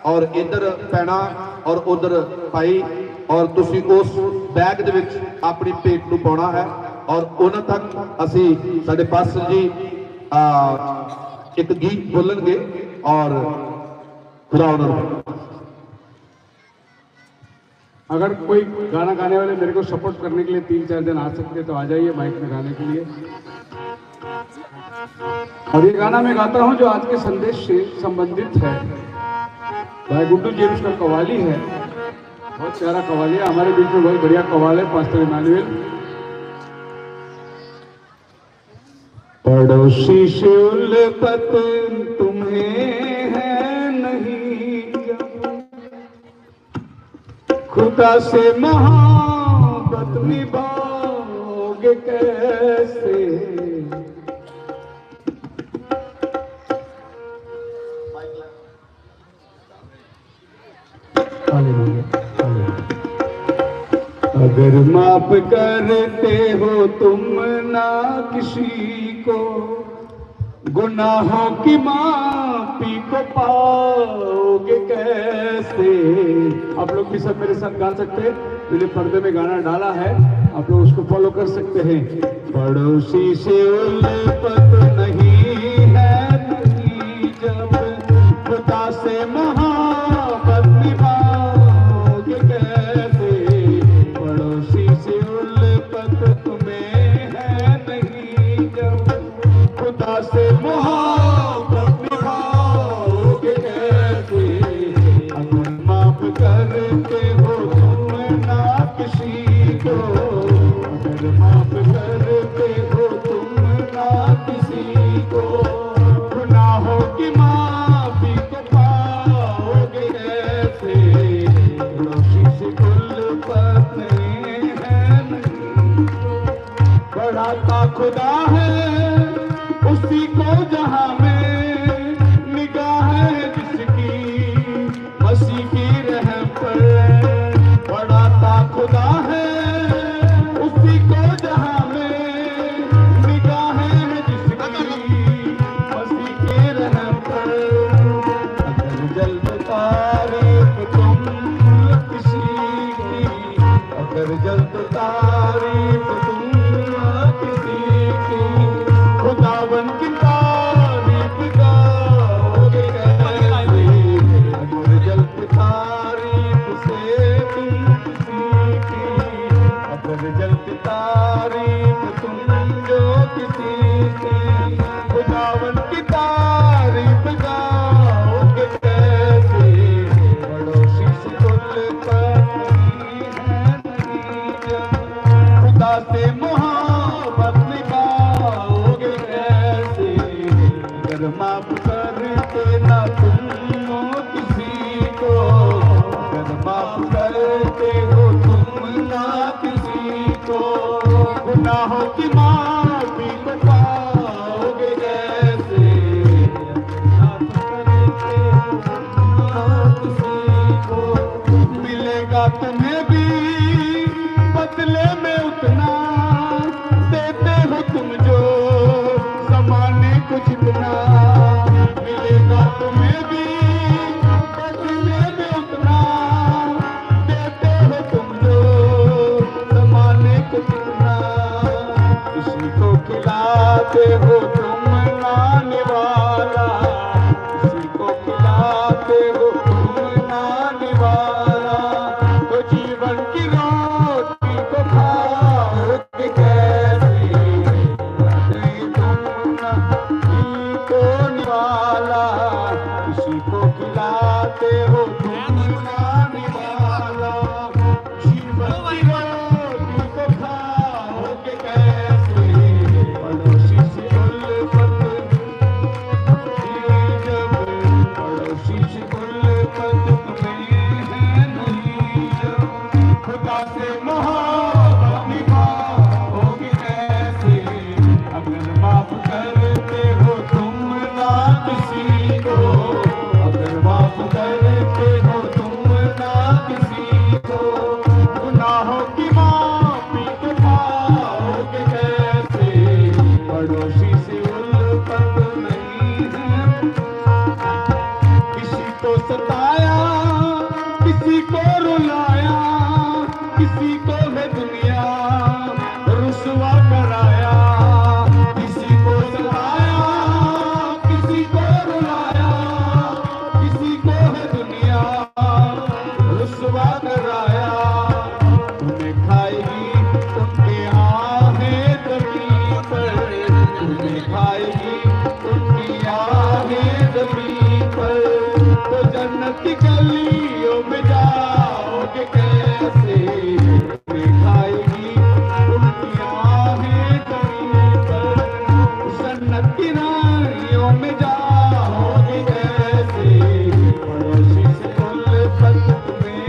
और इधर पैना और उधर पाई और तुसीं उस बैग दे विच अपनी पेट नूं पाउणा है। और उन्हां तक असीं साडे पास्टर जी एक गीत बोलणगे और खुदा उन्हां नूं। अगर कोई गाना गाने वाले मेरे को सपोर्ट करने के लिए 3-4 दिन आ सकते तो आ जाइए माइक में गाने के लिए। और ये गाना मैं गाता हूँ जो आज के संदेश से संबंधित है। भाई गुड्डू जी उसका कवाली है, बहुत प्यारा कवाली है। हमारे बीच में बहुत बढ़िया कवाल है पास्टर इमानुएल। पड़ोसी से उल्फत तुम्हें है नहीं, खुदा से मोहब्बत निभाओगे कैसे। अगर माफ करते हो तुम ना किसी को, गुनाहों की माफी को पाओगे कैसे। आप लोग भी सब मेरे साथ गा सकते हैं। मैंने पर्दे में गाना डाला है, आप लोग उसको फॉलो कर सकते हैं। पड़ोसी से उल्फत नहीं है नहीं, जब खुदा से मोहब्बत निभाओगे कैसे। पड़ोसी से उल्फत तुम्हें है नहीं, जब खुदा से मोहब्बत निभाओगे कैसे। अगर माफ करते हो तुम ना किसी को, अगर माफ करते हो तुम ना किसी खिलाते हो तुम नानी वाला, शीमती रोटी को खाओगे कैसे, पड़ोसी से उल्फत जब, पड़ोसी से उल्फत तुम्हें है नहीं जब, खुदा से मोहब्बत निभाओगे कैसे, अगर माफ करते हो तुम ना किसी को, अगर माफ करते हो तुम ना किसी को, गुनाहों की माफी तो पाओगे कैसे, पड़ोसी से उल्फत नहीं है। किसी को सताया, किसी को रुलाया, किसी को है दुनिया रुसवा कराया, किसी को सताया, किसी को रुलाया, किसी को है दुनिया रुसवा कराया, तुम्हें खाएगी उनके आहें ज़मीन पर, तुम्हें खाएगी उनकी आहें ज़मीन पर, तो जन्नत की गलियों में जाओगे कैसे, तुम्हें खाएगी उनकी आहें ज़मीन पर, जन्नत की रानियों में जाओगे कैसे, पड़ोसी से उल्फत तुम्हें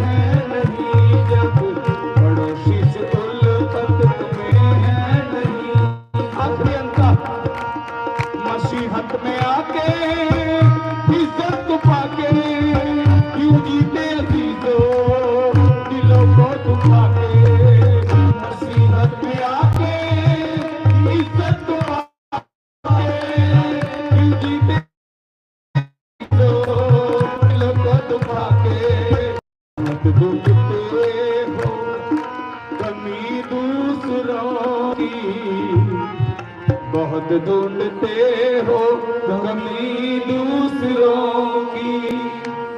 है नहीं जब, पड़ोसी से उल्फत तुम्हें है नहीं। आखिरी अंक मसीहत में आके इज्जत पाके क्यों जीते अजीजों दिलों को दुखा के, मसीहत में आके इज्जत पाके क्यों जीते दिलों को दुखा के, मत ढूंढते हो कमी दूसरों की, बहुत ढूंढते हो कमी दूसरों की,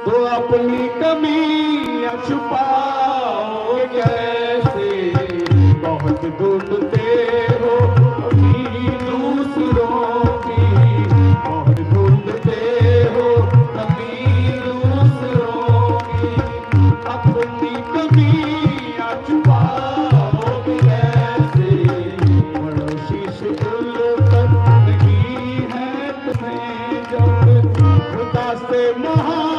तो अपनी कमियां छुपाओ कैसे, बहुत ढूंढते हो कमी दूसरों की, बहुत ढूंढते हो कमी दूसरों की, अपनी कमियां छुपाओ कैसे, पड़ोसी से उल्फत नहीं है तुम्हें जब, खुदा से मोहब्बत